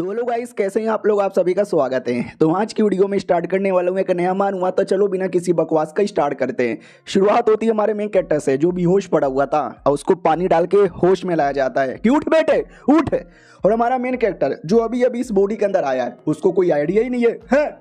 तो hello guys, कैसे हैं आप लोग। आप सभी का स्वागत है। तो आज की वीडियो में स्टार्ट करने वाला हूं एक नया मान हुआ। तो चलो बिना किसी बकवास का स्टार्ट करते हैं। शुरुआत होती है हमारे मेन कैरेक्टर से, जो बेहोश पड़ा हुआ था और उसको पानी डाल के होश में लाया जाता है कि उठ बेटे उठ। और हमारा मेन कैरेक्टर जो अभी अभी इस बॉडी के अंदर आया है, उसको कोई आइडिया ही नहीं है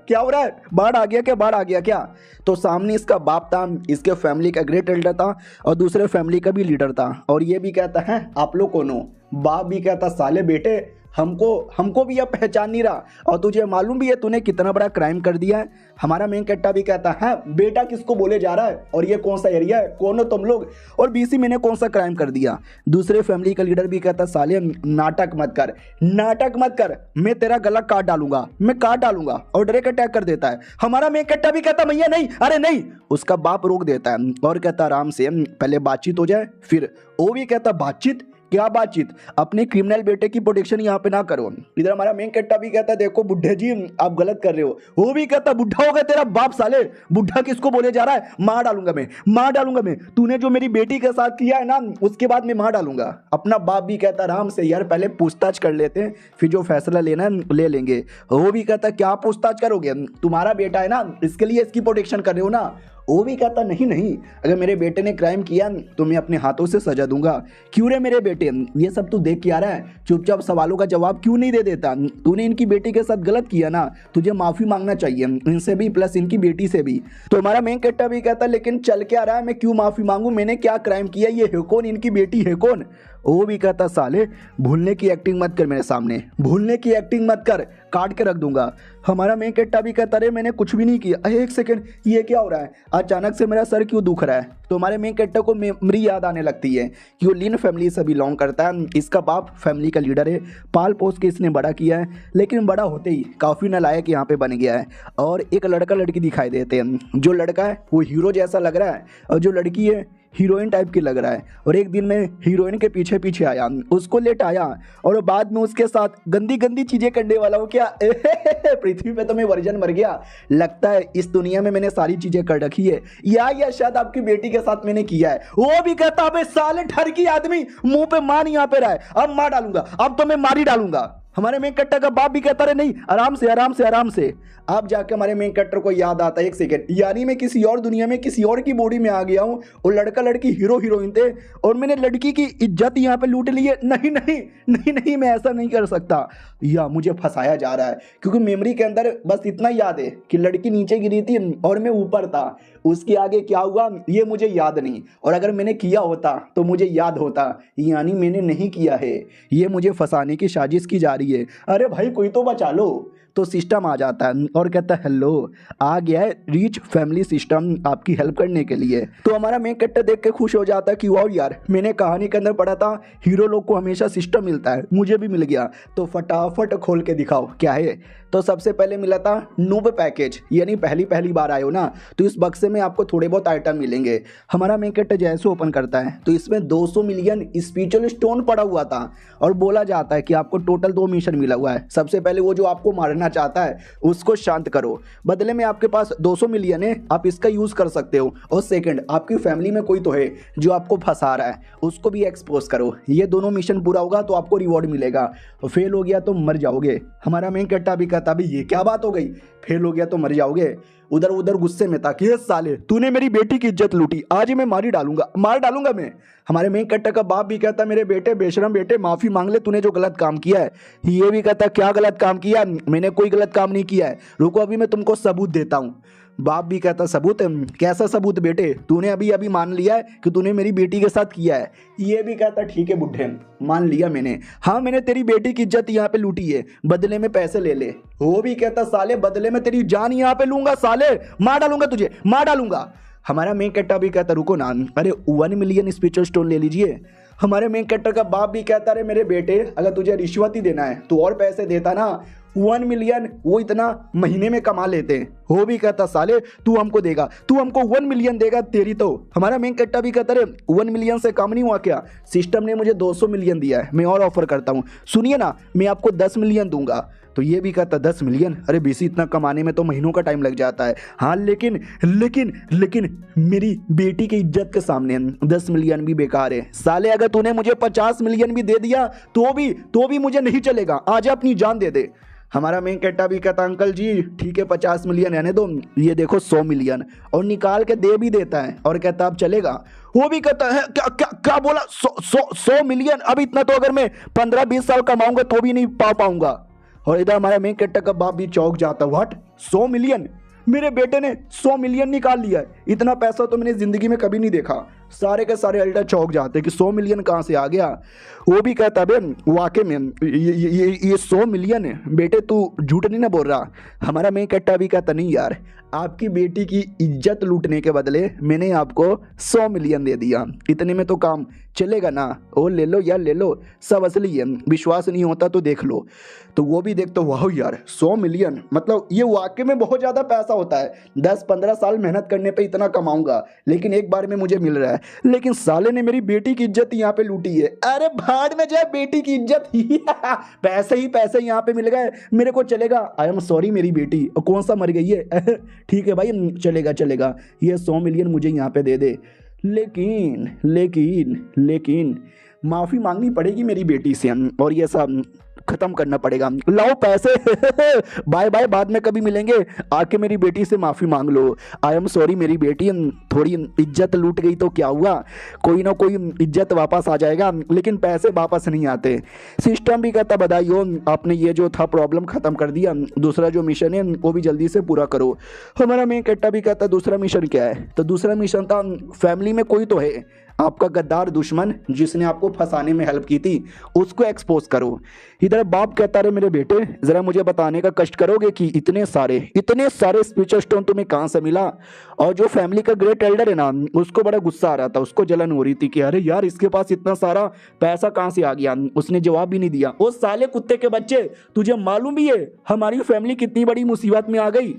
क्या हो रहा है, बाढ़ आ गया क्या, बाढ़ आ गया क्या। तो सामने इसका बाप था, इसके फैमिली का ग्रेट एल्डर था और दूसरे फैमिली का भी लीडर था। और ये भी कहता है आप लोग कौन हो। बाप भी कहता साले बेटे हमको भी अब पहचान नहीं रहा, और तुझे मालूम भी है तूने कितना बड़ा क्राइम कर दिया है। हमारा मेन कैरेक्टर भी कहता है बेटा किसको बोले जा रहा है, और ये कौन सा एरिया है, कौन हो तुम लोग, और बीसी मैंने कौन सा क्राइम कर दिया। दूसरे फैमिली का लीडर भी कहता साले नाटक मत कर, मैं तेरा गला काट डालूंगा, मैं काट डालूंगा, और डायरेक्ट अटैक कर देता है। हमारा मेन कैरेक्टर भी कहता भैया नहीं, अरे नहीं। उसका बाप रोक देता है और कहता आराम से पहले बातचीत हो जाए फिर। वो भी कहता बातचीत, क्या बातचीत, अपने क्रिमिनल बेटे की प्रोटेक्शन यहाँ पे ना करो। इधर हमारा मेन कैरेक्टर भी कहता है देखो बुढ़े जी आप गलत कर रहे हो। वो भी कहता बुढ़ा होगा तेरा बाप साले, बुढ़ा किसको बोले जा रहा है, मार डालूंगा मैं, तूने जो मेरी बेटी के साथ किया है ना उसके बाद मैं मार डालूंगा। अपना बाप भी कहता आराम से यार पहले पूछताछ कर लेते हैं, फिर जो फैसला लेना है ले लेंगे। वो भी कहता क्या पूछताछ करोगे, तुम्हारा बेटा है ना, इसके लिए इसकी प्रोटेक्शन कर रहे हो ना। वो भी कहता नहीं, अगर मेरे बेटे ने क्राइम किया तो मैं अपने हाथों से सजा दूंगा। क्यों रे मेरे बेटे, ये सब तू देख के आ रहा है, चुपचाप सवालों का जवाब क्यों नहीं दे देता। तूने इनकी बेटी के साथ गलत किया ना, तुझे माफी मांगना चाहिए इनसे भी प्लस इनकी बेटी से भी। तो हमारा मेन कैरेक्टर भी कहता लेकिन चल क्या रहा है, मैं क्यों माफी मांगू, मैंने क्या क्राइम किया, ये है कौन, इनकी बेटी है कौन। वो भी कहता साले भूलने की एक्टिंग मत कर मेरे सामने, भूलने की एक्टिंग मत कर, काट के रख दूंगा। हमारा मेन कैरेक्टर भी कहता अरे मैंने कुछ भी नहीं किया। अरे एक सेकंड, ये क्या हो रहा है, अचानक से मेरा सर क्यों दुख रहा है। तो हमारे मेन कैरेक्टर को मेमोरी याद आने लगती है कि वो लिन फैमिली से बिलोंग करता है। इसका बाप फैमिली का लीडर है, पाल पोस के इसने बड़ा किया है, लेकिन बड़ा होते ही काफ़ी नालायक यहाँ पे बन गया है। और एक लड़का लड़की दिखाई देते हैं, जो लड़का है वो हीरो जैसा लग रहा है और जो लड़की है हीरोइन टाइप की लग रहा है। और एक दिन मैं हीरोइन के पीछे पीछे आया, उसको लेट आया और बाद में उसके साथ गंदी गंदी चीजें करने वाला हूँ क्या। पृथ्वी पे तो मैं वर्जन मर गया, लगता है इस दुनिया में मैंने सारी चीजें कर रखी है, या शायद आपकी बेटी के साथ मैंने किया है। वो भी कहता अबे साले ठर की आदमी, मुंह पे मान यहाँ पे रहा है, अब मार डालूंगा, अब तो मैं मार ही डालूंगा। हमारे मेन कैरेक्टर का बाप भी कहता रहे नहीं, आराम से। अब जाके हमारे मेन कैरेक्टर को याद आता है एक सेकंड, यानी मैं किसी और दुनिया में किसी और की बॉडी में आ गया हूँ, और लड़का लड़की हीरो हीरोइन थे और मैंने लड़की की इज्जत यहाँ पे लूट ली है। नहीं, मैं ऐसा नहीं कर सकता, या मुझे फंसाया जा रहा है। क्योंकि मेमोरी के अंदर बस इतना याद है कि लड़की नीचे गिरी थी और मैं ऊपर था, उसके आगे क्या हुआ ये मुझे याद नहीं, और अगर मैंने किया होता तो मुझे याद होता, यानी मैंने नहीं किया है, ये मुझे फंसाने की साजिश की जा रही है। अरे भाई कोई तो बचा लो। तो सिस्टम आ जाता है और कहता है हेलो, आ गया है रिच फैमिली सिस्टम आपकी हेल्प करने के लिए। तो हमारा मेन कैरेक्टर देख के खुश हो जाता है कि वाह यार, मैंने कहानी के अंदर पढ़ा था हीरो लोग को हमेशा सिस्टम मिलता है, मुझे भी मिल गया, तो फटाफट खोल के दिखाओ क्या है। तो सबसे पहले मिला था नूब पैकेज, यानी पहली बार आए हो ना, तो इस बक्से में आपको थोड़े बहुत आइटम मिलेंगे। हमारा मेन कैरेक्टर जैसे ओपन करता है तो इसमें 200 मिलियन स्पिरिचुअल स्टोन पड़ा हुआ था, और बोला जाता है कि आपको टोटल 2 मिशन मिला हुआ है। सबसे पहले वो जो आपको मारना चाहता है उसको शांत करो, बदले में आपके पास 200 मिलियन है, आप इसका यूज कर सकते हो। और सेकंड, आपकी फैमिली में कोई तो है जो आपको फंसा रहा है, उसको भी एक्सपोज करो। ये दोनों मिशन पूरा होगा तो आपको रिवॉर्ड मिलेगा, फेल हो गया तो मर जाओगे। हमारा मेन कैरेक्टर भी कहता भी ये क्या बात हो गई, फेल हो गया तो मर जाओगे। उधर गुस्से में था कि साले तूने मेरी बेटी की इज्जत लूटी, आज ही मैं मार डालूंगा मैं। हमारे मेन कैरेक्टर का बाप भी कहता मेरे बेटे बेशरम बेटे माफी मांग ले, तूने जो गलत काम किया है। ये भी कहता क्या गलत काम किया, मैंने कोई गलत काम नहीं किया है, रुको अभी मैं तुमको सबूत देता हूँ। बाप भी कहता सबूत, कैसा सबूत बेटे, तूने अभी मान लिया है कि तूने मेरी बेटी के साथ किया है। ये भी कहता ठीक है बुढ़े, मान लिया मैंने, हाँ मैंने तेरी बेटी की इज्जत यहाँ पे लूटी है, बदले में पैसे ले ले। वो भी कहता साले बदले में तेरी जान यहाँ पे लूंगा, साले मार डालूंगा तुझे, मार डालूंगा। हमारा मेन कैरेक्टर भी कहता रुको ना, अरे 1 मिलियन स्पिरिचुअल स्टोन ले लीजिए। हमारे मेन कैरेक्टर का बाप भी कहता अरे मेरे बेटे अगर तुझे रिश्वत ही देना है तो और पैसे देता ना, 1 मिलियन वो इतना महीने में कमा लेते हैं। वो भी कहता साले तू हमको देगा, तू हमको 1 मिलियन देगा तेरी तो। हमारा मेन कैरेक्टर भी कहता अरे 1 मिलियन से कम नहीं हुआ क्या, सिस्टम ने मुझे 200 मिलियन दिया है, मैं और ऑफर करता हूँ, सुनिए ना मैं आपको 10 मिलियन दूंगा। तो ये भी कहता 10 मिलियन, अरे बीसी इतना कमाने में तो महीनों का टाइम लग जाता है। हाँ लेकिन लेकिन लेकिन मेरी बेटी की इज्जत के सामने 10 मिलियन भी बेकार है साले। अगर तूने मुझे 50 मिलियन भी दे दिया तो भी मुझे नहीं चलेगा, आज अपनी जान दे दे। हमारा मेन कट्टा भी कहता अंकल जी ठीक है 50 मिलियन रहने दो, ये देखो 100 मिलियन, और निकाल के दे भी देता है और कहता अब चलेगा। वो भी कहता है क्या क्या क्या बोला 100 मिलियन, अब इतना तो अगर मैं 15-20 साल कमाऊंगा तो भी नहीं पा पाऊंगा। और इधर हमारा मेन कट्टा का बाप भी चौंक जाता, व्हाट 100 मिलियन, मेरे बेटे ने 100 मिलियन निकाल लिया है, इतना पैसा तो मैंने जिंदगी में कभी नहीं देखा। सारे के सारे एल्डर चौंक जाते कि 100 मिलियन कहाँ से आ गया। वो भी कहता बे वाकई में ये 100 मिलियन है बेटे, तू झूठ नहीं ना बोल रहा। हमारा मेन कट्टा भी कहता नहीं यार, आपकी बेटी की इज्जत लूटने के बदले मैंने आपको 100 मिलियन दे दिया, इतने में तो काम चलेगा ना, ओ ले लो यार ले लो, सब असली है, विश्वास नहीं होता तो देख लो। तो वो भी देख तो वाह यार 100 मिलियन, मतलब ये वाकई में बहुत ज़्यादा पैसा होता है। 10-15 साल मेहनत करने पे इतना कमाऊंगा, लेकिन एक बार में मुझे मिल रहा है। लेकिन साले ने मेरी बेटी की इज्जत यहाँ पे लूटी है। अरे भाड़ में जाए बेटी की इज्जत पैसे ही पैसे यहाँ पे मिल गए, मेरे को चलेगा। आई एम सॉरी मेरी बेटी, कौन सा मर गई है ठीक है भाई चलेगा चलेगा, ये 100 मिलियन मुझे यहाँ पे दे दे। लेकिन लेकिन लेकिन माफ़ी मांगनी पड़ेगी मेरी बेटी से और ये सब खत्म करना पड़ेगा। लाओ पैसे बाय बाय, बाद में कभी मिलेंगे, आके मेरी बेटी से माफ़ी मांग लो। आई एम सॉरी मेरी बेटी, थोड़ी इज्जत लूट गई तो क्या हुआ, कोई ना कोई इज्जत वापस आ जाएगा, लेकिन पैसे वापस नहीं आते। सिस्टम भी कहता बधाई हो, आपने ये जो था प्रॉब्लम ख़त्म कर दिया, दूसरा जो मिशन है वो भी जल्दी से पूरा करो। हमारा मेन कट्टा भी कहता दूसरा मिशन क्या है, तो दूसरा मिशन था फैमिली में कोई तो है आपका गद्दार दुश्मन जिसने आपको फंसाने में हेल्प की थी, उसको एक्सपोज करो। इधर बाप कहता रहे मेरे बेटे जरा मुझे बताने का कष्ट करोगे कि इतने सारे स्पिरिचुअल स्टोन तुम्हें कहाँ से मिला। और जो फैमिली का ग्रेट एल्डर है ना, उसको बड़ा गुस्सा आ रहा था, उसको जलन हो रही थी कि अरे यार इसके पास इतना सारा पैसा कहाँ से आ गया। उसने जवाब भी नहीं दिया। ओ साले कुत्ते के बच्चे, तुझे मालूम भी है हमारी फैमिली कितनी बड़ी मुसीबत में आ गई।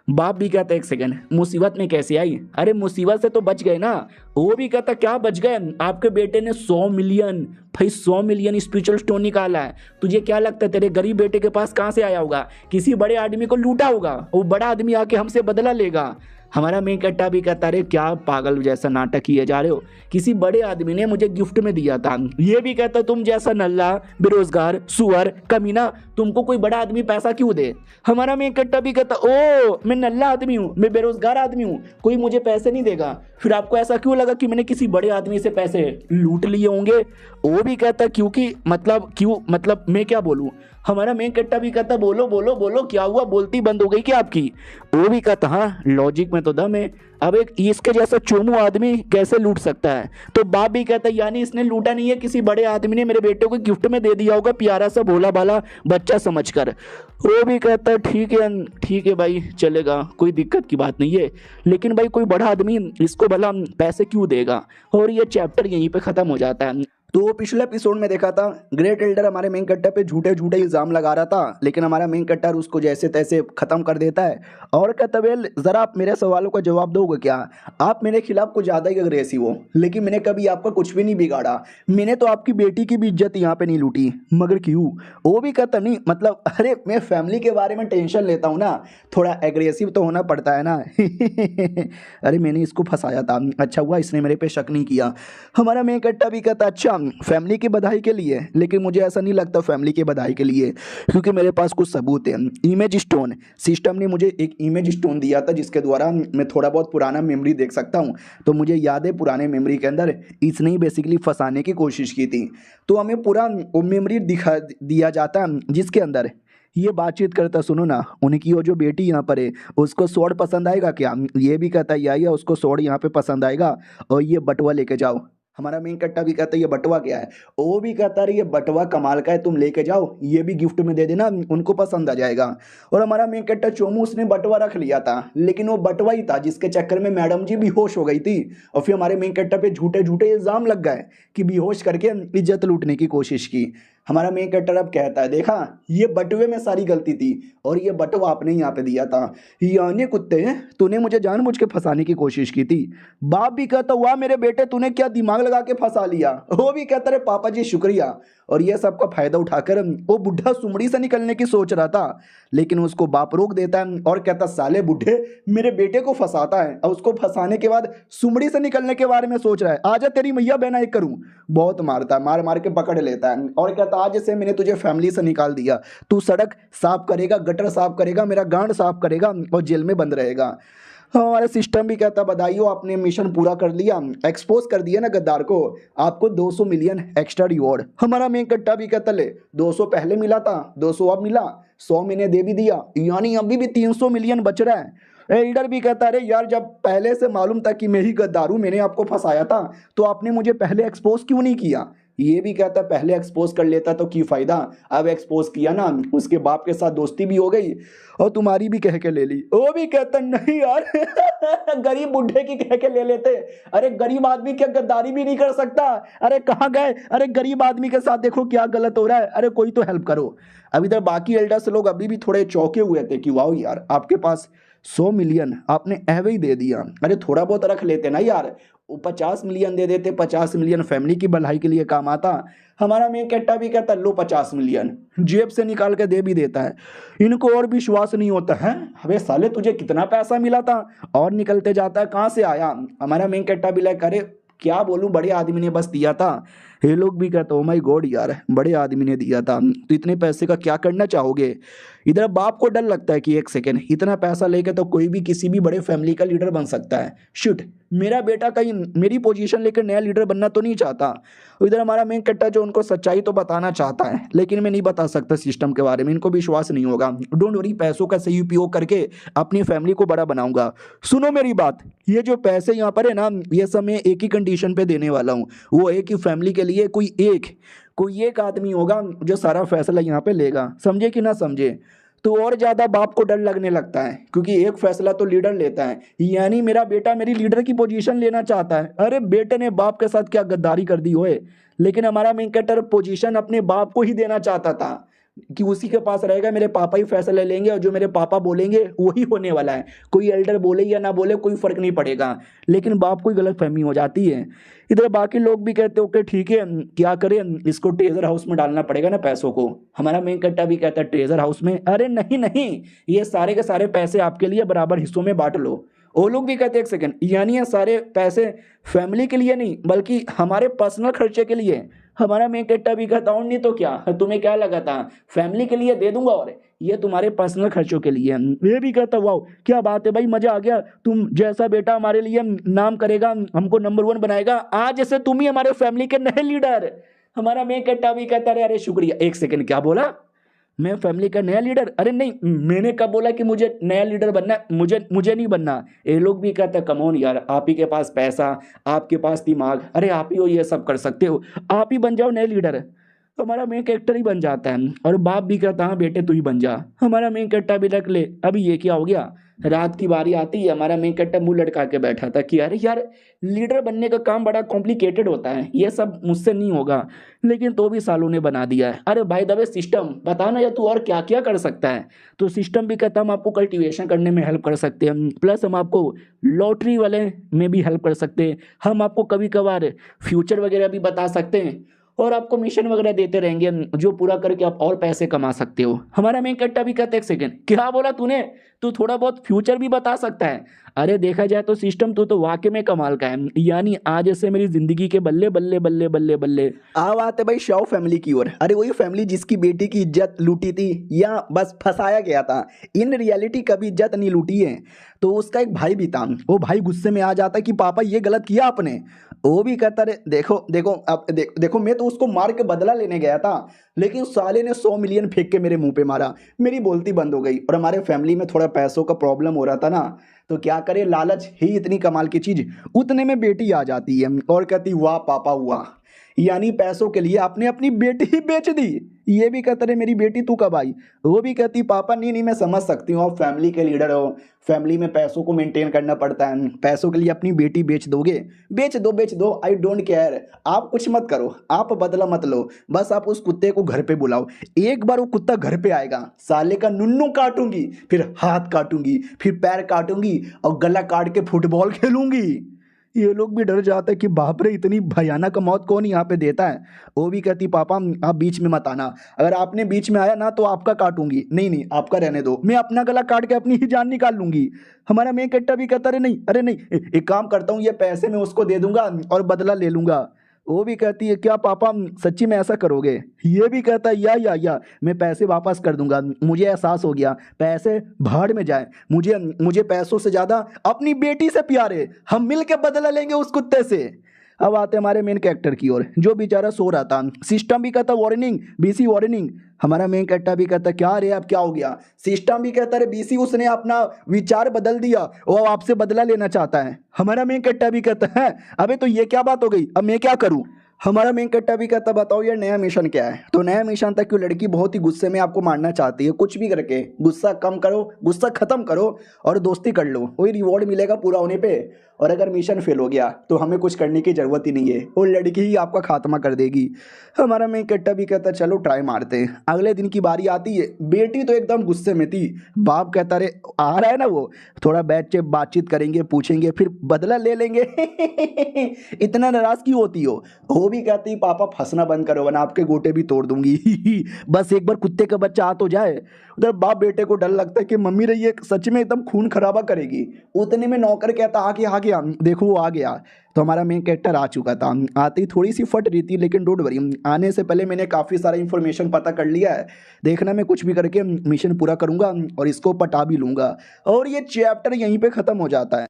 बाप भी कहता एक सेकंड, मुसीबत में कैसे आई, अरे मुसीबत से तो बच गए ना। वो भी कहता क्या बच गए, आपके बेटे ने 100 मिलियन, भाई 100 मिलियन स्पिरिचुअल स्टोन निकाला है। तुझे क्या लगता है तेरे गरीब बेटे के पास कहाँ से आया होगा, किसी बड़े आदमी को लूटा होगा, वो बड़ा आदमी आके हमसे बदला लेगा। हमारा मेन कट्टा भी कहता रहे क्या पागल जैसा नाटक किए जा रहे हो, किसी बड़े आदमी ने मुझे गिफ्ट में दिया था। ये भी कहता तुम जैसा नल्ला बेरोजगार सुअर कमीना, तुमको कोई बड़ा आदमी पैसा क्यों दे। हमारा मेन कट्टा भी कहता ओ मैं नल्ला आदमी हूँ, मैं बेरोजगार आदमी हूँ, कोई मुझे पैसे नहीं देगा, फिर आपको ऐसा क्यों लगा कि मैंने किसी बड़े आदमी से पैसे लूट लिए होंगे। वो भी कहता क्योंकि मतलब मैं क्या बोलूँ। हमारा मेन कट्टा भी कहता बोलो बोलो बोलो क्या हुआ, बोलती बंद हो गई क्या आपकी। वो भी कहता हाँ लॉजिक में तो दम है, अब एक इसके जैसा चोमू आदमी कैसे लूट सकता है। तो बाप भी कहता यानी इसने लूटा नहीं है, किसी बड़े आदमी ने मेरे बेटे को गिफ्ट में दे दिया होगा, प्यारा सा भोला भाला बच्चा समझकर। वो भी कहता ठीक है भाई चलेगा, कोई दिक्कत की बात नहीं है, लेकिन भाई कोई बड़ा आदमी इसको भला पैसे क्यों देगा। और ये चैप्टर यहीं पे खत्म हो जाता है। तो पिछले एपिसोड में देखा था ग्रेट एल्डर हमारे मेन कट्टर पे झूठे इल्जाम लगा रहा था, लेकिन हमारा मेन कट्टर उसको जैसे तैसे खत्म कर देता है और कहता वेल जरा आप मेरे सवालों का जवाब दोगे क्या, आप मेरे खिलाफ कुछ ज़्यादा ही अग्रेसिव हो, लेकिन मैंने कभी आपका कुछ भी नहीं बिगाड़ा, मैंने तो आपकी बेटी की भी इज्जत यहाँ पे नहीं लूटी, मगर क्यों। वो भी कहता नहीं मतलब अरे मैं फैमिली के बारे में टेंशन लेता हूँ ना, थोड़ा एग्रेसिव तो होना पड़ता है ना अरे मैंने इसको फंसाया था, अच्छा हुआ इसने मेरे पे शक नहीं किया। हमारा मेन कट्टा भी कहता अच्छा फैमिली की बधाई के लिए, लेकिन मुझे ऐसा नहीं लगता फैमिली की बधाई के लिए, क्योंकि मेरे पास कुछ सबूत है। इमेज स्टोन, सिस्टम ने मुझे एक इमेज स्टोन दिया था जिसके द्वारा मैं थोड़ा बहुत पुराना मेमोरी देख सकता हूँ, तो मुझे याद है पुराने मेमोरी के अंदर इसने ही बेसिकली फंसाने की कोशिश की थी। तो हमें पूरा मेमोरी दिखा दिया जाता जिसके अंदर ये बातचीत करता सुनो ना, उनकी वो जो बेटी यहाँ पर है उसको स्वॉर्ड पसंद आएगा क्या, ये भी कहता है या उसको स्वॉर्ड यहाँ पे पसंद आएगा और ये बटुआ लेके जाओ। हमारा मेन कट्टा भी कहता है ये बटुआ क्या है, वो भी कहता है ये बटुआ कमाल का है तुम लेके जाओ, ये भी गिफ्ट में दे देना उनको पसंद आ जाएगा। और हमारा मेन कट्टा चोमू उसने बटुआ रख लिया था, लेकिन वो बटुआ ही था जिसके चक्कर में मैडम जी बेहोश हो गई थी और फिर हमारे मेन कट्टा पे झूठे इल्जाम लग गए कि बेहोश करके इज्जत लूटने की कोशिश की। हमारा मेन कट्टर अब कहता है देखा ये बटुए में सारी गलती थी और ये बटुआ आपने यहाँ पे दिया था, यानी कुत्ते तूने मुझे जानबूझ के फंसाने की कोशिश की थी। बाप भी कहता वाह मेरे बेटे तूने क्या दिमाग लगा के फंसा लिया। वो भी कहता रहे पापा जी शुक्रिया। और ये सबका फायदा उठाकर वो बुढ़ा सुमड़ी से निकलने की सोच रहा था, लेकिन उसको बाप रोक देता है और कहता साले बुढ़े मेरे बेटे को फंसाता है और उसको फंसाने के बाद सुमड़ी से निकलने के बारे में सोच रहा है, आजा तेरी मैया बहना एक करूं। बहुत मारता है, मार मार के पकड़ लेता है और कहता आज से मैंने तुझे फैमिली से निकाल दिया, तू सड़क साफ करेगा, गटर साफ करेगा, मेरा गांड साफ करेगा और जेल में बंद रहेगा। हमारा सिस्टम भी कहता बधाई हो, आपने मिशन पूरा कर लिया, एक्सपोज कर दिया ना गद्दार को, आपको 200 मिलियन एक्स्ट्रा रिवॉर्ड। हमारा मेन कट्टा भी कहता ले 200 पहले मिला था, 200 अब मिला, 100 मैंने दे भी दिया, यानी अभी भी 300 मिलियन बच रहा है। एल्डर भी कहता अरे यार जब पहले से मालूम था कि मैं ही गद्दार हूं, मैंने आपको फंसाया था, तो आपने मुझे पहले एक्सपोज क्यों नहीं किया। ये भी कहता पहले एक्सपोज कर लेता तो की फायदा, अब एक्सपोज किया ना, उसके बाप के साथ दोस्ती भी हो गई और तुम्हारी भी कह के ले ली। वो भी कहता नहीं यार गरीब बुढ़े की कह के ले लेते, अरे गरीब आदमी क्या गद्दारी भी नहीं कर सकता, अरे कहाँ गए, अरे गरीब आदमी के साथ देखो क्या गलत हो रहा है, अरे कोई तो हेल्प करो। अब इधर बाकी एल्डर्स लोग अभी भी थोड़े चौंके हुए थे कि वाह यार आपके पास 100 मिलियन आपने ऐवे ही दे दिया, अरे थोड़ा बहुत रख लेते ना यार, 50 मिलियन दे देते, 50 मिलियन फैमिली की भलाई के लिए काम आता। हमारा मेन कट्टा भी कहता लो 50 मिलियन जेब से निकाल के दे भी देता है। इनको और विश्वास नहीं होता है, अबे साले तुझे कितना पैसा मिला था, और निकलते जाता है कहाँ से आया। हमारा मेन कट्टा भी लाइक अरे क्या बोलूं बड़े आदमी ने बस दिया था। ये लोग भी कहते ओ माय गॉड यार बड़े आदमी ने दिया था, तो इतने पैसे का क्या करना चाहोगे। इधर बाप को डर लगता है कि एक सेकेंड इतना पैसा लेके तो कोई भी किसी भी बड़े फैमिली का लीडर बन सकता है, शिट मेरा बेटा कहीं मेरी पोजीशन लेकर नया लीडर बनना तो नहीं चाहता। इधर हमारा मेन कट्टा जो उनको सच्चाई तो बताना चाहता है, लेकिन मैं नहीं बता सकता सिस्टम के बारे में, इनको विश्वास नहीं होगा। डोंट वरी, पैसों का सही उपयोग करके अपनी फैमिली को बड़ा बनाऊंगा। सुनो मेरी बात, ये जो पैसे यहाँ पर है ना, ये सब मैं एक ही कंडीशन पे देने वाला हूँ, वो एक ही फैमिली के लिए कोई एक आदमी होगा जो सारा फैसला यहाँ पे लेगा, समझे कि ना समझे। तो और ज्यादा बाप को डर लगने लगता है, क्योंकि एक फैसला तो लीडर लेता है, यानी मेरा बेटा मेरी लीडर की पोजीशन लेना चाहता है। अरे बेटे ने बाप के साथ क्या गद्दारी कर दी होए, लेकिन हमारा मेन कैरेक्टर पोजीशन अपने बाप को ही देना चाहता था कि उसी के पास रहेगा, मेरे पापा ही फैसला लेंगे और जो मेरे पापा बोलेंगे वही होने वाला है, कोई एल्डर बोले या ना बोले कोई फर्क नहीं पड़ेगा। लेकिन बाप को गलत फहमी हो जाती है। इधर बाकी लोग भी कहते ओके ठीक है क्या करें, इसको ट्रेजर हाउस में डालना पड़ेगा ना पैसों को। हमारा मेन कट्टा भी कहता है ट्रेजर हाउस में, अरे नहीं नहीं ये सारे के सारे पैसे आपके लिए बराबर हिस्सों में बांट लो। वो लोग भी कहते एक सेकंड, यानी ये सारे पैसे फैमिली के लिए नहीं बल्कि हमारे पर्सनल खर्चे के लिए। हमारा मेन कट्टा भी कहता हूँ नहीं तो क्या, तुम्हें क्या लगा था फैमिली के लिए दे दूंगा और ये तुम्हारे पर्सनल खर्चों के लिए। ये भी कहता वाह क्या बात है भाई, मजा आ गया, तुम जैसा बेटा हमारे लिए नाम करेगा, हमको नंबर 1 बनाएगा, आज से तुम ही हमारे फैमिली के नए लीडर। हमारा मेन कट्टा भी कहता अरे शुक्रिया। एक सेकंड क्या बोला, मैं फैमिली का नया लीडर, अरे नहीं मैंने कब बोला कि मुझे नया लीडर बनना है, मुझे नहीं बनना। ये लोग भी कहते हैं कम ऑन यार, आप ही के पास पैसा, आपके पास दिमाग, अरे आप ही हो ये सब कर सकते हो, आप ही बन जाओ नए लीडर। तो हमारा मेन कैरेक्टर ही बन जाता है और बाप भी कहता हाँ बेटे तू ही बन जा। हमारा मेन कैरेक्टर भी रख ले। अभी ये क्या हो गया, रात की बारी आती है, हमारा मेन कैरेक्टर मुंह लटका के बैठा था कि अरे यार लीडर बनने का काम बड़ा कॉम्प्लिकेटेड होता है, ये सब मुझसे नहीं होगा, लेकिन तो भी सालों ने बना दिया है। अरे भाई दबे सिस्टम बताना या तू और क्या क्या कर सकता है। तो सिस्टम भी कहता हम आपको कल्टीवेशन करने में हेल्प कर सकते हैं, प्लस हम आपको लॉटरी वाले में भी हेल्प कर सकते हैं, हम आपको कभी कभार फ्यूचर वगैरह भी बता सकते हैं और आपको मिशन वगैरह देते रहेंगे जो पूरा करके आप और पैसे कमा सकते हो। हमारा मेन कट्टा भी कहते एक सेकंड क्या बोला तूने, तू थोड़ा बहुत फ्यूचर भी बता सकता है। अरे देखा जाए तो सिस्टम तो वाकई में कमाल का है, यानी आज से मेरी जिंदगी के बल्ले बल्ले बल्ले बल्ले बल्ले। अब आते भाई शाओ फैमिली की ओर। अरे वही फैमिली जिसकी बेटी की इज्जत लूटी थी या बस फंसाया गया था, इन रियलिटी कभी इज्जत नहीं लूटी है। तो उसका एक भाई भी था, वो भाई गुस्से में आ जाता कि पापा ये गलत किया आपने। वो भी कहता रे देखो देखो अब देखो मैं तो उसको मार के बदला लेने गया था, लेकिन साले ने 100 मिलियन फेंक के मेरे मुंह पे मारा, मेरी बोलती बंद हो गई। और हमारे फैमिली में थोड़ा पैसों का प्रॉब्लम हो रहा था ना, तो क्या करे, लालच ही इतनी कमाल की चीज। उतने में बेटी आ जाती है और कहती वाह पापा हुआ, यानी पैसों के लिए आपने अपनी बेटी ही बेच दी। ये भी कहता रहे मेरी बेटी तू कब आई। वो भी कहती पापा नहीं नहीं मैं समझ सकती हूँ, आप फैमिली के लीडर हो, फैमिली में पैसों को मेंटेन करना पड़ता है, पैसों के लिए अपनी बेटी बेच दोगे, बेच दो आई डोंट केयर, आप कुछ मत करो, आप बदला मत लो, बस आप उस कुत्ते को घर पे बुलाओ। एक बार वो कुत्ता घर पे आएगा, साले का नुन्नू काटूंगी, फिर हाथ काटूंगी, फिर पैर काटूंगी और गला काट के फुटबॉल खेलूंगी। ये लोग भी डर जाते हैं कि बाप रे इतनी भयानक मौत कौन यहाँ पे देता है। वो भी कहती पापा आप बीच में मत आना, अगर आपने बीच में आया ना तो आपका काटूंगी। नहीं नहीं आपका रहने दो, मैं अपना गला काट के अपनी ही जान निकाल लूंगी। हमारा मेन कट्टा भी कहता अरे नहीं अरे नहीं, एक काम करता हूँ ये पैसे मैं उसको दे दूंगा और बदला ले लूंगा। वो भी कहती है क्या पापा सच्ची में ऐसा करोगे। ये भी कहता है या मैं पैसे वापस कर दूंगा, मुझे एहसास हो गया पैसे भाड़ में जाए, मुझे मुझे पैसों से ज्यादा अपनी बेटी से प्यार है, हम मिल के बदला लेंगे उस कुत्ते से। अब आते हमारे मेन कैरेक्टर की ओर, जो बेचारा सो रहा था। सिस्टम भी कहता वार्निंग बीसी वार्निंग। हमारा मेन कैरेक्टर भी कहता क्या रे अब क्या हो गया। सिस्टम भी कहता रे बीसी उसने अपना विचार बदल दिया, वो आपसे बदला लेना चाहता है। हमारा मेन कैरेक्टर भी कहता है अबे तो ये क्या बात हो गई, अब मैं क्या करूं। हमारा मेन कट्टा भी कहता बताओ यार नया मिशन क्या है। तो नया मिशन था कि लड़की बहुत ही गुस्से में आपको मारना चाहती है, कुछ भी करके गुस्सा कम करो, गुस्सा खत्म करो और दोस्ती कर लो, वही रिवॉर्ड मिलेगा पूरा होने पे। और अगर मिशन फेल हो गया तो हमें कुछ करने की जरूरत ही नहीं है, वो लड़की ही आपका खात्मा कर देगी। हमारा मेन कट्टा भी कहता चलो ट्राई मारते हैं। अगले दिन की बारी आती है, बेटी तो एकदम गुस्से में थी। बाप कहता अरे आ रहा है ना वो, थोड़ा बैठ के बातचीत करेंगे पूछेंगे फिर बदला ले लेंगे। इतना नाराज क्यों होती हो। वो भी कहती पापा फंसना बंद करो वरना आपके गोटे भी तोड़ दूंगी। बस एक बार कुत्ते का बच्चा आ तो जाए। उधर बाप बेटे को डर लगता है कि मम्मी रही है सच में एकदम खून खराबा करेगी। उतने में नौकर कहता आ गया देखो वो आ गया। तो हमारा मेन कैरेक्टर आ चुका था। आती थोड़ी सी फट रही थी लेकिन डोंट वरी, आने से पहले मैंने काफ़ी सारा इन्फॉर्मेशन पता कर लिया है। देखना मैं कुछ भी करके मिशन पूरा करूंगा और इसको पटा भी लूंगा। और ये चैप्टर यहीं पे ख़त्म हो जाता है।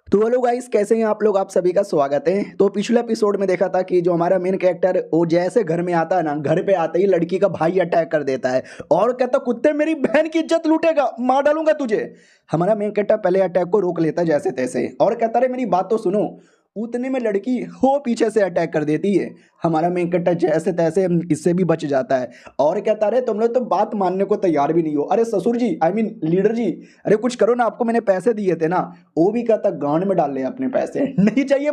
तो हेलो गाइस कैसे हैं आप लोग, आप सभी का स्वागत है। तो पिछले एपिसोड में देखा था कि जो हमारा मेन कैरेक्टर वो जैसे घर में आता है ना, घर पे आते ही लड़की का भाई अटैक कर देता है और कहता कुत्ते मेरी बहन की इज्जत लूटेगा, मार डालूंगा तुझे। हमारा मेन कैरेक्टर पहले अटैक को रोक लेता है जैसे तैसे और कहता है मेरी बात तो सुनो। उतने में लड़की हो पीछे से अटैक कर देती है। हमारा मेन कैरेक्टर जैसे तैसे इससे भी बच जाता है और कहता है तुम लोग तो बात मानने को तैयार भी नहीं हो। अरे ससुर जी आई मीन लीडर जी, अरे कुछ करो ना, आपको मैंने पैसे दिए थे ना। वो भी कहता गांड में डाल ले अपने पैसे, नहीं चाहिए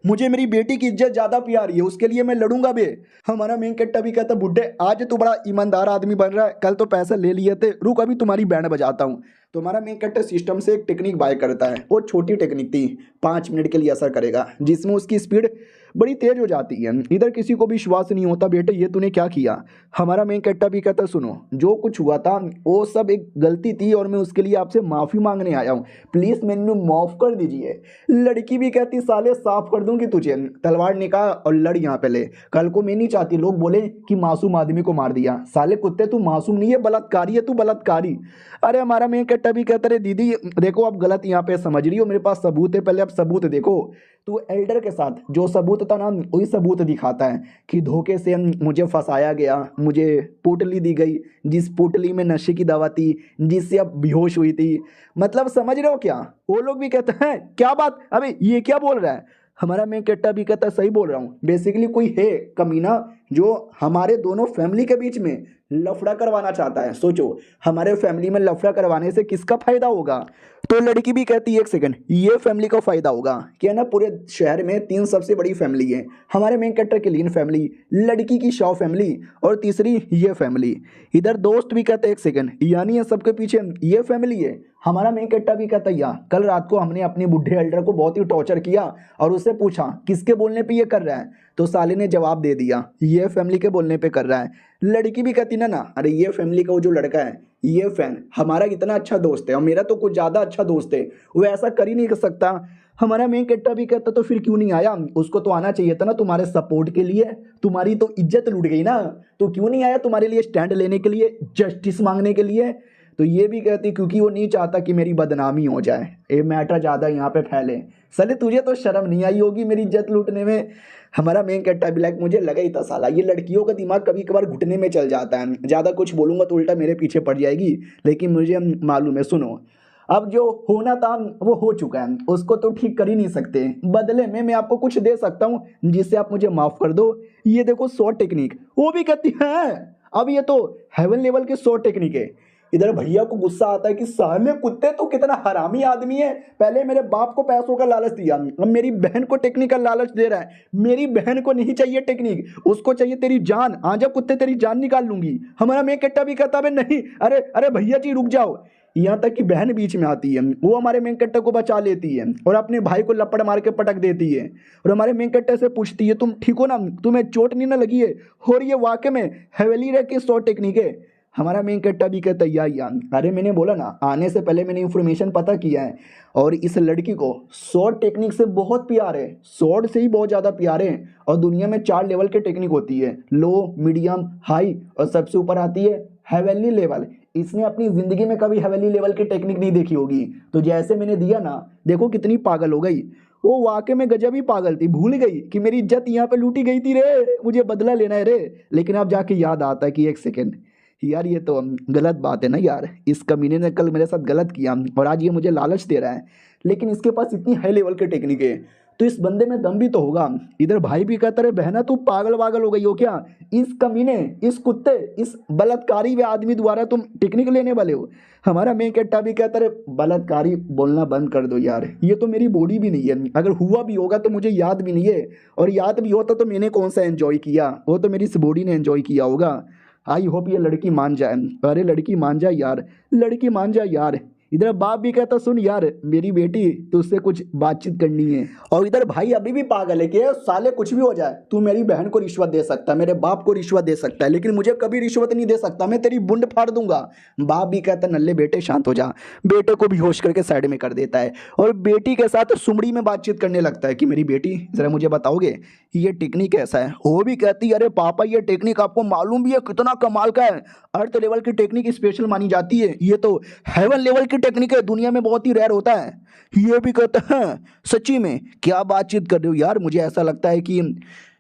मुझे मेरी बेटी की इज्जत ज्यादा प्यारी है, उसके लिए मैं लड़ूंगा बे। हमारा मेन कैरेक्टर भी कहता बुड्ढे आज तू बड़ा ईमानदार आदमी बन रहा है, कल तो पैसे ले लिए थे, रुक अभी तुम्हारी बैंड बजाता हूँ। तो हमारा मेन कैरेक्टर सिस्टम से एक टेक्निक बाय करता है। वो छोटी टेक्निक थी, 5 मिनट के लिए असर करेगा, जिसमें उसकी स्पीड बड़ी तेज हो जाती है। इधर किसी को भी विश्वास नहीं होता बेटे ये तूने क्या किया। हमारा मेन कैरेक्टर भी कहता सुनो जो कुछ हुआ था वो सब एक गलती थी और मैं उसके लिए आपसे माफ़ी मांगने आया हूँ, प्लीज़ मैंने माफ़ कर दीजिए। लड़की भी कहती साले साफ कर दूंगी तुझे, तलवार निकाल और लड़ यहाँ पे ले। कल को मैं नहीं चाहती लोग बोले कि मासूम आदमी को मार दिया। साले कुत्ते तू मासूम नहीं है, बलात्कारी है तू, बलात्कारी। अरे हमारा मेन कैरेक्टर भी कहता रहे दीदी देखो आप गलत यहाँ पे समझ रही हो, मेरे पास सबूत है, पहले आप सबूत देखो। तो एल्डर के साथ जो सबूत था ना वही सबूत दिखाता है कि धोखे से मुझे फंसाया गया, मुझे पोटली दी गई, जिस पोटली में नशे की दवा थी जिससे अब बेहोश हुई थी। मतलब समझ रहे हो क्या। वो लोग भी कहते हैं क्या बात, अबे ये क्या बोल रहा है। हमारा मेन कैरेक्टर भी कहता है सही बोल रहा हूँ, बेसिकली कोई है कमीना जो हमारे दोनों फैमिली के बीच में लफड़ा करवाना चाहता है। सोचो हमारे फैमिली में लफड़ा करवाने से किसका फायदा होगा। तो लड़की भी कहती है एक सेकंड, ये फैमिली का फायदा होगा कि है ना पूरे शहर में 3 सबसे बड़ी फैमिली है, हमारे मेन कैरेक्टर की लीन फैमिली, लड़की की शॉ फैमिली और तीसरी ये फैमिली। इधर दोस्त भी कहते हैं एक सेकंड यानी ये सबके पीछे ये फैमिली है। हमारा मेन कैरेक्टर भी कहता है कल रात को हमने अपने बुढ़े एल्डर को बहुत ही टॉर्चर किया और उससे पूछा किसके बोलने पे ये कर रहा है, तो साले ने जवाब दे दिया ये फैमिली के बोलने पे कर रहा है। लड़की भी कहती ना अरे ये फैमिली का वो जो लड़का है ये फैन हमारा इतना अच्छा दोस्त है और मेरा तो कुछ ज़्यादा अच्छा दोस्त है, वो ऐसा कर ही नहीं कर सकता। हमारा मेन कैरेक्टर भी कहता तो फिर क्यों नहीं आया, उसको तो आना चाहिए था ना तुम्हारे सपोर्ट के लिए, तुम्हारी तो इज्जत लूट गई ना, तो क्यों नहीं आया तुम्हारे लिए स्टैंड लेने के लिए, जस्टिस मांगने के लिए। तो ये भी कहती क्योंकि वो नहीं चाहता कि मेरी बदनामी हो जाए, ये मैटर ज़्यादा यहाँ पे फैले। साले तुझे तो शर्म नहीं आई होगी मेरी इज्जत लूटने में। हमारा मेन कैरेक्टर भी लाइक मुझे लगा ही था साला ये लड़कियों का दिमाग कभी कभार घुटने में चल जाता है, ज़्यादा कुछ बोलूँगा तो उल्टा मेरे पीछे पड़ जाएगी, लेकिन मुझे मालूम है। सुनो अब जो होना था वो हो चुका है, उसको तो ठीक कर ही नहीं सकते, बदले में मैं आपको कुछ दे सकता हूँ जिससे आप मुझे माफ़ कर दो। ये देखो 100 टेक्निक। वो भी कहती है अब ये तो हेवन लेवल के 100 टेक्निक है। इधर भैया को गुस्सा आता है कि साले कुत्ते तो कितना हरामी आदमी है, पहले मेरे बाप को पैसों का लालच दिया अब मेरी बहन को टेक्निक का लालच दे रहा है। मेरी बहन को नहीं चाहिए टेक्निक, उसको चाहिए तेरी जान, आ जा कुत्ते तेरी जान निकाल लूंगी। हमारा मैं कैरेक्टर भी कहता है नहीं अरे अरे भैया जी रुक जाओ, यहाँ तक कि बहन बीच में आती है, वो हमारे मेन कैरेक्टर को बचा लेती है और अपने भाई को लपड़ मार के पटक देती है और हमारे मेन कैरेक्टर से पूछती है तुम ठीक हो ना, तुम्हें चोट नहीं ना लगी है। और ये वाकई में हवेली रह की शॉर्ट टेक्निक है। हमारा मेन कैरेक्टर भी कहता है यार, अरे मैंने बोला ना आने से पहले मैंने इन्फॉर्मेशन पता किया है और इस लड़की को शॉर्ट टेक्निक से बहुत प्यार है, शॉर्ट से ही बहुत ज़्यादा प्यार है। और दुनिया में 4 लेवल की टेक्निक होती है, लो, मीडियम, हाई और सबसे ऊपर आती है हेवनली लेवल। इसने अपनी ज़िंदगी में कभी हेवनली लेवल की टेक्निक नहीं देखी होगी, तो जैसे मैंने दिया ना, देखो कितनी पागल हो गई। वो वाकई में गजब ही पागल थी, भूल गई कि मेरी इज्जत यहाँ पे लूटी गई थी रे, मुझे बदला लेना है रे। लेकिन अब जाके याद आता है कि एक सेकेंड यार, ये तो गलत बात है ना यार, इस कमीने ने कल मेरे साथ गलत किया और आज ये मुझे लालच दे रहा है, लेकिन इसके पास इतनी हाई लेवल की टेक्निक है तो इस बंदे में दम भी तो होगा। इधर भाई भी कहता रहे बहना तू पागल वागल हो गई हो क्या, इस कमीने, इस कुत्ते, इस बलात्कारी वे आदमी द्वारा तुम टेक्निक लेने वाले हो। हमारा मेन कैरेक्टर भी कहता रहे बलात्कारी बोलना बंद कर दो यार, ये तो मेरी बॉडी भी नहीं है, अगर हुआ भी होगा तो मुझे याद भी नहीं है, और याद भी होता तो मैंने कौन सा एंजॉय किया, वो तो मेरी इस बॉडी ने एंजॉय किया होगा। आई होप ये लड़की मान जाए। अरे लड़की मान जाए यार, लड़की मान जाए यार। इधर बाप भी कहता सुन यार मेरी बेटी तुझसे कुछ बातचीत करनी है, और इधर भाई अभी भी पागल है कि साले कुछ भी हो जाए तू मेरी बहन को रिश्वत दे सकता है, मेरे बाप को रिश्वत दे सकता है, लेकिन मुझे कभी रिश्वत नहीं दे सकता, मैं तेरी बुंड फाड़ दूंगा। बाप भी कहता नल्ले बेटे शांत हो जा, बेटे को बेहोश करके साइड में कर देता है और बेटी के साथ सुमड़ी में बातचीत करने लगता है कि मेरी बेटी जरा मुझे बताओगे ये टेक्निक कैसा है। वो भी कहती है अरे पापा ये टेक्निक आपको मालूम भी है कितना कमाल का है, अर्थ लेवल की टेक्निक स्पेशल मानी जाती है, ये तो हेवन लेवल की टेक्निक है, दुनिया में बहुत ही रेयर होता है। ये भी कहता है सच्ची में क्या बातचीत कर रहे हो यार, मुझे ऐसा लगता है कि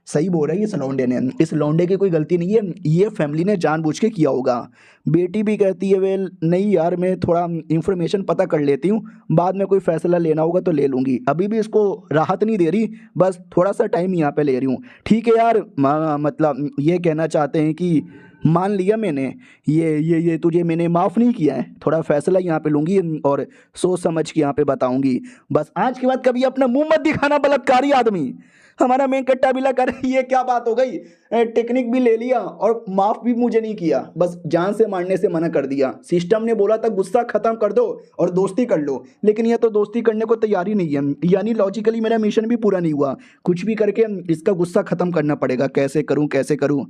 सही बोल रहा है इस लौंडे ने, इस लौंडे की कोई गलती नहीं है, ये फैमिली ने जानबूझ के किया होगा। बेटी भी कहती है वेल नहीं यार मैं थोड़ा इंफॉर्मेशन पता कर लेती हूँ, बाद में कोई फैसला लेना होगा तो ले लूँगी, अभी भी इसको राहत नहीं दे रही, बस थोड़ा सा टाइम यहाँ पे ले रही हूँ। ठीक है यार, मतलब ये कहना चाहते हैं कि मान लिया मैंने, ये तुझे मैंने माफ़ नहीं किया है, थोड़ा फैसला यहाँ पे लूँगी और सोच समझ के यहाँ पे बताऊँगी, बस आज के बाद कभी अपना मुंह मत दिखाना बलात्कारी आदमी। हमारा मेन कट्टा भी लगा ये क्या बात हो गई, टेक्निक भी ले लिया और माफ़ भी मुझे नहीं किया, बस जान से मारने से मना कर दिया। सिस्टम ने बोला था गुस्सा ख़त्म कर दो और दोस्ती कर लो, लेकिन ये तो दोस्ती करने को तैयारी नहीं है, यानी लॉजिकली मेरा मिशन भी पूरा नहीं हुआ, कुछ भी करके इसका गुस्सा ख़त्म करना पड़ेगा। कैसे करूँ कैसे करूँ,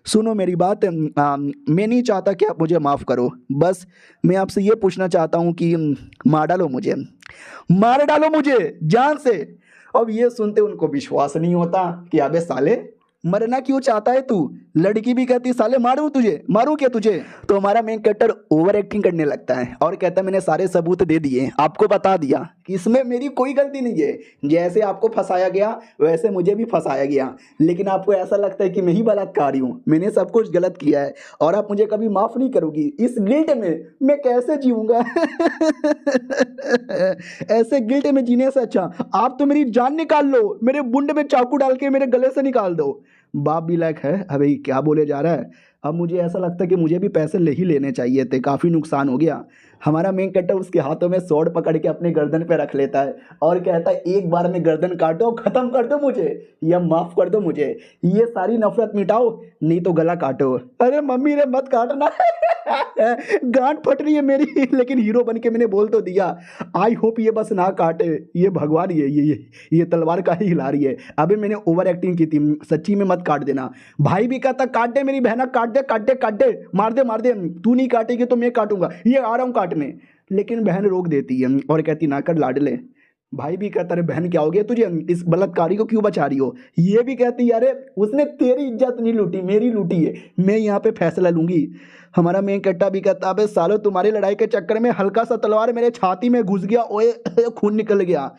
सुनो मेरी बात, मैं नहीं चाहता कि आप मुझे माफ़ करो, बस मैं आपसे ये पूछना चाहता हूँ कि मार डालो मुझे, मार डालो मुझे जान से। अब ये सुनते उनको विश्वास नहीं होता कि अबे साले मरना क्यों चाहता है तू, लड़की भी कहती साले मारूं तुझे, मारूं क्या तुझे। तो हमारा मेन कैरेक्टर ओवर एक्टिंग करने लगता है और कहता है मैंने सारे सबूत दे दिए, आपको बता दिया कि इसमें मेरी कोई गलती नहीं है, जैसे आपको फंसाया गया वैसे मुझे भी फंसाया गया, लेकिन आपको ऐसा लगता है कि मैं ही बलात्कारी हूँ, मैंने सब कुछ गलत किया है और आप मुझे कभी माफ़ नहीं करोगी, इस गिल्ट में मैं कैसे जीऊँगा ऐसे गिल्ट में जीने से अच्छा आप तो मेरी जान निकाल लो, मेरे बुंड में चाकू डाल के मेरे गले से निकाल दो। बाप भी लायक है अबे क्या बोले जा रहा है। अब मुझे ऐसा लगता है कि मुझे भी पैसे ले ही लेने चाहिए थे, काफ़ी नुकसान हो गया। हमारा मेन कैरेक्टर उसके हाथों में स्वॉर्ड पकड़ के अपने गर्दन पे रख लेता है और कहता है एक बार में गर्दन काटो, ख़त्म कर दो मुझे या माफ़ कर दो मुझे, ये सारी नफरत मिटाओ नहीं तो गला काटो। अरे मम्मी रे मत काटना गांठ फट रही है मेरी, लेकिन हीरो बन के मैंने बोल तो दिया। आई होप ये बस ना काटे, ये भगवान ये तलवार का ही हिला रही है। अभी मैंने ओवर एक्टिंग की थी, सच्ची में मत काट देना। भाई भी कहता काट दे मेरी बहना, काट दे काट दे काट दे, मार दे, तू नहीं काटेगी तो मैं काटूंगा, ये आ रहा हूँ काटने। लेकिन बहन रोक देती है और कहती ना कर लाडले। भाई भी कहता अरे बहन क्या हो गया तुझे, इस बलात्कारी को क्यों बचा रही हो। ये भी कहती अरे उसने तेरी इज्जत नहीं लूटी, मेरी लूटी है, मैं यहाँ पे फैसला लूंगी। हमारा मेन कट्टा भी कहता अबे सालो तुम्हारी लड़ाई के चक्कर में हल्का सा तलवार मेरे छाती में घुस गया, ओए खून निकल गया।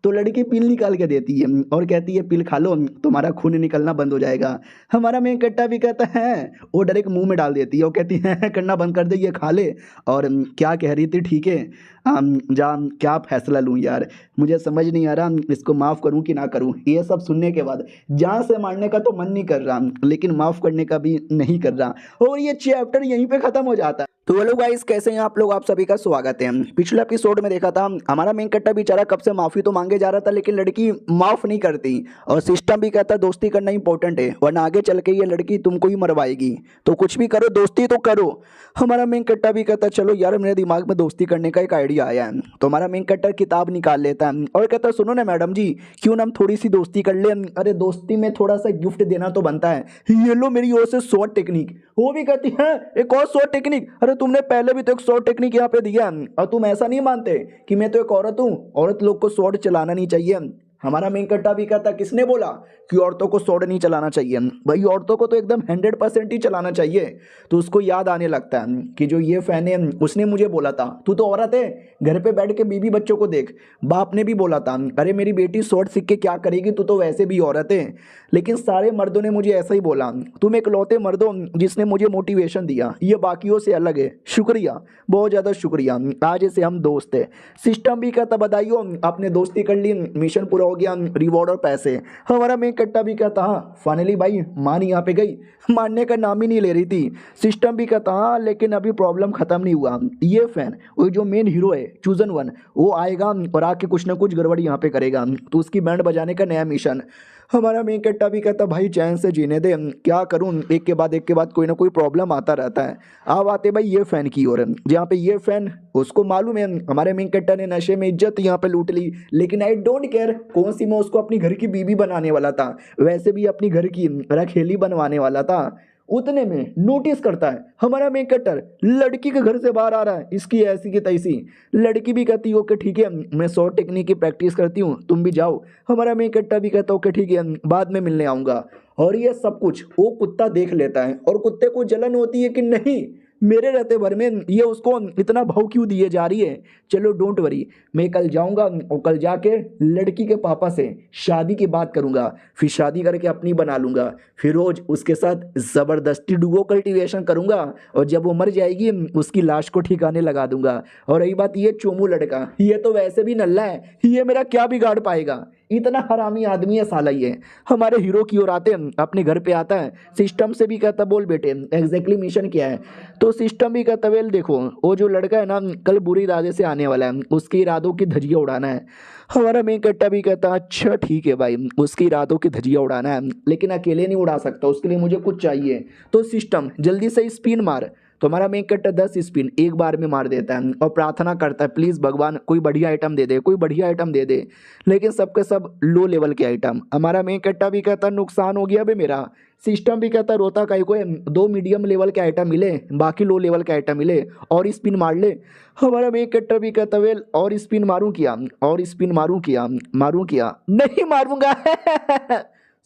तो लड़की पिल निकाल के देती है और कहती है पिल खा लो तुम्हारा खून निकलना बंद हो जाएगा। हमारा मेन कट्टा भी कहता है वो डायरेक्ट मुंह में डाल देती है, वो कहती है करना बंद कर दे ये खा ले। और क्या कह रही थी ठीक है जा, क्या फैसला लूँ यार, मुझे समझ नहीं आ रहा इसको माफ़ करूँ कि ना करूँ। ये सब सुनने के बाद जान से मारने का तो मन नहीं कर रहा, लेकिन माफ़ करने का भी नहीं कर रहा, और ये चैप्टर यहीं पे ख़त्म हो जाता है। तो हेलो गाइस, कैसे हैं आप लोग। आप सभी का स्वागत है। पिछले एपिसोड में देखा था हमारा मेन कट्टा बेचारा कब से माफी तो मांगे जा रहा था, लेकिन लड़की माफ नहीं करती और सिस्टम भी कहता दोस्ती करना इंपॉर्टेंट है, वरना आगे चल के ये लड़की तुमको ही मरवाएगी। तो कुछ भी करो, दोस्ती तो करो। हमारा मेन कट्टा भी कहता चलो यार, मेरे दिमाग में दोस्ती करने का एक आइडिया आया है। तो हमारा मेन कट्टा किताब निकाल लेता है और कहता सुनो ना मैडम जी, क्यों ना हम थोड़ी सी दोस्ती कर ले। अरे दोस्ती में थोड़ा सा गिफ्ट देना तो बनता है। ये लो मेरी ओर से शॉर्ट टेक्निक। वो भी कहती है एक और शॉर्ट टेक्निक। अरे तुमने पहले भी तो एक शॉर्ट टेक्निक यहाँ पे दिया और तुम ऐसा नहीं मानते कि मैं तो एक औरत हूँ, औरत लोग को शॉर्ट चलाना नहीं चाहिए। हमारा मेन कट्टा भी कहता किसने बोला कि औरतों को शॉर्ट नहीं चलाना चाहिए। भाई औरतों को तो एकदम 100% ही चलाना चाहिए। तो उसको याद आने लगता है कि जो ये फैन है उसने मुझे बोला था तू तो औरत है, घर पे बैठ के बीवी बच्चों को देख। बाप ने भी बोला था अरे मेरी बेटी शॉर्ट सीख के क्या करेगी, तू तो वैसे भी औरत है। लेकिन सारे मर्दों ने मुझे ऐसा ही बोला। तुम इकलौते मर्द हो जिसने मुझे मोटिवेशन दिया, ये बाकियों से अलग है। शुक्रिया, बहुत ज़्यादा शुक्रिया। आज से हम दोस्त है। सिस्टम भी कहता बधाइयो, आपने दोस्ती कर ली, मिशन पूरा हो गया, रिवॉर्ड और पैसे। हमारा मेन कट्टा भी कहता हाँ फाइनली भाई मान यहाँ पे गई, मानने का नाम ही नहीं ले रही थी। सिस्टम भी कहता हाँ लेकिन अभी प्रॉब्लम खत्म नहीं हुआ। ये फैन वो जो मेन हीरो है चूजन वन, वो आएगा और आके कुछ ना कुछ गड़बड़ी यहाँ पे करेगा। तो उसकी बैंड बजाने का नया मिशन। हमारा मेन कट्टा भी कहता भाई चैन से जीने दे, क्या करूं, एक के बाद कोई ना कोई प्रॉब्लम आता रहता है। अब आते भाई ये फैन की ओर, जहाँ पे ये फैन उसको मालूम है हमारे मेन कट्टा ने नशे में इज्जत यहाँ पे लूट ली, लेकिन आई डोंट केयर कौन सी मैं उसको अपनी घर की बीवी बनाने वाला था, वैसे भी अपनी घर की रखेली बनवाने वाला था। उतने में नोटिस करता है हमारा मेन कट्टर लड़की के घर से बाहर आ रहा है, इसकी ऐसी की तैसी। लड़की भी कहती है ओके ठीक है, मैं शॉर्ट टेक्निक की प्रैक्टिस करती हूँ, तुम भी जाओ। हमारा मेन कट्टा भी कहता ओके ठीक है, बाद में मिलने आऊँगा। और ये सब कुछ वो कुत्ता देख लेता है और कुत्ते को जलन होती है कि नहीं मेरे रहते भर में ये उसको इतना भाव क्यों दिए जा रही है। चलो डोंट वरी, मैं कल जाऊंगा और कल जाके लड़की के पापा से शादी की बात करूंगा, फिर शादी करके अपनी बना लूंगा, फिर रोज उसके साथ ज़बरदस्ती डुगो कल्टीवेशन करूंगा और जब वो मर जाएगी उसकी लाश को ठिकाने लगा दूंगा। और रही बात ये चोमू लड़का, ये तो वैसे भी नल्ला है, ये मेरा क्या बिगाड़ पाएगा, इतना हरामी आदमी है साला ये। हमारे हीरो की ओर आते हैं, अपने घर पे आता है। सिस्टम से भी कहता बोल बेटे एग्जैक्टली मिशन क्या है। तो सिस्टम भी कहता वेल देखो वो जो लड़का है ना कल बुरे इरादे से आने वाला है, उसके इरादों की धज्जियां उड़ाना है। हमारा मेन कट्टा भी कहता अच्छा ठीक है भाई, उसके इरादों की धज्जियां उड़ाना है, लेकिन अकेले नहीं उड़ा सकता, उसके लिए मुझे कुछ चाहिए। तो सिस्टम जल्दी से स्पिन मार। तो हमारा मेन कट्टा 10 स्पिन एक बार में मार देता है और प्रार्थना करता है प्लीज़ भगवान कोई बढ़िया आइटम दे दे, कोई बढ़िया आइटम दे दे। लेकिन सबके सब लो लेवल के आइटम। हमारा मेन कट्टा भी कहता नुकसान हो गया बे मेरा। सिस्टम भी कहता रोता काहे को है, 2 मीडियम लेवल के आइटम मिले, बाकी लो लेवल के आइटम मिले, और स्पिन मार ले। हमारा मेन कट्टा भी कहता वेल और स्पिन मारूं किया, और स्पिन मारूं किया नहीं मारूंगा।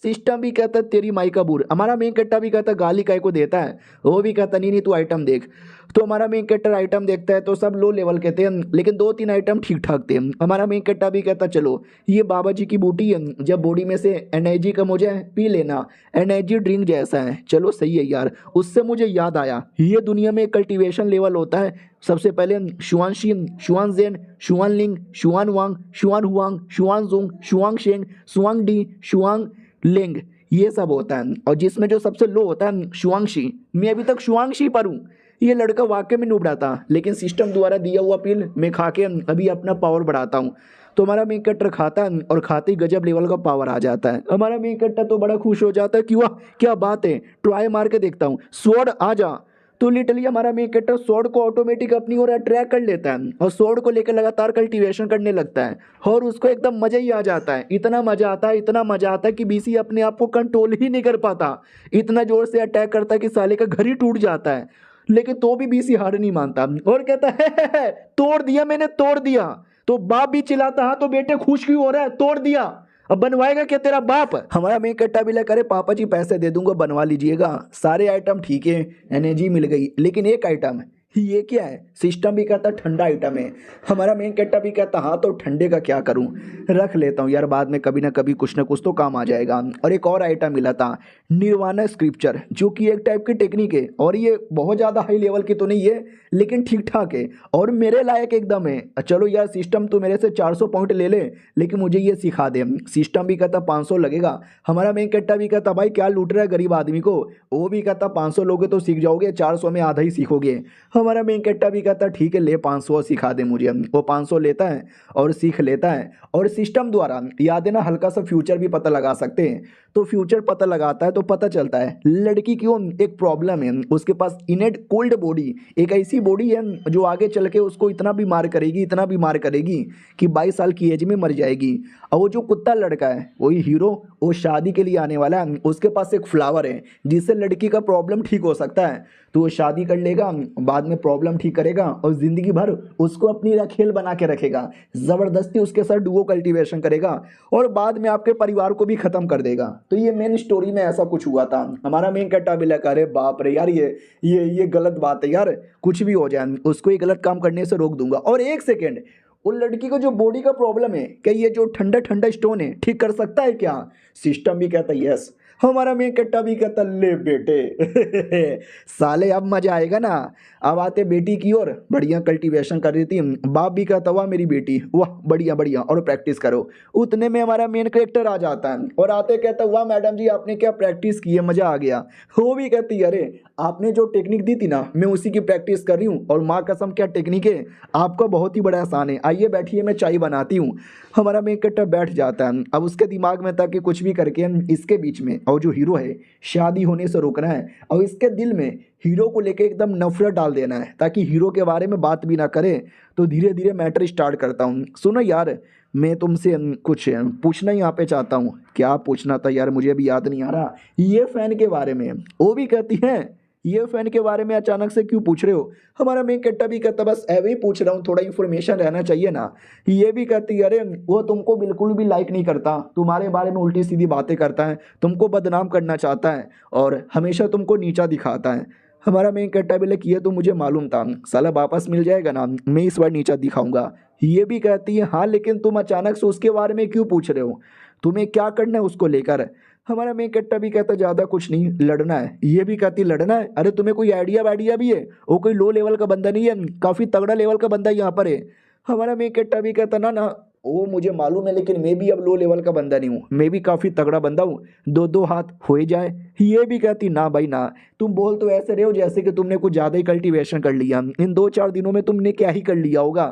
सिस्टम भी कहता तेरी माई का बूर। हमारा मेन कट्टा भी कहता गाली काय को देता है। वो भी कहता नहीं नहीं तू आइटम देख। तो हमारा मेन कट्टर आइटम देखता है तो सब लो लेवल के थे, लेकिन 2-3 आइटम ठीक ठाक थे। हमारा मेन कट्टा भी कहता चलो ये बाबा जी की बूटी है, जब बॉडी में से एनर्जी कम हो जाए पी लेना, एनर्जी ड्रिंक जैसा है। चलो सही है यार। उससे मुझे याद आया ये दुनिया में कल्टीवेशन लेवल होता है। सबसे पहले शुआन शीन, शुआन जेन, शुआन लिंग, शुआन वांग, शुआन हुआंग, शुआन जोंग, शुआंग शेंग, शुआंग डी, शुआंग लिंग, ये सब होता है। और जिसमें जो सबसे लो होता है शुआंगशी। मैं अभी तक शुआंगशी पर हूँ। ये लड़का वाकई में नुबड़ा था, लेकिन सिस्टम द्वारा दिया हुआ पिल मैं खा के अभी अपना पावर बढ़ाता हूँ। तो हमारा मेन कट्टर खाता है और खाते ही गजब लेवल का पावर आ जाता है। हमारा मेन कट्टर तो बड़ा खुश हो जाता है कि वाह क्या बात है, ट्राई मार के देखता हूँ, स्वॉर्ड आ जा। तो लिटरली हमारा मेन कट्टर स्वॉर्ड को ऑटोमेटिक अपनी ओर अट्रैक्ट कर लेता है और स्वॉर्ड को लेकर लगातार कल्टीवेशन करने लगता है और उसको एकदम मजा ही आ जाता है। इतना मजा आता है, इतना मजा आता है कि बीसी अपने आप को कंट्रोल ही नहीं कर पाता, इतना जोर से अटैक करता है कि साले का घर ही टूट जाता है। लेकिन तो भी बीसी हार नहीं मानता और कहता है तोड़ दिया मैंने, तोड़ दिया। तो बाप भी चिल्लाता हाँ तो बेटे खुश क्यों हो रहा है, तोड़ दिया, अब बनवाएगा क्या तेरा बाप। हमारा मेन कट्टा भी लगा, अरे पापा जी पैसे दे दूंगा बनवा लीजिएगा। सारे आइटम ठीक है, एनर्जी मिल गई, लेकिन एक आइटम ये क्या है। सिस्टम भी कहता ठंडा आइटम है। हमारा मेन कट्टा भी कहता हाँ तो ठंडे का क्या करूं, रख लेता हूं यार, बाद में कभी ना कभी कुछ ना कुछ तो काम आ जाएगा। और एक और आइटम मिला था निर्वाणा स्क्रिप्चर, जो कि एक टाइप की टेक्निक है और ये बहुत ज़्यादा हाई लेवल की तो नहीं है, लेकिन ठीक ठाक है और मेरे लायक एकदम है। चलो यार सिस्टम तो मेरे से 400 पॉइंट ले ले, लेकिन मुझे ये सिखा दे। सिस्टम भी कहता 500 लगेगा। हमारा मेन कट्टा भी कहता भाई क्या लूट रहा है गरीब आदमी को। वो भी कहता 500 लोगे तो सीख जाओगे, 400 में आधा ही सीखोगे। हमारा मेन कट्टा भी कहता है ठीक है ले 500 सिखा दे मुझे। वो 500 लेता है और सीख लेता है, और सिस्टम द्वारा याद है ना हल्का सा फ्यूचर भी पता लगा सकते हैं। तो फ्यूचर पता लगाता है तो पता चलता है लड़की की वो एक प्रॉब्लम है, उसके पास इनेट कोल्ड बॉडी, एक ऐसी बॉडी है जो आगे चल के उसको इतना बीमार करेगी, इतना बीमार करेगी कि 22 साल की एज में मर जाएगी। और वो जो कुत्ता लड़का है वही हीरो, वो शादी के लिए आने वाला है, उसके पास एक फ्लावर है जिससे लड़की का प्रॉब्लम ठीक हो सकता है। तो वो शादी कर लेगा, बाद में प्रॉब्लम ठीक करेगा और ज़िंदगी भर उसको अपनी रखेल बना के रखेगा, ज़बरदस्ती उसके साथ डुओ कल्टीवेशन करेगा और बाद में आपके परिवार को भी ख़त्म कर देगा। तो ये मेन स्टोरी में ऐसा कुछ हुआ था। हमारा मेन कट्टा भी लगा, अरे बाप रे यार ये गलत बात है यार, कुछ भी हो जाए उसको ये गलत काम करने से रोक दूंगा। और एक सेकेंड, वो लड़की को जो बॉडी का प्रॉब्लम है क्या ये जो ठंडा ठंडा स्टोन है ठीक कर सकता है क्या? सिस्टम भी कहता है यस। हमारा मेन कट्टा भी कहता ले बेटे साले अब मजा आएगा ना। अब आते बेटी की ओर, बढ़िया कल्टीवेशन कर रही थी, बाप भी कहता वाह मेरी बेटी वाह बढ़िया बढ़िया और प्रैक्टिस करो। उतने में हमारा मेन कैरेक्टर आ जाता है और आते कहता वाह मैडम जी आपने क्या प्रैक्टिस की है, मजा आ गया। वो भी कहती अरे आपने जो टेक्निक दी थी ना मैं उसी की प्रैक्टिस कर रही हूँ, और माँ कसम क्या टेक्निक है, आपका बहुत ही बड़ा आसान है, आइए बैठिए मैं चाय बनाती हूँ। हमारा मेन कैरेक्टर बैठ जाता है। अब उसके दिमाग में था कि कुछ भी करके हम इसके बीच में और जो हीरो है शादी होने से रोकना है, और इसके दिल में हीरो को लेके एकदम नफरत डाल देना है ताकि हीरो के बारे में बात भी ना करे। तो धीरे धीरे मैटर स्टार्ट करता हूँ। सुनो यार मैं तुमसे कुछ पूछना यहाँ पे चाहता हूँ। क्या पूछना था यार, मुझे भी याद नहीं आ रहा। ये फैन के बारे में। वो भी कहती है ये फैन के बारे में अचानक से क्यों पूछ रहे हो? हमारा मेन कट्टा भी कहता बस ऐसे ही पूछ रहा हूँ, थोड़ा इन्फॉर्मेशन रहना चाहिए ना। ये भी कहती अरे वो तुमको बिल्कुल भी लाइक नहीं करता, तुम्हारे बारे में उल्टी सीधी बातें करता है, तुमको बदनाम करना चाहता है और हमेशा तुमको नीचा दिखाता है। हमारा मेन कट्टा भी ये तो मुझे मालूम था, साला वापस मिल जाएगा ना, मैं इस बार नीचा दिखाऊंगा। ये भी कहती है हाँ लेकिन तुम अचानक से उसके बारे में क्यों पूछ रहे हो, तुम्हें क्या करना है उसको लेकर? हमारा मेन कट्टा भी कहता ज़्यादा कुछ नहीं, लड़ना है। ये भी कहती लड़ना है, अरे तुम्हें कोई आइडिया वाइडिया भी है? वो कोई लो लेवल का बंदा नहीं है, काफ़ी तगड़ा लेवल का बंदा यहाँ पर है। हमारा मेन कट्टा भी कहता ना ना वो मुझे मालूम है लेकिन मैं भी अब लो लेवल का बंदा नहीं हूँ, मैं भी काफ़ी तगड़ा बंदा हूँ, दो दो हाथ हो ही जाए। ये भी कहती ना भाई ना, तुम बोल तो ऐसे रहे हो जैसे कि तुमने कुछ ज़्यादा ही कल्टीवेशन कर लिया, इन 2-4 दिनों में तुमने क्या ही कर लिया होगा।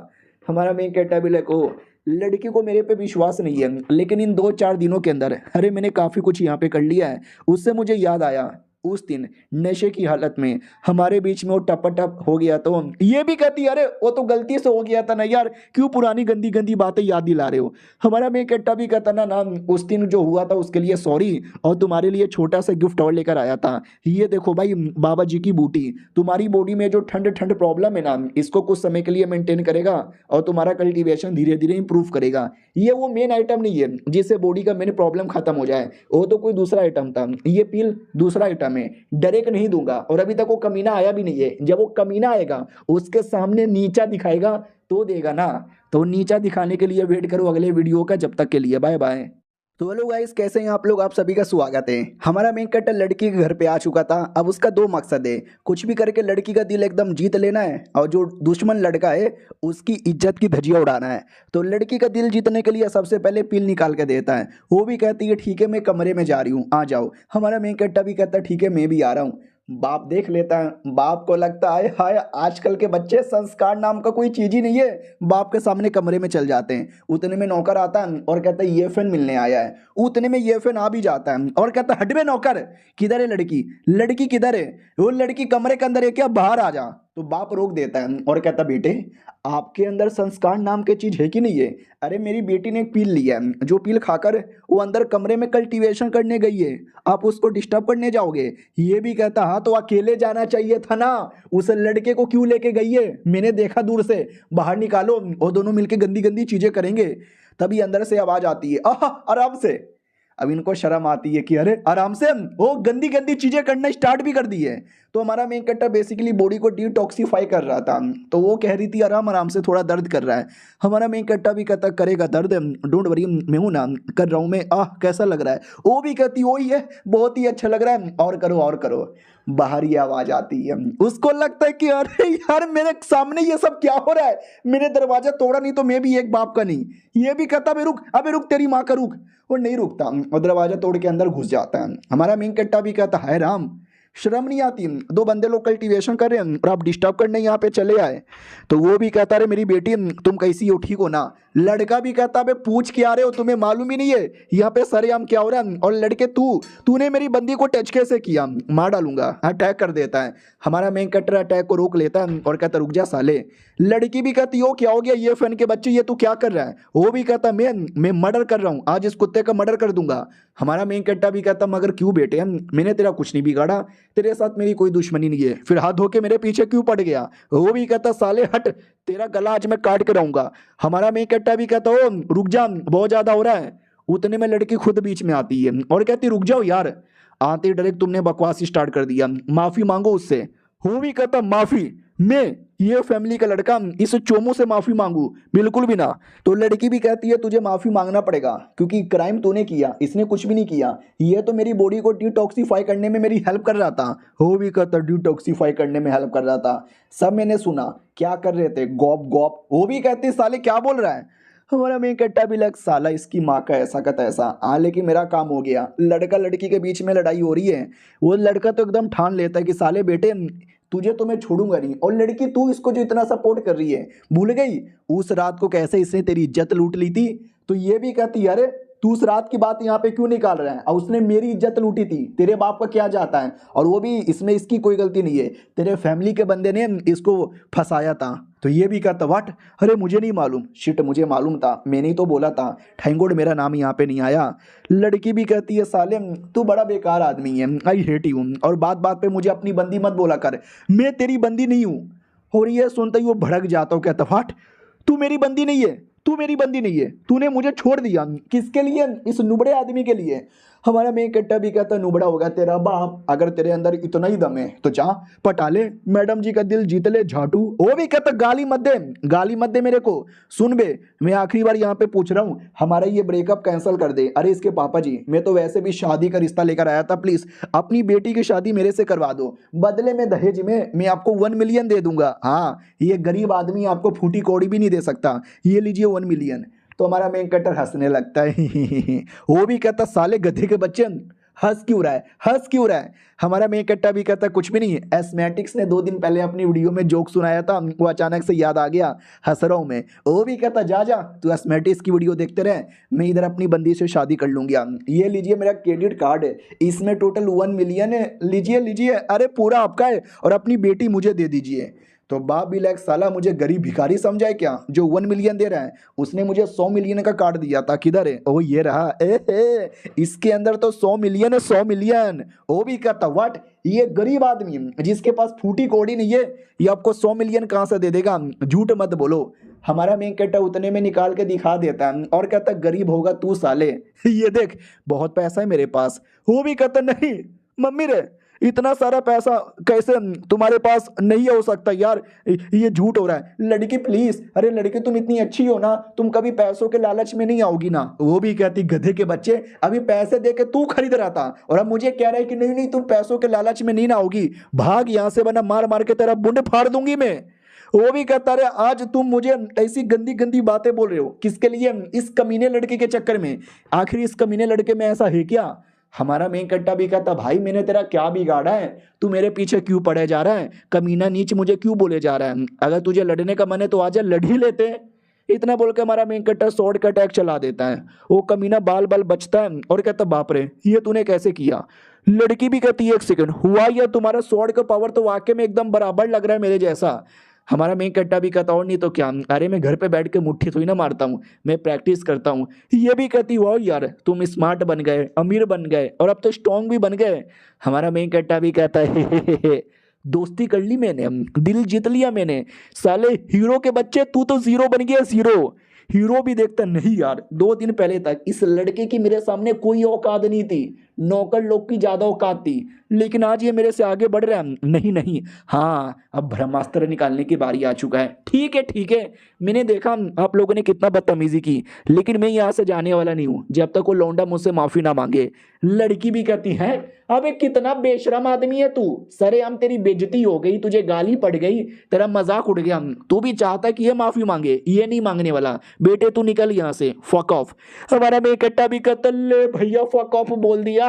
हमारा मेन कट्टा भी ओ लड़की को मेरे पे विश्वास नहीं है लेकिन इन 2-4 दिनों के अंदर अरे मैंने काफ़ी कुछ यहाँ पे कर लिया है। उससे मुझे याद आया उस दिन नशे की हालत में हमारे बीच में वो टप हो गया। तो ये भी कहती अरे वो तो गलती से हो गया था ना यार, क्यों पुरानी गंदी गंदी बातें याद दिला रहे हो? हमारा मेन कट्टा भी कहता ना ना उस दिन जो हुआ था उसके लिए सॉरी, और तुम्हारे लिए छोटा सा गिफ्ट और लेकर आया था। ये देखो भाई बाबा जी की बूटी, तुम्हारी बॉडी में जो ठंड ठंड प्रॉब्लम है ना इसको कुछ समय के लिए मेंटेन करेगा और तुम्हारा कल्टीवेशन धीरे धीरे इंप्रूव करेगा। ये वो मेन आइटम नहीं है जिससे बॉडी का मेन प्रॉब्लम खत्म हो जाए, वो तो कोई दूसरा आइटम था, ये पिल दूसरा आइटम है। डायरेक्ट नहीं दूंगा और अभी तक वो कमीना आया भी नहीं है, जब वो कमीना आएगा उसके सामने नीचा दिखाएगा तो देगा ना। तो नीचा दिखाने के लिए वेट करो अगले वीडियो का, जब तक के लिए बाय बाय। तो हेलो गाइस कैसे हैं आप लोग, आप सभी का स्वागत है। हमारा मेन कैरेक्टर लड़की के घर पे आ चुका था। अब उसका 2 मकसद है, कुछ भी करके लड़की का दिल एकदम जीत लेना है और जो दुश्मन लड़का है उसकी इज्जत की धज्जियां उड़ाना है। तो लड़की का दिल जीतने के लिए सबसे पहले पिल निकाल के देता है। वो भी कहती है ठीक है मैं कमरे में जा रही हूँ आ जाओ। हमारा मेन कैरेक्टर भी कहता है ठीक है मैं भी आ रहा हूँ। बाप देख लेता है, बाप को लगता है हाय आजकल के बच्चे संस्कार नाम का कोई चीज ही नहीं है, बाप के सामने कमरे में चल जाते हैं। उतने में नौकर आता है और कहता है ये फैन मिलने आया है। उतने में ये फैन आ भी जाता है और कहता है हट बे नौकर, किधर है लड़की, लड़की किधर है? वो लड़की कमरे के अंदर है क्या, बाहर आ जा। तो बाप रोक देता है और कहता बेटे आपके अंदर संस्कार नाम की चीज है कि नहीं है? अरे मेरी बेटी ने एक पील लिया है, जो पील खाकर वो अंदर कमरे में कल्टीवेशन करने गई है, आप उसको डिस्टर्ब करने जाओगे? ये भी कहता हाँ तो अकेले जाना चाहिए था ना, उस लड़के को क्यों लेके गई है? मैंने देखा दूर से, बाहर निकालो और दोनों मिलके गंदी गंदी चीजें करेंगे। तभी अंदर से आवाज आती है आहा आराम से। अब इनको शर्म आती है कि अरे आराम से वो गंदी गंदी चीजें करना स्टार्ट भी कर दी है। तो हमारा मेन कैरेक्टर बेसिकली बॉडी को डिटॉक्सिफाई कर रहा था, तो वो कह रही थी आराम आराम से थोड़ा दर्द कर रहा है। हमारा मेन कैरेक्टर भी कहता करेगा दर्द, डोंट वरी मैं हूं ना, कर रहा हूं मैं, आह कैसा लग रहा है? वो भी कहती वही है बहुत ही अच्छा लग रहा है, और करो और करो। बाहर ही आवाज आती है, उसको लगता है कि अरे यार मेरे सामने ये सब क्या हो रहा है, मैंने दरवाजा तोड़ा नहीं तो मैं भी एक बाप का नहीं। ये भी कहता अबे रुक, अबे रुक तेरी माँ का रुक। वो नहीं रुकता और दरवाजा तोड़ के अंदर घुस जाता है। हमारा मेन कैरेक्टर भी कहता है राम शर्म नहीं आती? दो बंदे लोग कल्टीवेशन कर रहे हैं और आप डिस्टर्ब करने यहाँ पे चले आए। तो वो भी कहता है मेरी बेटी तुम कैसी हो, ठीक हो ना? लड़का भी कहता है पूछ के आ रहे हो, तुम्हें मालूम ही नहीं है यहाँ पे सरेआम क्या हो रहा है? और लड़के तूने मेरी बंदी को टच कैसे किया? मार डालूंगा, अटैक कर देता है। हमारा मेन कैरेक्टर अटैक को रोक लेता है और कहता रुक जा साले। लड़की भी कहती हो क्या हो गया, ये फैन के बच्चे ये तू क्या कर रहा है? वो भी कहता मैं मर्डर कर रहा हूँ, आज इस कुत्ते का मर्डर कर दूंगा। हमारा मेन कैरेक्टर भी कहता मगर क्यों बेटे, मैंने तेरा कुछ नहीं बिगाड़ा, तेरे साथ मेरी कोई दुश्मनी नहीं है, फिर हाथ धो के मेरे पीछे क्यों पड़ गया? वो भी कहता साले हट, तेरा गला आज मैं काट के रहूंगा। हमारा मेन कैरेक्टर भी कहता हो रुक जा बहुत ज्यादा हो रहा है। उतने में लड़की खुद बीच में आती है और कहती रुक जाओ यार। आते ही डायरेक्ट तुमने बकवास स्टार्ट कर दिया, माफी मांगो उससे। वो भी कहता माफी? मैं ये फैमिली का लड़का इस चोमू से माफी मांगू? बिल्कुल भी ना। तो लड़की भी कहती है तुझे माफी मांगना पड़ेगा क्योंकि क्राइम तूने किया, इसने कुछ भी नहीं किया, ये तो मेरी बॉडी को डिटॉक्सिफाई करने में मेरी हेल्प कर रहा था। वो भी कहता डिटॉक्सिफाई करने में हेल्प कर रहा था, सब मैंने सुना, क्या कर रहे थे गॉप गॉप? वो भी कहते साले क्या बोल रहा है? हमारा मेन कट्टा भी लग साला इसकी माँ का ऐसा का तैसा। लेकिन मेरा काम हो गया, लड़का लड़की के बीच में लड़ाई हो रही है। वो लड़का तो एकदम ठान लेता है कि साले बेटे तुझे तो मैं छोड़ूंगा नहीं। और लड़की तू इसको जो इतना सपोर्ट कर रही है, भूल गई उस रात को कैसे इसने तेरी इज्जत लूट ली थी? तो ये भी कहती अरे तू उस रात की बात यहाँ पे क्यों निकाल रहा है? और उसने मेरी इज्जत लूटी थी, तेरे बाप का क्या जाता है? और वो भी इसमें इसकी कोई गलती नहीं है, तेरे फैमिली के बंदे ने इसको फंसाया था। तो ये भी कहता व्हाट, अरे मुझे नहीं मालूम। शिट मुझे मालूम था, मैंने ही तो बोला था, थैंक गॉड मेरा नाम यहाँ पे नहीं आया। लड़की भी कहती है साले तू बड़ा बेकार आदमी है, आई हेट यू, और बात बात पे मुझे अपनी बंदी मत बोला कर, मैं तेरी बंदी नहीं हूँ। और ये सुनते ही वो भड़क जाता हूँ, कहता व्हाट, तू मेरी बंदी नहीं है, तू मेरी बंदी नहीं है, तूने मुझे छोड़ दिया किसके लिए? इस नुबड़े आदमी के लिए। हमारा मेन कट्टा भी कहता नुबड़ा होगा तेरा बाप, अगर तेरे अंदर इतना ही दम है तो जा पटा ले, मैडम जी का दिल जीत ले झाटू। वो भी कहता गाली मत दे, गाली मत दे मेरे को, सुन बे मैं आखिरी बार यहाँ पे पूछ रहा हूँ, हमारा ये ब्रेकअप कैंसिल कर दे। अरे इसके पापा जी मैं तो वैसे भी शादी का रिश्ता लेकर आया था, प्लीज अपनी बेटी की शादी मेरे से करवा दो, बदले में दहेज में मैं आपको 1 मिलियन दे दूंगा। हाँ ये गरीब आदमी आपको फूटी कौड़ी भी नहीं दे सकता, ये लीजिए 1 मिलियन। तो हमारा मेन कटर हंसने लगता है वो भी कहता साले गधे के बच्चे हंस क्यों रहा है, हंस क्यों रहा है? हमारा मेन कट्टा भी कहता कुछ भी नहीं है, एस्मेटिक्स ने 2 दिन पहले अपनी वीडियो में जोक सुनाया था, वो अचानक से याद आ गया, हंस रहा हूं मैं। वो भी कहता जा जा तू एस्मेटिक्स की वीडियो देखते रहे, मैं इधर अपनी बंदी से शादी कर लूंगी। ये लीजिए मेरा क्रेडिट कार्ड है, इसमें टोटल 1 मिलियन है, लीजिए लीजिए, अरे पूरा आपका है, और अपनी बेटी मुझे दे दीजिए। तो बाप भी लाइक साला मुझे गरीब भिखारी समझाए क्या जो 1 मिलियन दे रहा है? उसने मुझे 100 मिलियन का कार्ड दिया था, किधर है? ओ ये रहा, इसके अंदर तो 100 मिलियन है, 100 मिलियन। वो भी कहता व्हाट, ये गरीब आदमी जिसके पास फूटी कौड़ी नहीं है ये आपको 100 मिलियन कहाँ से दे देगा? झूठ मत बोलो। हमारा मेन कैरेक्टर उतने में निकाल के दिखा देता है और कहता गरीब होगा तू साले, ये देख बहुत पैसा है मेरे पास। वो भी कहता नहीं मम्मी रे इतना सारा पैसा कैसे तुम्हारे पास नहीं हो सकता यार, ये झूठ हो रहा है। लड़की प्लीज, अरे लड़की तुम इतनी अच्छी हो ना, तुम कभी पैसों के लालच में नहीं आओगी ना। वो भी कहती गधे के बच्चे, अभी पैसे दे के तू खरीद रहा था और अब मुझे कह रहा है कि नहीं नहीं तुम पैसों के लालच में नहीं ना आओगी, भाग यहाँ से वरना मार मार के तेरा बुंड फाड़ दूंगी मैं। वो भी कहता रहे आज तुम मुझे ऐसी गंदी गंदी बातें बोल रहे हो किसके लिए? इस कमीने लड़के के चक्कर में। आखिर इस कमीने लड़के में ऐसा है क्या? हमारा मेन कट्टा भी कहता भाई मैंने तेरा क्या बिगाड़ा है, तू मेरे पीछे क्यों पड़े जा रहा है, कमीना नीच मुझे क्यों बोले जा रहा है? अगर तुझे लड़ने का मन है तो आजा लड़ ही लेते। इतना बोल के हमारा मेन कट्टा स्वॉर्ड का अटैक चला देता है। वो कमीना बाल बाल बचता है और कहता बाप रे ये तूने कैसे किया? लड़की भी कहती है एक सेकंड हुआ या तुम्हारा स्वॉर्ड का पावर तो वाकई में एकदम बराबर लग रहा है मेरे जैसा। हमारा मेन कट्टा भी कहता और नहीं तो क्या, अरे मैं घर पे बैठ के मुट्ठी थोड़ी ना मारता हूँ, मैं प्रैक्टिस करता हूँ। ये भी कहती वाह यार तुम स्मार्ट बन गए, अमीर बन गए और अब तो स्ट्रॉन्ग भी बन गए। हमारा मेन कट्टा भी कहता है हे, दोस्ती कर ली मैंने, दिल जीत लिया मैंने, साले हीरो के बच्चे तू तो जीरो बन गया जीरो। हीरो भी देखता नहीं यार, 2 दिन पहले तक इस लड़के की मेरे सामने कोई औकात नहीं थी, नौकर लोग की ज्यादा औकात थी, लेकिन आज ये मेरे से आगे बढ़ रहा है। नहीं नहीं हाँ अब ब्रह्मास्त्र निकालने की बारी आ चुका है। ठीक है मैंने देखा आप लोगों ने कितना बदतमीजी की, लेकिन मैं यहाँ से जाने वाला नहीं हूँ जब तक वो लौंडा मुझसे माफी ना मांगे। लड़की भी कहती है अबे कितना बेशरम आदमी है तू, सरेआम तेरी बेइज्जती हो गई, तुझे गाली पड़ गई, तेरा मजाक उड़ गया, तू भी चाहता है कि ये माफी मांगे, ये नहीं मांगने वाला, बेटे तू निकल यहाँ से, फक ऑफ। हमारा बेकट्टा भी कहता ले भैया फक ऑफ बोल दिया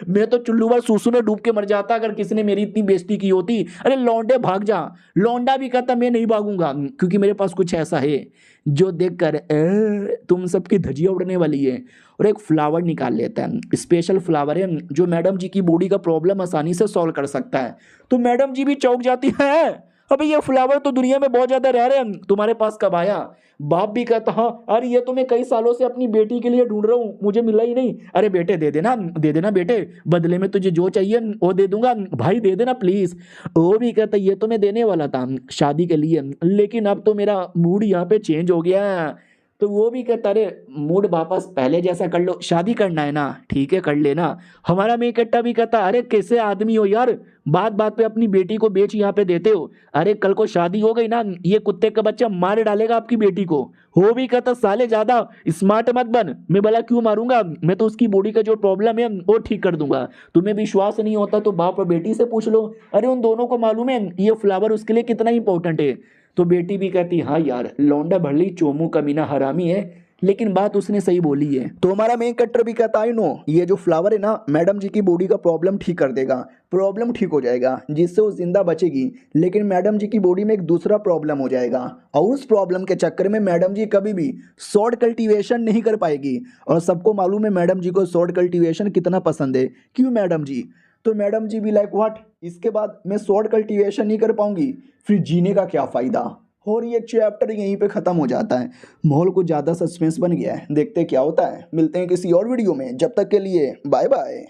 मैं तो चुल्लू भर सूसू में डूब के मर जाता अगर किसी ने मेरी इतनी बेइज्जती की होती। अरे लौंडे भाग जा। लौंडा भी कहता मैं नहीं भागूंगा क्योंकि मेरे पास कुछ ऐसा है जो देखकर तुम सबकी धजिया उड़ने वाली है। और एक फ्लावर निकाल लेता है, स्पेशल फ्लावर है जो मैडम जी की बॉडी का प्रॉब्लम आसानी से सॉल्व कर सकता है। तो मैडम जी भी चौंक जाती है, अबे ये फ्लावर तो दुनिया में बहुत ज्यादा रह रहे हैं, तुम्हारे पास कब आया। बाप भी कहता हाँ अरे ये तो मैं कई सालों से अपनी बेटी के लिए ढूंढ रहा हूँ, मुझे मिला ही नहीं। अरे बेटे दे देना बेटे, बदले में तुझे जो चाहिए वो दे दूंगा, भाई दे देना प्लीज। वो भी कहता ये तो मैं देने वाला था शादी के लिए, लेकिन अब तो मेरा मूड यहाँ पे चेंज हो गया। तो वो भी कहता अरे मूड वापस पहले जैसा कर लो, शादी करना है ना, ठीक है कर लेना। हमारा मेकट्टा भी कहता अरे कैसे आदमी हो यार, बात बात पे अपनी बेटी को बेच यहाँ पे देते हो। अरे कल को शादी हो गई ना, ये कुत्ते का बच्चा मार डालेगा आपकी बेटी को। वो भी कहता साले ज्यादा स्मार्ट मत बन, मैं भला क्यों मारूंगा, मैं तो उसकी बॉडी का जो प्रॉब्लम है वो ठीक कर दूंगा। तुम्हें विश्वास नहीं होता तो बाप और बेटी से पूछ लो, अरे उन दोनों को मालूम है ये फ्लावर उसके लिए कितना इंपॉर्टेंट है। तो बेटी भी कहती हाँ यार लौंडा भले ही चोमू कमीना हरामी है, लेकिन बात उसने सही बोली है। तो हमारा मेन कैरेक्टर भी कहता है नो ये जो फ्लावर है ना मैडम जी की बॉडी का प्रॉब्लम ठीक कर देगा, प्रॉब्लम ठीक हो जाएगा जिससे वो जिंदा बचेगी। लेकिन मैडम जी की बॉडी में एक दूसरा प्रॉब्लम हो जाएगा और उस प्रॉब्लम के चक्कर में मैडम जी कभी भी शॉर्ट कल्टीवेशन नहीं कर पाएगी। और सबको मालूम है मैडम जी को शॉर्ट कल्टीवेशन कितना पसंद है, क्यों मैडम जी। तो मैडम जी भी लाइक व्हाट, इसके बाद मैं शॉर्ट कल्टीवेशन नहीं कर पाऊंगी, फिर जीने का क्या फ़ायदा। और ये चैप्टर यहीं पे ख़त्म हो जाता है। माहौल कुछ ज़्यादा सस्पेंस बन गया है, देखते क्या होता है। मिलते हैं किसी और वीडियो में, जब तक के लिए बाय बाय।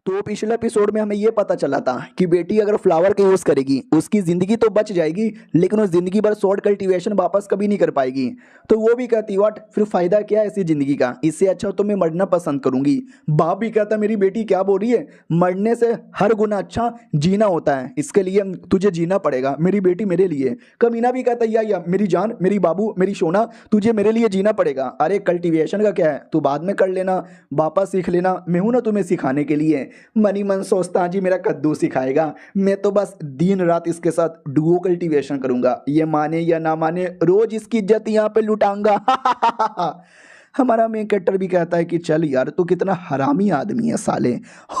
तो पिछले एपिसोड में हमें ये पता चला था कि बेटी अगर फ्लावर का यूज़ करेगी उसकी ज़िंदगी तो बच जाएगी, लेकिन वो ज़िंदगी भर शॉर्ट कल्टीवेशन वापस कभी नहीं कर पाएगी। तो वो भी कहती व्हाट, फिर फ़ायदा क्या है ऐसी ज़िंदगी का, इससे अच्छा तो मैं मरना पसंद करूंगी। बाप भी कहता मेरी बेटी क्या बोल रही है, मरने से हर गुना अच्छा जीना होता है, इसके लिए तुझे जीना पड़ेगा मेरी बेटी मेरे लिए। कमीना भी कहता या मेरी जान, मेरी बाबू, मेरी सोना, तुझे मेरे लिए जीना पड़ेगा। अरे कल्टीवेशन का क्या है, तू बाद में कर लेना, वापस सीख लेना, मैं हूं ना तुम्हें सिखाने के लिए। मनी मन सोचता जी मेरा कद्दू सिखाएगा, मैं तो बस दिन रात इसके साथ डुओ कल्टीवेशन करूंगा, ये माने या ना माने रोज इसकी इज्जत यहाँ पे लुटाऊंगा। हमारा मेन कैरेक्टर भी कहता है कि चल यार तू कितना हरामी आदमी है साले,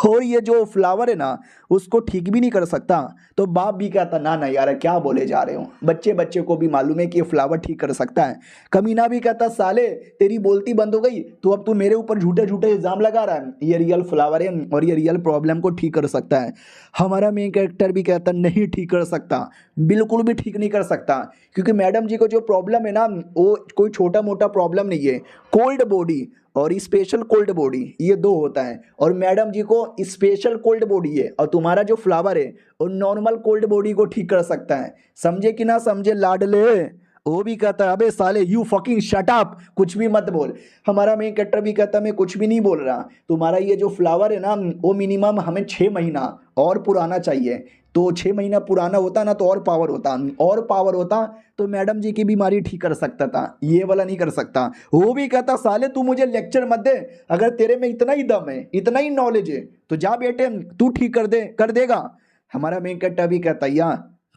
और ये जो फ्लावर है ना उसको ठीक भी नहीं कर सकता। तो बाप भी कहता ना ना यार क्या बोले जा रहे हो, बच्चे बच्चे को भी मालूम है कि ये फ्लावर ठीक कर सकता है। कमीना भी कहता साले तेरी बोलती बंद हो गई तो अब तू मेरे ऊपर झूठे झूठे इल्जाम लगा रहा है, ये रियल फ्लावर है और ये रियल प्रॉब्लम को ठीक कर सकता है। हमारा मेन कैरेक्टर भी कहता नहीं ठीक कर सकता, बिल्कुल भी ठीक नहीं कर सकता, क्योंकि मैडम जी को जो प्रॉब्लम है ना वो कोई छोटा मोटा प्रॉब्लम नहीं है। कोल्ड बॉडी और स्पेशल कोल्ड बॉडी ये दो होता है, और मैडम जी को स्पेशल कोल्ड बॉडी है और तुम्हारा जो फ्लावर है वो नॉर्मल कोल्ड बॉडी को ठीक कर सकता है। समझे कि ना समझे लाडले। वो भी कहता है अबे साले यू फकिंग शट अप, कुछ भी मत बोल। हमारा मेन कैरेक्टर भी कहता है मैं कुछ भी नहीं बोल रहा, तुम्हारा ये जो फ्लावर है ना वो मिनिमम हमें 6 महीना और पुराना चाहिए। तो 6 महीना पुराना होता ना तो और पावर होता, और पावर होता तो मैडम जी की बीमारी ठीक कर सकता था, ये वाला नहीं कर सकता। वो भी कहता साले तू मुझे लेक्चर मत दे, अगर तेरे में इतना ही दम है, इतना ही नॉलेज है तो जा बेटे तू ठीक कर देगा। हमारा मेन कैरेक्टर भी कहता या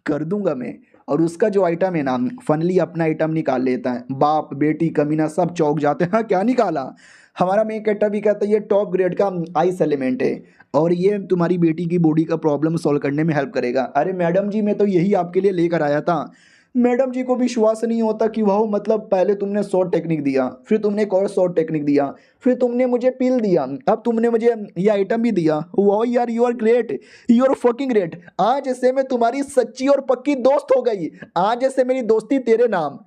कर दूंगा मैं, और उसका जो आइटम है ना फनली अपना आइटम निकाल लेता है। बाप बेटी कमीना सब चौंक जाते हैं, क्या निकाला। हमारा मेन कैरेक्टर भी कहता है ये टॉप ग्रेड का आइस एलिमेंट है और ये तुम्हारी बेटी की बॉडी का प्रॉब्लम सॉल्व करने में हेल्प करेगा। अरे मैडम जी मैं तो यही आपके लिए लेकर आया था। मैडम जी को विश्वास नहीं होता कि वाह मतलब पहले तुमने शॉर्ट टेक्निक दिया, फिर तुमने एक और शॉर्ट टेक्निक दिया, फिर तुमने मुझे पिल दिया, अब तुमने मुझे ये आइटम भी दिया। वाह यार you are great, you are fucking great. आज से मैं तुम्हारी सच्ची और पक्की दोस्त हो गई, आज से मेरी दोस्ती तेरे नाम।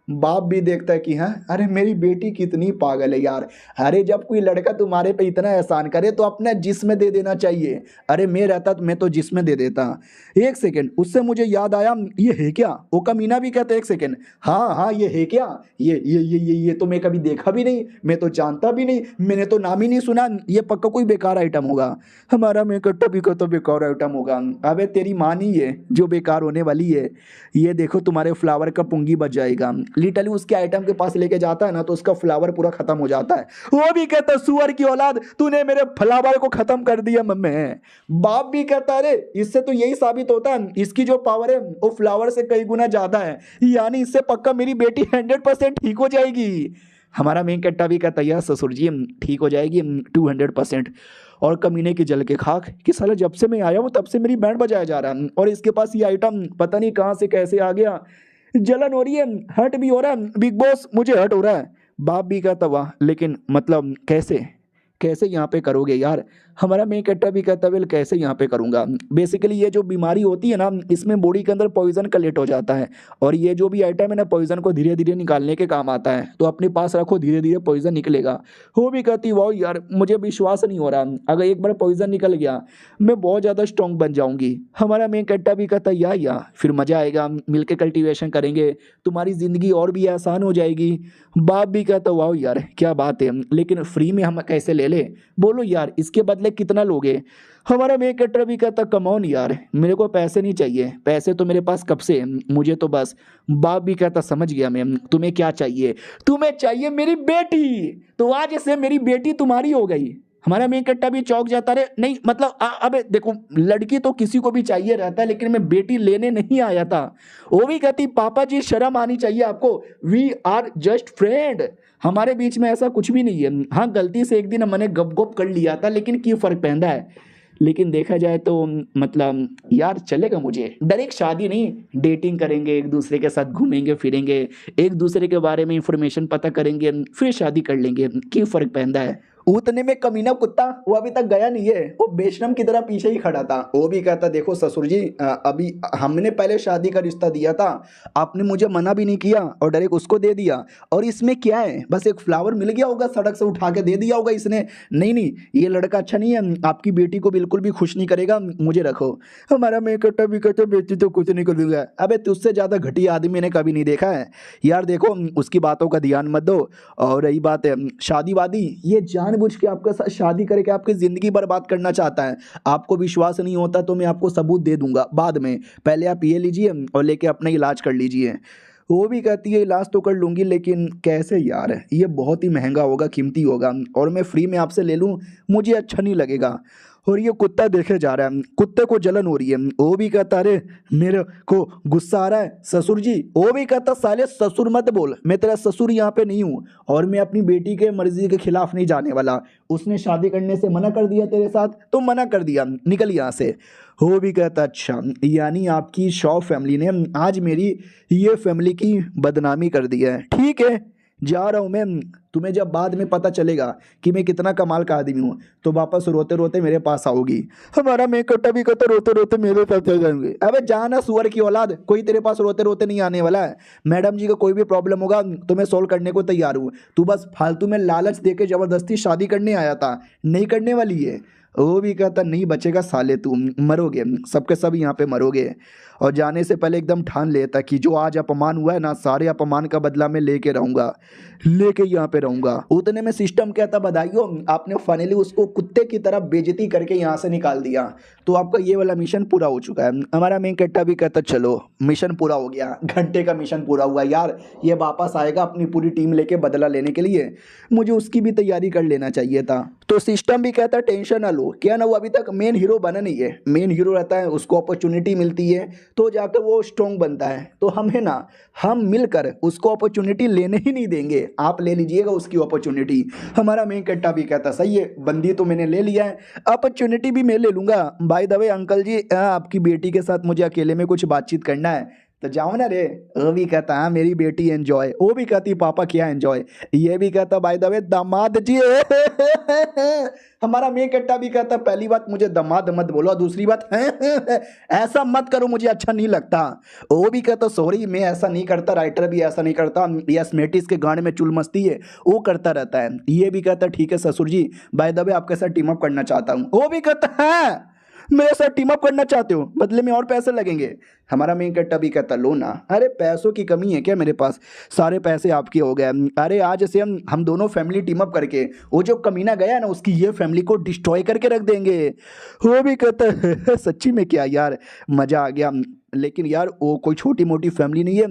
बाप भी देखता है कि हाँ अरे मेरी बेटी कितनी पागल है यार। अरे जब कोई लड़का तुम्हारे पे इतना एहसान करे तो अपना जिस्म दे देना चाहिए। अरे मैं रहता तो मैं तो जिस्म दे देता। एक सेकेंड, उससे मुझे याद आया ये है क्या। वो कमीना भी कहता है एक सेकेंड, हाँ हाँ ये है क्या, ये तो मैं कभी देखा भी नहीं, मैं तो जानता भी नहीं, मैंने तो नाम ही नहीं सुना, ये पक्का कोई बेकार आइटम होगा। हमारा मेकअप भी तो बेकार आइटम होगा। अबे तेरी माँ नहीं है जो बेकार होने वाली है, ये देखो तुम्हारे फ्लावर का पुंगी बच जाएगा। लिटरली उसके आइटम के पास लेके जाता है ना तो उसका फ्लावर पूरा खत्म हो जाता है। वो भी कहता है सुअर की औलाद तूने मेरे फ्लावर को खत्म कर दिया मम्मी। बाप भी कहता है अरे इससे तो यही साबित होता है इसकी जो पावर है वो फ्लावर से कई गुना ज्यादा है, यानी इससे पक्का मेरी बेटी 100% ठीक हो जाएगी। हमारा मेन कट्टा भी कहता है यार ससुर जी ठीक हो जाएगी 200%। और कमीने की जल के खाक कि साला जब से मैं आया हूँ तब से मेरी बैंड बजाया जा रहा है और इसके पास ये आइटम पता नहीं कहाँ से कैसे आ गया। जलन हो रही है, हर्ट भी हो रहा है बिग बॉस, मुझे हर्ट हो रहा है। बाप भी कहता वाह लेकिन मतलब कैसे कैसे यहाँ पे करोगे यार। हमारा मेन कट्टा भी कहता वेल कैसे यहाँ पे करूँगा। बेसिकली ये जो बीमारी होती है ना इसमें बॉडी के अंदर पॉइजन कलेक्ट हो जाता है और ये जो भी आइटम है ना पॉइजन को धीरे धीरे निकालने के काम आता है, तो अपने पास रखो धीरे धीरे पॉइजन निकलेगा। वो भी कहती वाह यार मुझे विश्वास नहीं हो रहा, अगर एक बार पॉइजन निकल गया मैं बहुत ज़्यादा स्ट्रॉन्ग बन जाऊंगी। हमारा मेन कट्टा भी कहता या फिर मज़ा आएगा, मिलके कल्टीवेशन करेंगे, तुम्हारी ज़िंदगी और भी आसान हो जाएगी। बाप भी कहता वाह यार क्या बात है, लेकिन फ्री में हम कैसे ले बोलो यार, इसके बदले कितना लोगे। हमारा मेन कट्टर भी कहता कम ऑन यार मेरे को पैसे नहीं चाहिए, पैसे तो मेरे पास कब से, मुझे तो बस। बाप भी कहता समझ गया मैं, तुम्हें क्या चाहिए, तुम्हें चाहिए मेरी बेटी, तो आज से मेरी बेटी तुम्हारी हो गई। हमारा मेन कट्टा भी चौक जाता रे नहीं मतलब अबे देखो लड़की तो किसी को भी चाहिए रहता है लेकिन मैं बेटी लेने नहीं आया था। वो भी कहती पापा जी शर्म आनी चाहिए आपको, वी आर जस्ट फ्रेंड, हमारे बीच में ऐसा कुछ भी नहीं है। हाँ गलती से एक दिन मैंने गप गप कर लिया था लेकिन क्यों फर्क पैदा है, लेकिन देखा जाए तो मतलब यार चलेगा मुझे। डायरेक्ट शादी नहीं, डेटिंग करेंगे, एक दूसरे के साथ घूमेंगे फिरेंगे, एक दूसरे के बारे में इंफॉर्मेशन पता करेंगे, फिर शादी कर लेंगे, क्यों फर्क पैदा है। उतने में कमीना कुत्ता वो अभी तक गया नहीं है, वो बेशरम की तरह पीछे ही खड़ा था। वो भी कहता देखो ससुर जी अभी हमने पहले शादी का रिश्ता दिया था, आपने मुझे मना भी नहीं किया और डायरेक्ट उसको दे दिया, और इसमें क्या है बस एक फ्लावर मिल गया होगा सड़क से उठा के दे दिया होगा इसने। नहीं ये लड़का अच्छा नहीं है, आपकी बेटी को बिल्कुल भी खुश नहीं करेगा, मुझे रखो। हमारा मैं कट्टा भी कहता बेटी तो कुछ नहीं करूँगा। अबे तुझसे ज़्यादा घटिया आदमी मैंने कभी नहीं देखा है यार। देखो उसकी बातों का ध्यान मत दो। और रही बात है शादी वादी, ये जानबूझ के आपके साथ शादी करके आपकी ज़िंदगी बर्बाद करना चाहता है। आपको विश्वास नहीं होता तो मैं आपको सबूत दे दूंगा बाद में, पहले आप ये लीजिए और लेके अपना इलाज कर लीजिए। वो भी कहती है इलाज तो कर लूँगी लेकिन कैसे यार, ये बहुत ही महंगा होगा, कीमती होगा, और मैं फ्री में आपसे ले लूँ मुझे अच्छा नहीं लगेगा। और ये कुत्ता देखे जा रहा है, कुत्ते को जलन हो रही है। वो भी कहता अरे मेरे को गुस्सा आ रहा है ससुर जी। वो भी कहता साले ससुर मत बोल, मैं तेरा ससुर यहाँ पे नहीं हूँ और मैं अपनी बेटी के मर्जी के खिलाफ नहीं जाने वाला। उसने शादी करने से मना कर दिया तेरे साथ तो मना कर दिया, निकल यहाँ से। वो भी कहता अच्छा यानी आपकी शॉ फैमिली ने आज मेरी ये फैमिली की बदनामी कर दी है, ठीक है जा रहा हूँ मैं। तुम्हें जब बाद में पता चलेगा कि मैं कितना कमाल का आदमी हूँ तो वापस रोते रोते मेरे पास आओगी। हमारा मैं कट्टा भी कहता रोते रोते मेरे पास आ जाएंगे। अबे जाना सुअर की औलाद, कोई तेरे पास रोते रोते नहीं आने वाला है। मैडम जी का कोई भी प्रॉब्लम होगा तो मैं सोल्व करने को तैयार हूँ, तू बस फालतू में लालच दे के ज़बरदस्ती शादी करने आया था, नहीं करने वाली है। वो भी कहता नहीं बचेगा साले, तू मरोगे, सबके सब यहाँ पे मरोगे। और जाने से पहले एकदम ठान लेता कि जो आज अपमान हुआ है ना सारे अपमान का बदला मैं लेके रहूँगा, लेके यहाँ पे रहूँगा। उतने में सिस्टम कहता बधाइयो आपने फाइनली उसको कुत्ते की तरह बेइज्जती करके यहाँ से निकाल दिया, तो आपका ये वाला मिशन पूरा हो चुका है। हमारा मेन कट्टा भी कहता चलो मिशन पूरा हो गया, घंटे का मिशन पूरा हुआ यार, ये वापस आएगा अपनी पूरी टीम लेके बदला लेने के लिए, मुझे उसकी भी तैयारी कर लेना चाहिए था। तो सिस्टम भी कहता टेंशन ना लो, क्या ना वो अभी तक मेन हीरो बना नहीं है, मेन हीरो रहता है उसको अपॉर्चुनिटी मिलती है तो जाकर वो स्ट्रॉन्ग बनता है। तो हम है ना, हम मिलकर उसको अपॉर्चुनिटी लेने ही नहीं देंगे, आप ले लीजिएगा उसकी अपॉर्चुनिटी। हमारा मेन कट्टा भी कहता सही है, बंदी तो मैंने ले लिया है, अपॉर्चुनिटी भी मैं ले लूँगा। बाय द वे अंकल जी आपकी बेटी के साथ मुझे अकेले में कुछ बातचीत करना है तो जाओ ना रे। वो भी कहता हाँ मेरी बेटी एंजॉय, वो भी कहती पापा क्या एंजॉय, ये भी कहता बाय द वे दामाद जी। हमारा मेन कट्टा भी कहता पहली बात मुझे दामाद मत बोलो, दूसरी बात ऐसा मत करो मुझे अच्छा नहीं लगता। वो भी कहता सॉरी मैं ऐसा नहीं करता, राइटर भी ऐसा नहीं करता, यस मेटिस के गाने में चुल मस्ती है वो करता रहता है। ये भी कहता ठीक है ससुर जी बाय द वे आपके साथ टीम अप करना चाहता हूँ। वो भी कहता है मेरे साथ टीम अप करना चाहते हो, बदले में और पैसे लगेंगे। हमारा मेन कट्टा भी कहता लो ना, अरे पैसों की कमी है क्या मेरे पास, सारे पैसे आपके हो गए। अरे आज से हम दोनों फैमिली टीम अप करके वो जो कमीना गया ना उसकी ये फैमिली को डिस्ट्रॉय करके रख देंगे। वो भी कहता है सच्ची में क्या यार, मज़ा आ गया। लेकिन यार वो कोई छोटी मोटी फैमिली नहीं है,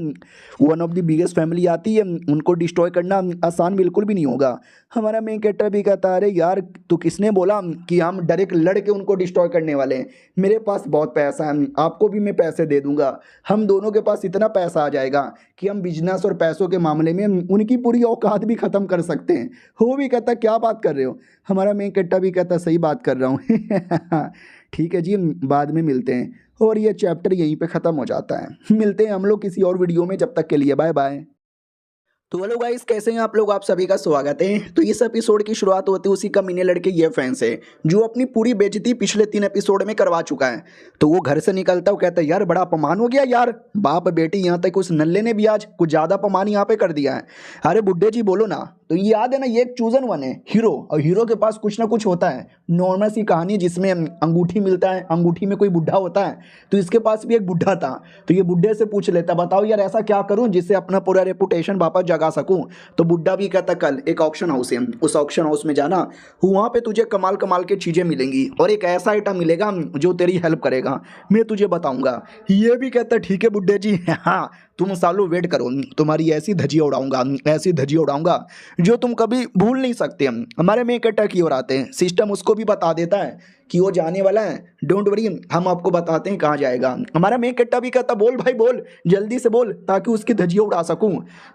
one of the biggest family आती है, उनको डिस्ट्रॉय करना आसान बिल्कुल भी नहीं होगा। हमारा मेन कैरेक्टर भी कहता है अरे यार तो किसने बोला कि हम डायरेक्ट लड़ के उनको डिस्ट्रॉय करने वाले हैं, मेरे पास बहुत पैसा है, आपको भी मैं पैसे दे दूंगा, हम दोनों के पास इतना पैसा आ जाएगा कि हम बिजनेस और पैसों के मामले में उनकी पूरी औकात भी ख़त्म कर सकते हैं। वो भी कहता क्या बात कर रहे हो, हमारा मेन कैरेक्टर भी कहता सही बात कर रहा हूँ ठीक है जी, बाद में मिलते हैं। और ये चैप्टर यहीं पे ख़त्म हो जाता है। मिलते हैं हम लोग किसी और वीडियो में, जब तक के लिए बाय बाय। तो हेलो गाइस, कैसे हैं आप लोग, आप सभी का स्वागत है। तो इस एपिसोड की शुरुआत होती है उसी कमीने लड़के ये फैन से जो अपनी पूरी बेइज्जती पिछले 3 एपिसोड में करवा चुका है। तो वो घर से निकलता वो कहता है यार बड़ा अपमान हो गया यार, बाप बेटी यहाँ तक उस नल्ले ने भी आज कुछ ज़्यादा अपमान यहाँ पे कर दिया है। अरे बुड्ढे जी बोलो ना। तो याद है ना ये एक चूजन वन है हीरो, और हीरो के पास कुछ ना कुछ होता है, नॉर्मल सी कहानी जिसमें अंगूठी मिलता है, अंगूठी में कोई बुढ़ा होता है। तो इसके पास भी एक बुढ़ा था, तो ये बुढ़े से पूछ लेता बताओ यार ऐसा क्या करूं जिससे अपना पूरा रेपुटेशन वापस जगा सकूं। तो बुड्ढा भी कहता कल एक ऑक्शन हाउस है, उस ऑक्शन हाउस में जाना, वहाँ पे तुझे कमाल कमाल की चीज़ें मिलेंगी और एक ऐसा आइटम मिलेगा जो तेरी हेल्प करेगा, मैं तुझे बताऊंगा। ये भी कहता ठीक है बुड्ढे जी, हाँ तुम सालों वेट करो, तुम्हारी ऐसी धज्जियाँ उड़ाऊंगा, ऐसी धज्जियाँ उड़ाऊंगा जो तुम कभी भूल नहीं सकते। हमारे में इकट्ठा की ओर आते हैं, सिस्टम उसको भी बता देता है कि वो जाने वाला है, डोंट वरी हम आपको बताते हैं कहाँ जाएगा। हमारा में इकट्ठा भी कहता बोल भाई बोल, जल्दी से बोल ताकि उसकी धज्जियाँ उड़ा सकूं।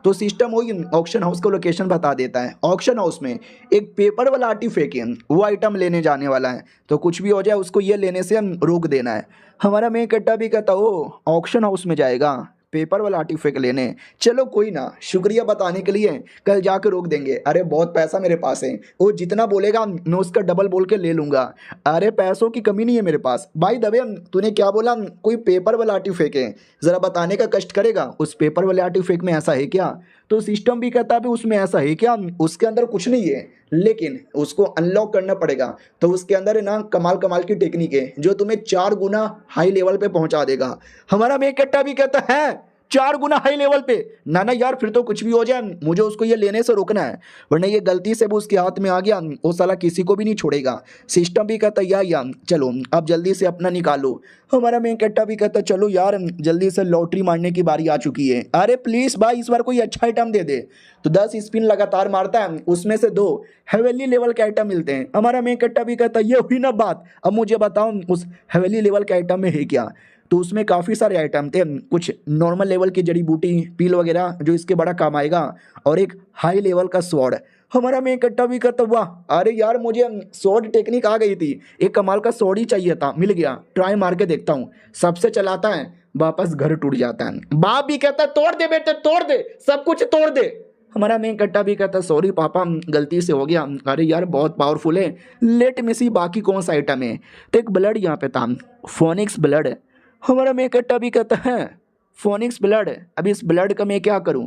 तो सिस्टम वही ऑक्शन हाउस को लोकेशन बता देता है। ऑक्शन हाउस में एक पेपर वाला आर्टिफैक्ट है, वो आइटम लेने जाने वाला है, तो कुछ भी हो जाए उसको ये लेने से रोक देना है। हमारा में इकट्ठा भी कहता ओ ऑक्शन हाउस में जाएगा पेपर वाला आर्टिफैक्ट लेने, चलो कोई ना, शुक्रिया बताने के लिए, कल जाकर रोक देंगे। अरे बहुत पैसा मेरे पास है, वो जितना बोलेगा मैं उसका डबल बोल के ले लूँगा, अरे पैसों की कमी नहीं है मेरे पास। भाई दबे तूने क्या बोला, कोई पेपर वाला आर्टिफैक्ट है, ज़रा बताने का कष्ट करेगा उस पेपर वाले आर्टिफैक्ट में ऐसा है क्या। तो सिस्टम भी कहता है उसमें ऐसा है क्या, उसके अंदर कुछ नहीं है लेकिन उसको अनलॉक करना पड़ेगा। तो उसके अंदर है ना कमाल कमाल की टेक्निक है जो तुम्हें 4 गुना हाई लेवल पे पहुंचा देगा। हमारा में कट्टा भी कहता है 4 गुना हाई लेवल पे, ना ना यार फिर तो कुछ भी हो जाए, मुझे उसको ये लेने से रोकना है, वरना ये गलती से वो उसके हाथ में आ गया वो साला किसी को भी नहीं छोड़ेगा। सिस्टम भी कहता या चलो अब जल्दी से अपना निकालो। हमारा मेन कट्टा भी कहता चलो यार जल्दी से लॉटरी मारने की बारी आ चुकी है, अरे प्लीज़ भाई इस बार कोई अच्छा आइटम दे दे। तो 10 स्पिन लगातार मारता है, उसमें से 2 हेवेली लेवल के आइटम मिलते हैं। हमारा मेन कट्टा भी कहता ये हुई ना बात, अब मुझे बताओ उस हेवेली लेवल के आइटम में है क्या। तो उसमें काफ़ी सारे आइटम थे, कुछ नॉर्मल लेवल की जड़ी बूटी पील वगैरह जो इसके बड़ा काम आएगा, और एक हाई लेवल का स्वॉर्ड। हमारा में इकट्ठा भी करता वाह अरे यार मुझे स्वॉर्ड टेक्निक आ गई थी, एक कमाल का स्वॉर्ड ही चाहिए था, मिल गया, ट्राई मार के देखता हूँ। सबसे चलाता है, वापस घर टूट जाता है। बाप भी कहता तोड़ दे बेटे तोड़ दे, सब कुछ तोड़ दे। हमारा मेन कट्टा भी कहता सॉरी पापा गलती से हो गया, अरे यार बहुत पावरफुल है, लेट में सी बाकी कौन सा आइटम है। तो एक ब्लड यहाँ पे था, फोनिक्स ब्लड। हमारा में कट्टा भी कहता है फोनिक्स ब्लड, अब इस ब्लड का मैं क्या करूं,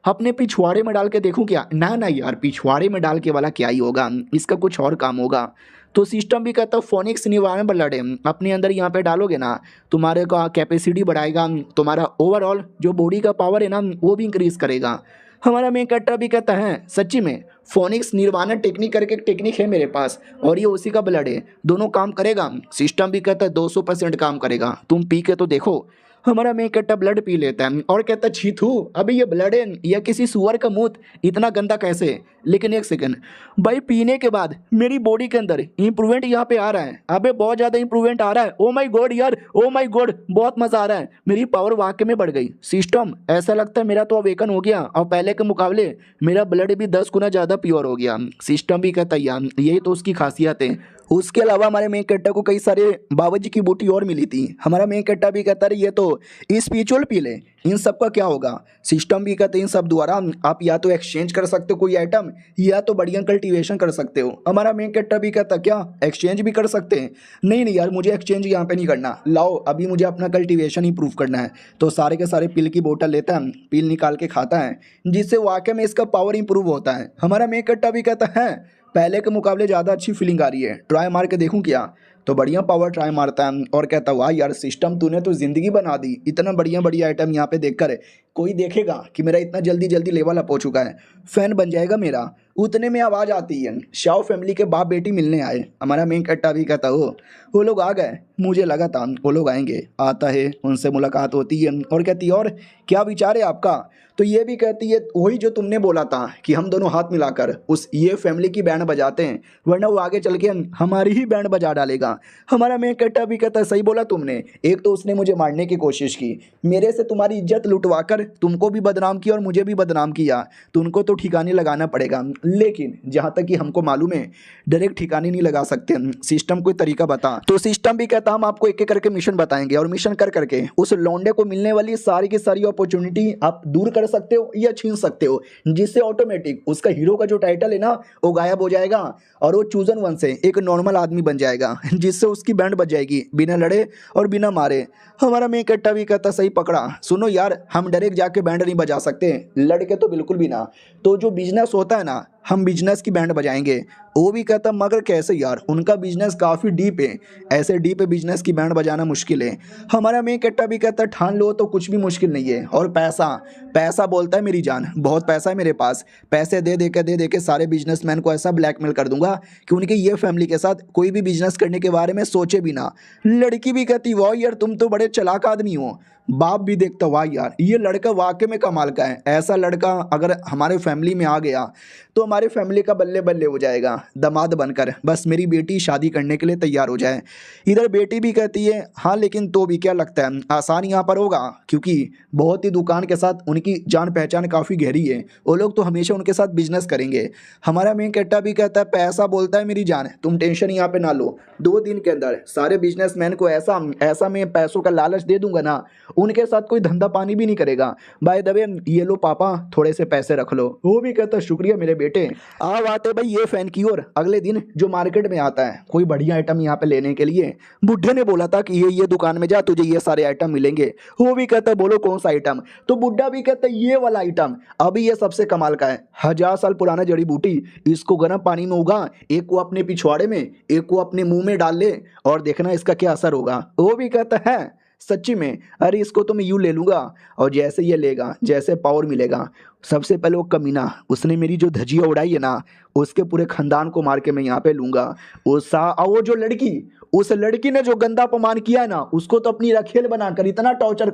अपने पिछवाड़े में डाल के देखूं क्या। ना ना यार पिछवाड़े में डाल के वाला क्या ही होगा, इसका कुछ और काम होगा। तो सिस्टम भी कहता है फोनिक्स निवारण ब्लड है, अपने अंदर यहाँ पे डालोगे ना तुम्हारे का कैपेसिटी बढ़ाएगा, तुम्हारा ओवरऑल जो बॉडी का पावर है ना वो भी इंक्रीज करेगा। हमारा मेन कट्टा भी कहता है सच्ची में फोनिक्स निर्वाणा टेक्निक करके एक टेक्निक है मेरे पास और ये उसी का ब्लड है, दोनों काम करेगा। सिस्टम भी कहता है 200% काम करेगा, तुम पी के तो देखो। हमारा में कट्टा ब्लड पी लेता है और कहता छी थू अभी ये ब्लड है या किसी सुअर का मूत, इतना गंदा कैसे। लेकिन एक सेकंड भाई, पीने के बाद मेरी बॉडी के अंदर इंप्रूवमेंट यहाँ पे आ रहा है, अबे बहुत ज़्यादा इंप्रूवमेंट आ रहा है। ओ माय गॉड यार, ओ माय गॉड बहुत मज़ा आ रहा है, मेरी पावर वाकई में बढ़ गई। सिस्टम ऐसा लगता है मेरा तो अवेकन हो गया और पहले के मुकाबले मेरा ब्लड भी 10 गुना ज़्यादा प्योर हो गया। सिस्टम भी कहता है यार यही तो उसकी खासियत है। उसके अलावा हमारे मेन कट्टा को कई सारे बाबाजी की बूटी और मिली थी। हमारा मेन कट्टा भी कहता है ये तो स्पिरिचुअल पील है, इन सब का क्या होगा। सिस्टम भी कहते हैं इन सब द्वारा आप या तो एक्सचेंज कर सकते हो कोई आइटम या तो बढ़िया कल्टीवेशन कर सकते हो। हमारा मेन कट्टा भी कहता क्या एक्सचेंज भी कर सकते हैं। नहीं नहीं यार मुझे एक्सचेंज यहाँ पे नहीं करना, लाओ अभी मुझे अपना कल्टीवेशन इंप्रूव करना है। तो सारे के सारे पील की बोतल लेता है, पील निकाल के खाता है जिससे वाकई में इसका पावर इंप्रूव होता है। हमारा मेन कट्टा भी कहता है पहले के मुकाबले ज़्यादा अच्छी फीलिंग आ रही है, ट्राई मार के देखूं क्या। तो बढ़िया पावर ट्राई मारता है और कहता वाह यार सिस्टम तूने तो ज़िंदगी बना दी, इतना बढ़िया बढ़िया आइटम यहाँ पे देखकर कोई देखेगा कि मेरा इतना जल्दी जल्दी लेवल अप हो चुका है, फैन बन जाएगा मेरा। उतने में आवाज़ आती है, शाओ फैमिली के बाप बेटी मिलने आए। हमारा मेन कट्टा भी कहता हो वो लोग आ गए, मुझे लगा था वो लोग आएंगे। आता है, उनसे मुलाकात होती है और कहती है और क्या विचार है आपका। तो ये भी कहती है वही जो तुमने बोला था कि हम दोनों हाथ मिलाकर उस ये फैमिली की बैंड बजाते हैं, वरना वो आगे चल के हमारी ही बैंड बजा डालेगा। हमारा मेन कट्टा भी कहता है सही बोला तुमने, एक तो उसने मुझे मारने की कोशिश की, मेरे से तुम्हारी इज्जत लुटवा कर तुमको भी बदनाम किया और मुझे भी बदनाम किया, तुमको तो ठिकाने लगाना पड़ेगा। लेकिन जहाँ तक कि हमको मालूम है डायरेक्ट ठिकाने नहीं लगा सकते, सिस्टम कोई तरीका बता। तो सिस्टम भी कहता हम आपको एक एक करके मिशन बताएंगे और मिशन कर करके उस लौंडे को मिलने वाली सारी की सारी अपॉर्चुनिटी आप दूर कर सकते हो या छीन सकते हो, जिससे ऑटोमेटिक उसका हीरो का जो टाइटल है ना वो गायब हो जाएगा और वो चूजन वन से एक नॉर्मल आदमी बन जाएगा, जिससे उसकी बैंड बज जाएगी बिना लड़े और बिना मारे। हमारा मेन कट्टा भी कहता सही पकड़ा, सुनो यार हम डायरेक्ट जाके बैंड नहीं बजा सकते, लड़के तो बिल्कुल भी ना, तो जो बिजनेस होता है ना हम बिजनेस की बैंड बजाएंगे। वो भी कहता मगर कैसे यार, उनका बिजनेस काफ़ी डीप है, ऐसे डीप है बिजनेस की बैंड बजाना मुश्किल है। हमारा मेन कट्टा भी कहता ठान लो तो कुछ भी मुश्किल नहीं है। और पैसा पैसा बोलता है मेरी जान, बहुत पैसा है मेरे पास, पैसे दे दे के सारे बिजनेसमैन को ऐसा ब्लैकमेल कर दूंगा कि उनकी ये फैमिली के साथ कोई भी बिजनेस करने के बारे में सोचे भी ना। लड़की भी कहती वाह यार तुम तो बड़े चालाक आदमी हो। बाप भी देखता वाह यार ये लड़का वाकई में कमाल का है, ऐसा लड़का अगर हमारे फैमिली में आ गया तो हमारे फैमिली का बल्ले बल्ले हो जाएगा, दामाद बनकर बस मेरी बेटी शादी करने के लिए तैयार हो जाए। इधर बेटी भी कहती है हाँ लेकिन तो भी क्या लगता है आसान यहाँ पर होगा, क्योंकि बहुत ही दुकान के साथ उनकी जान पहचान काफ़ी गहरी है, वो लोग तो हमेशा उनके साथ बिजनेस करेंगे। हमारा मेन कट्टा भी कहता है पैसा बोलता है मेरी जान, तुम टेंशन यहाँ पे ना लो, 2 दिन के अंदर सारे बिजनेसमैन को ऐसा ऐसा मैं पैसों का लालच दे दूंगा ना, उनके साथ कोई धंधा पानी भी नहीं करेगा। बाय द वे ये लो पापा थोड़े से पैसे रख लो। वो भी कहता शुक्रिया मेरे बेटे। अब आते भाई ये फैन की ओर। अगले दिन जो मार्केट में आता है कोई बढ़िया आइटम यहाँ पे लेने के लिए, बुढ़े ने बोला था कि ये दुकान में जा तुझे ये सारे आइटम मिलेंगे। वो भी कहता बोलो कौन सा आइटम, तो बुढ़ा भी कहता ये वाला आइटम, अभी ये सबसे कमाल का है, 1000 साल पुराना जड़ी बूटी, इसको गर्म पानी में उगा, एक को अपने पिछवाड़े में एक को अपने मुंह में डाल ले और देखना इसका क्या असर होगा। वो भी कहता है सच्ची में, अरे इसको तो मैं यूँ ले लूँगा और जैसे ये लेगा जैसे पावर मिलेगा, सबसे पहले वो कमीना उसने मेरी जो धजिया उड़ाई है ना उसके पूरे खानदान को मार के मैं यहाँ पे लूँगा। वो जो लड़की उस लड़की ने जो गंदा अपमान किया है ना उसको तो अपनी रखेल बनाकर इतना टॉर्चर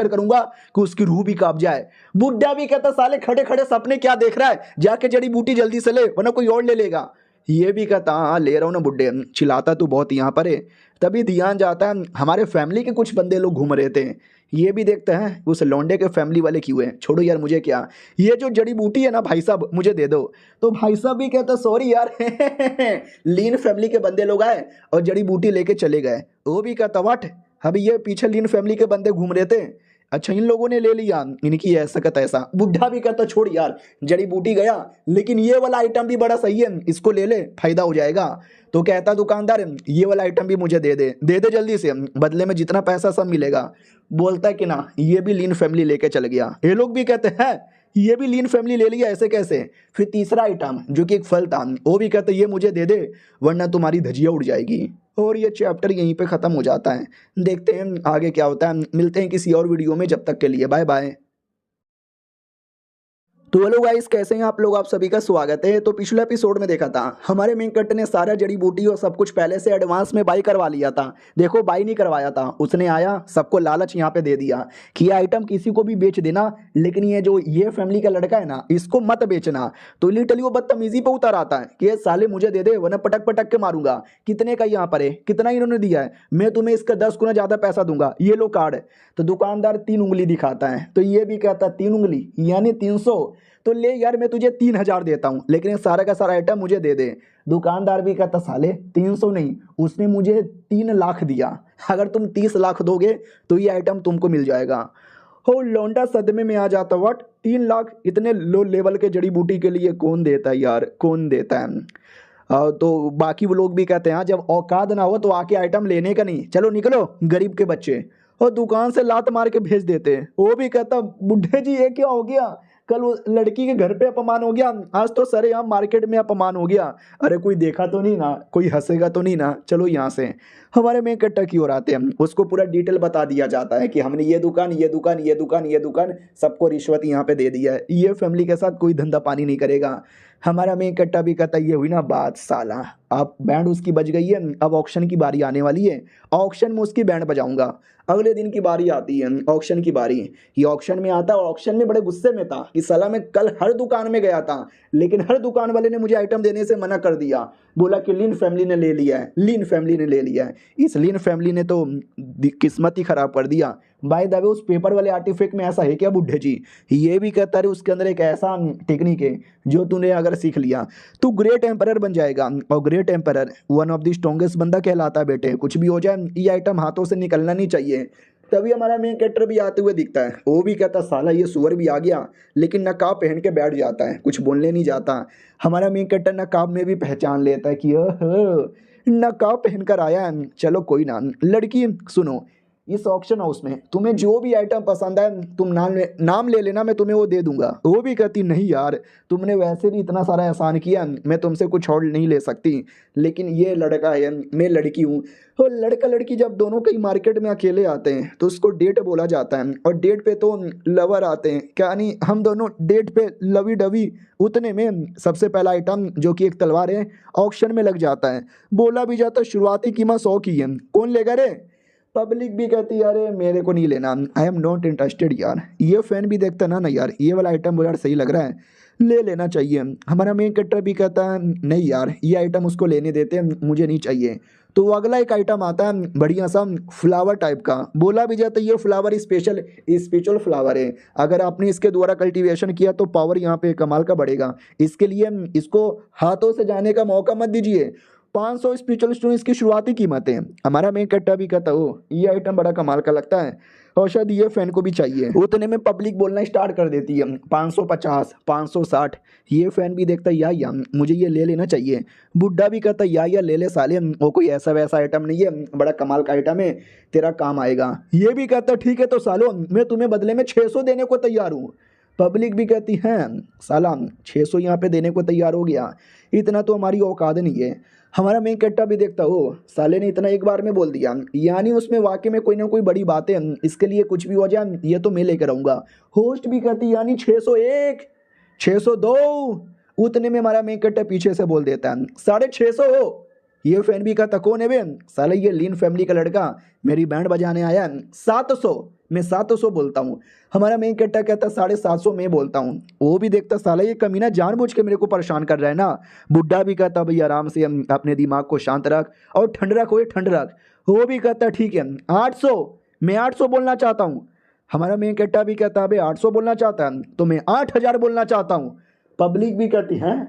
करूंगा कि उसकी रूह भी कांप जाए। बुढ़ा भी कहता साले खड़े खड़े सपने क्या देख रहा है, जाके जड़ी बूटी जल्दी से ले वरना कोई और ले लेगा। ये भी कहता हाँ ले रहा हूँ ना बुड्ढे, चिल्लाता तू बहुत यहाँ पर है। तभी ध्यान जाता है हमारे फैमिली के कुछ बंदे लोग घूम रहे थे, ये भी देखते हैं उस लौंडे के फैमिली वाले क्यों हैं, छोड़ो यार मुझे क्या, ये जो जड़ी बूटी है ना भाई साहब मुझे दे दो। तो भाई साहब भी कहता सॉरी यार लीन फैमिली के बंदे लोग आए और जड़ी बूटी लेके चले गए। वो भी कहता वाट, अभी ये पीछे लीन फैमिली के बंदे घूम रहे थे, अच्छा इन लोगों ने ले लिया, इनकी ऐसा का तैसा। बुढ़ा भी कहता छोड़ यार जड़ी बूटी गया लेकिन ये वाला आइटम भी बड़ा सही है, इसको ले ले फायदा हो जाएगा। तो कहता दुकानदार ये वाला आइटम भी मुझे दे दे जल्दी से, बदले में जितना पैसा सब मिलेगा। बोलता है कि ना ये भी लीन फैमिली लेके चल गया। ये लोग भी कहते हैं ये भी लीन फैमिली ले लिया ऐसे कैसे। फिर तीसरा आइटम जो कि एक फल था वो भी कहते ये मुझे दे दे वरना तुम्हारी धजिया उड़ जाएगी। और ये चैप्टर यहीं पे ख़त्म हो जाता है। देखते हैं आगे क्या होता है, मिलते हैं किसी और वीडियो में, जब तक के लिए बाय बाय। तो हेलो गाइस कैसे हैं आप लोग, आप सभी का स्वागत है। तो पिछले एपिसोड में देखा था हमारे मेन कट ने सारा जड़ी बूटी और सब कुछ पहले से एडवांस में बाई करवा लिया था। देखो बाई नहीं करवाया था, उसने आया सबको लालच यहाँ पे दे दिया कि ये आइटम किसी को भी बेच देना, लेकिन ये जो ये फैमिली का लड़का है ना इसको मत बेचना। तो लिटरली वो बदतमीजी पे उतर आता है कि ये साले मुझे दे दे वरना पटक पटक के मारूंगा। कितने का यहाँ पर है, कितना इन्होंने दिया है, मैं तुम्हें इसका 10 गुना ज़्यादा पैसा दूंगा, ये लो कार्ड। तो दुकानदार 3 उंगली दिखाता है, तो ये भी कहता 3 उंगली यानी 300, तो ले यार मैं तुझे 3000 देता हूँ लेकिन ये सारा का सारा आइटम मुझे दे दे। दुकानदार भी कहता साले 300 नहीं, उसने मुझे 3 लाख दिया, अगर तुम 30 लाख दोगे तो ये आइटम तुमको मिल जाएगा। हो लौंडा सदमे में आ जाता, व्हाट 3 लाख इतने लो लेवल के जड़ी बूटी के लिए कौन देता है यार, कौन देता है। तो बाकी वो लोग भी कहते हैं हाँ जब औकात ना हो तो आके आइटम लेने का नहीं, चलो निकलो गरीब के बच्चे, और दुकान से लात मार के भेज देते हैं। वो भी कहता बुढ़े जी ये क्या हो गया, कल वो लड़की के घर पे अपमान हो गया, आज तो सरेआम मार्केट में अपमान हो गया। अरे कोई देखा तो नहीं ना, कोई हंसेगा तो नहीं ना, चलो यहाँ से। हमारे मेन कट्टा की ओर आते हैं, उसको पूरा डिटेल बता दिया जाता है कि हमने ये दुकान ये दुकान ये दुकान ये दुकान सबको रिश्वत यहाँ पे दे दिया है, ये फैमिली के साथ कोई धंधा पानी नहीं करेगा। हमारा मेन कट्टा भी कहता है ये हुई ना बात साला, अब बैंड उसकी बज गई है, अब ऑक्शन की बारी आने वाली है, ऑक्शन में उसकी बैंड बजाऊंगा। अगले दिन की बारी आती है ऑक्शन की बारी। ये ऑक्शन में आता और ऑक्शन में बड़े गुस्से में था कि साला मैं कल हर दुकान में गया था, लेकिन हर दुकान वाले ने मुझे आइटम देने से मना कर दिया, बोला कि लिन फैमिली ने ले लिया है, लिन फैमिली ने ले लिया है। इस लिन फैमिली ने तो किस्मत ही खराब कर दिया। बाय द वे उस पेपर वाले आर्टिफैक्ट में ऐसा है क्या बुड्ढे जी, ये भी कहता है उसके अंदर एक ऐसा टेक्निक है जो तूने अगर सीख लिया तू ग्रेट एम्परर बन जाएगा, और great emperor one of the strongest बंदा कहलाता है बेटे। कुछ भी हो जाए ये आइटम हाथों से निकलना नहीं चाहिए। तभी हमारा मेन कैरेक्टर भी आते हुए दिखता है, वो भी कहता साला ये सुअर भी आ गया, लेकिन नकाब पहन के बैठ जाता है, कुछ बोलने नहीं जाता। हमारा मेन कैरेक्टर नकाब में भी पहचान लेता है कि नकाब पहनकर आया है, चलो कोई ना। लड़की सुनो, इस ऑक्शन हाउस में तुम्हें जो भी आइटम पसंद है तुम नाम ले लेना, मैं तुम्हें वो दे दूंगा। वो भी कहती नहीं यार, तुमने वैसे भी इतना सारा एहसान किया, मैं तुमसे कुछ और नहीं ले सकती, लेकिन ये लड़का है, मैं लड़की हूँ। तो लड़का लड़की जब दोनों कहीं मार्केट में अकेले आते हैं तो उसको डेट बोला जाता है, और डेट पे तो लवर आते हैं, क्या नहीं हम दोनों डेट पे लवी डवी। उतने में सबसे पहला आइटम जो कि एक तलवार है ऑक्शन में लग जाता है। बोला भी जाता शुरुआती कीमत 100 की है, कौन लेगा रे। पब्लिक भी कहती है अरे मेरे को नहीं लेना, आई एम नॉट इंटरेस्टेड यार। ये फैन भी देखता ना यार, ये वाला आइटम यार सही लग रहा है, ले लेना चाहिए। हमारा मेन कैरेक्टर भी कहता है नहीं यार ये आइटम उसको लेने देते हैं, मुझे नहीं चाहिए। तो वो अगला एक आइटम आता है बढ़िया सा फ्लावर टाइप का। बोला भी जाता है ये फ्लावर स्पेशल फ्लावर है, अगर आपने इसके द्वारा कल्टीवेशन किया तो पावर यहाँ पे कमाल का बढ़ेगा, इसके लिए इसको हाथों से जाने का मौका मत दीजिए। 500 स्पिरिचुअल स्टोन इसकी शुरुआती कीमत है। हमारा मेन कट्टा भी कहता हो ये आइटम बड़ा कमाल का लगता है, और शायद ये फैन को भी चाहिए। उतने में पब्लिक बोलना स्टार्ट कर देती है 550 560। ये फैन भी देखता है या मुझे ये ले लेना चाहिए। बुड्ढा भी कहता है या ले ले साले, वो कोई ऐसा वैसा आइटम नहीं है, बड़ा कमाल का आइटम है, तेरा काम आएगा। ये भी कहता है ठीक है तो सालो मैं तुम्हें बदले में 600 देने को तैयार हूँ। पब्लिक भी कहती है साला 600 यहाँ पे देने को तैयार हो गया, इतना तो हमारी औकात नहीं है। हमारा मेन कैरेक्टर भी देखता हो साले ने इतना एक बार में बोल दिया, यानी उसमें वाकई में कोई ना कोई बड़ी बात है, इसके लिए कुछ भी हो जाए ये तो मैं लेकर आऊँगा। होस्ट भी कहती यानी 601 602। उतने में हमारा मेन कैरेक्टर पीछे से बोल देता है 650 हो। ये फैन भी कहता कौन है बे, साले ये लीन फैमिली का लड़का मेरी बैंड बजाने आया। 700 मैं 700 बोलता हूँ। हमारा मेन कैरेक्टर कहता 750 मैं बोलता हूँ। वो भी देखता साला ये कमीना जानबूझ के मेरे को परेशान कर रहा है ना। बुड्ढा भी कहता भाई आराम से अपने दिमाग को शांत रख और ठंड रख, वो ठंड रख। वो भी कहता ठीक है 800 मैं 800 बोलना चाहता हूँ। हमारा मेन कैरेक्टर भी कहता अबे 800 बोलना चाहता है तो मैं 8000 बोलना चाहता हूँ। पब्लिक भी कहती है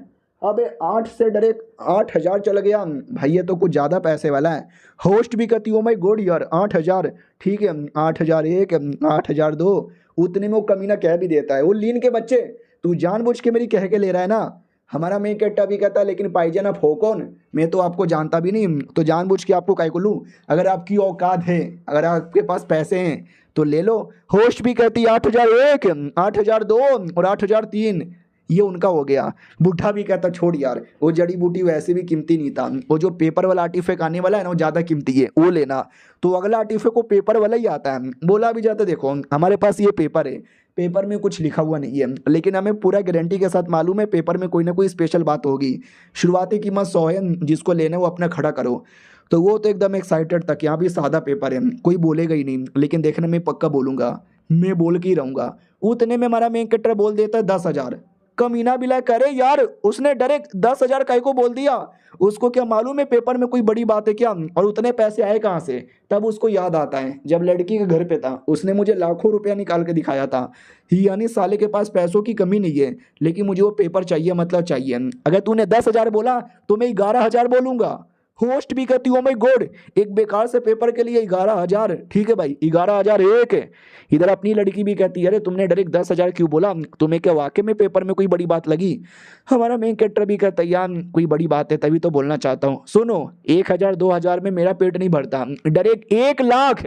अबे 8 से डायरेक्ट 8000 चल गया भाई, ये तो कुछ ज़्यादा पैसे वाला है। होस्ट भी कहती ओ माय गॉड यार 8000 ठीक है 8001 8002। उतने में वो कमीना कह भी देता है वो लीन के बच्चे तू जानबूझ के मेरी कह के ले रहा है ना। हमारा मेन कैरेक्टर भी कहता है लेकिन पाइजन आप हो कौन, मैं तो आपको जानता भी नहीं, तो जानबूझ के आपको काय को लूँ। अगर आपकी औकात है, अगर आपके पास पैसे हैं तो ले लो। होस्ट भी कहती 8001 8002 और 8003 ये उनका हो गया। बुढ़ा भी कहता छोड़ यार वो जड़ी बूटी वैसे भी कीमती नहीं था, वो जो पेपर वाला आर्टिफैक्ट आने वाला है ना वो ज़्यादा कीमती है, वो लेना। तो अगला आर्टिफैक्ट को पेपर वाला ही आता है। बोला भी जाता देखो हमारे पास ये पेपर है, पेपर में कुछ लिखा हुआ नहीं है, लेकिन हमें पूरा गारंटी के साथ मालूम है पेपर में कोई ना कोई स्पेशल बात होगी। शुरुआती कीमत 100 है, जिसको लेना है वो अपना खड़ा करो। तो वो तो एकदम एक्साइटेड था कि यहाँ भी सादा पेपर है, कोई बोलेगा ही नहीं, लेकिन देखना मैं पक्का बोलूँगा, मैं बोल के ही रहूँगा। उतने में हमारा मेन कैरेक्टर बोल देता है 10,000। कमीना भी लाइक करे यार उसने डायरेक्ट 10,000 काय को बोल दिया, उसको क्या मालूम है पेपर में कोई बड़ी बात है क्या, और उतने पैसे आए कहाँ से। तब उसको याद आता है जब लड़की के घर पे था उसने मुझे लाखों रुपया निकाल के दिखाया था, यानी साले के पास पैसों की कमी नहीं है, लेकिन मुझे वो पेपर चाहिए, मतलब चाहिए। अगर तूने 10,000 बोला तो मैं 11,000 बोलूँगा। होस्ट भी कहती ओ माय गॉड एक बेकार से पेपर के लिए 11,000, ठीक है भाई 11,001 है। इधर अपनी लड़की भी कहती है अरे तुमने डायरेक्ट 10,000 क्यों बोला, तुम्हें क्या वाकई में पेपर में कोई बड़ी बात लगी। हमारा मेन कैरेक्टर भी कहता है यार कोई बड़ी बात है तभी तो बोलना चाहता हूँ। सुनो 1,000 2,000 में मेरा पेट नहीं भरता, डायरेक्ट 1 लाख।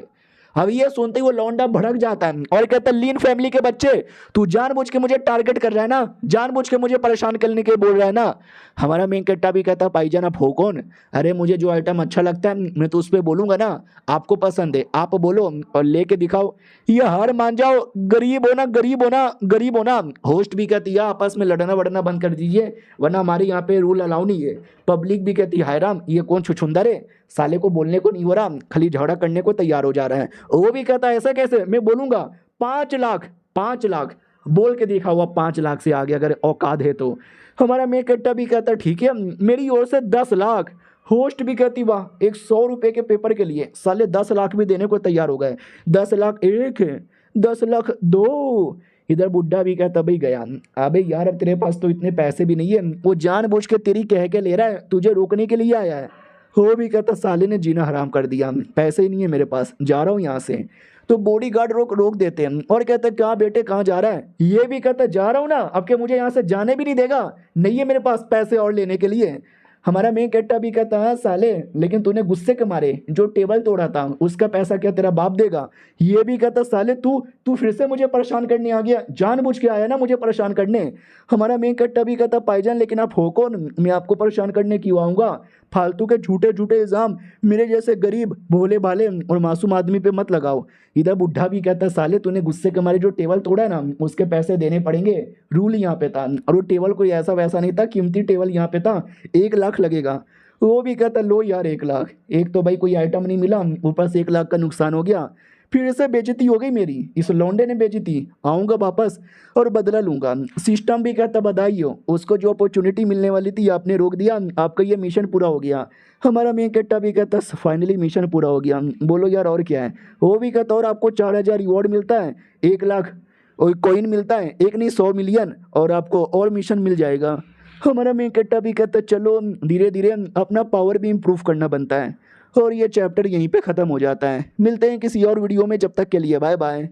अब ये सुनते ही वो लौंडा भड़क जाता है और कहता है, लीन फैमिली के बच्चे, तू जानबूझ के मुझे टारगेट कर रहा है ना, जानबूझ के मुझे परेशान करने के बोल रहा है ना। हमारा मेन कट्टा भी कहता, भाईजान आप हो कौन? अरे मुझे जो आइटम अच्छा लगता है मैं तो उस पर बोलूंगा ना, आपको पसंद है आप बोलो और लेके दिखाओ, ये हार मान जाओ, गरीब हो ना, गरीब हो ना, गरीब हो ना। होस्ट भी कहती है, आपस में लड़ना वड़ना बंद कर दीजिए वरना हमारे यहाँ पे रूल अलाउ नहीं है। पब्लिक भी कहती है, हाय राम, ये कौन छुछुंदर है, साले को बोलने को नहीं हो रहा, खाली झगड़ा करने को तैयार हो जा रहा है। वो भी कहता है, ऐसा कैसे, मैं बोलूंगा 5 लाख, 5 लाख बोल के देखा हुआ, 5 लाख से आगे अगर औकात है तो। हमारा मेकट्टा भी कहता है, ठीक है मेरी ओर से 10 लाख। होस्ट भी कहती, वाह, एक 100 रुपए के पेपर के लिए साले 10 लाख भी देने को तैयार हो गए। 10 लाख एक है, 10 लाख दो। इधर बुड्ढा भी कहता, भाई गया, अबे यार अब तेरे पास तो इतने पैसे भी नहीं है, वो जानबूझ के तेरी कह के ले रहा है, तुझे रोकने के लिए आया है। हो भी कहता, साले ने जीना हराम कर दिया, पैसे ही नहीं है मेरे पास, जा रहा हूँ यहाँ से। तो बॉडीगार्ड रोक रोक देते हैं और कहते, क्या बेटे कहाँ जा रहा है? ये भी कहता, जा रहा हूँ ना, अब क्या मुझे यहाँ से जाने भी नहीं देगा? नहीं है मेरे पास पैसे और लेने के लिए। हमारा मेन कट्टा भी कहता, हाँ साले, लेकिन तूने गुस्से के मारे जो टेबल तोड़ा था उसका पैसा क्या तेरा बाप देगा? ये भी कहता, साले तू तू फिर से मुझे परेशान करने आ गया, जानबूझ के आया ना मुझे परेशान करने। हमारा मेन कट्टा भी कहता, भाईजान लेकिन आप हो कौन, मैं आपको परेशान करने क्यों आऊँगा? फालतू के झूठे झूठे इल्जाम मेरे जैसे गरीब भोले भाले और मासूम आदमी पे मत लगाओ। इधर बुढ़ा भी कहता, साले तूने गुस्से के मारे जो टेबल तोड़ा है ना उसके पैसे देने पड़ेंगे, रूल यहाँ पे था। और वो टेबल कोई ऐसा वैसा नहीं था, कीमती टेबल यहाँ पे था, 1 लाख लगेगा। वो भी कहता, लो यार 1 लाख, एक तो भाई कोई आइटम नहीं मिला, ऊपर से 1 लाख का नुकसान हो गया, फिर से बेइज्जती हो गई मेरी, इस लौंडे ने बेइज्जती, आऊँगा वापस और बदला लूंगा। सिस्टम भी कहता, बधाई हो, उसको जो अपॉर्चुनिटी मिलने वाली थी आपने रोक दिया, आपका ये मिशन पूरा हो गया। हमारा मेन कट्टा भी कहता, फाइनली मिशन पूरा हो गया, बोलो यार और क्या है? वो भी कहता, और आपको 4,000 रिवॉर्ड मिलता है, 1 लाख और कॉइन मिलता है, एक नहीं 100 मिलियन, और आपको और मिशन मिल जाएगा। हमारा मेन कट्टा भी कहता, चलो धीरे धीरे अपना पावर भी इम्प्रूव करना बनता है। और ये चैप्टर यहीं पे ख़त्म हो जाता है। मिलते हैं किसी और वीडियो में, जब तक के लिए बाय बाय।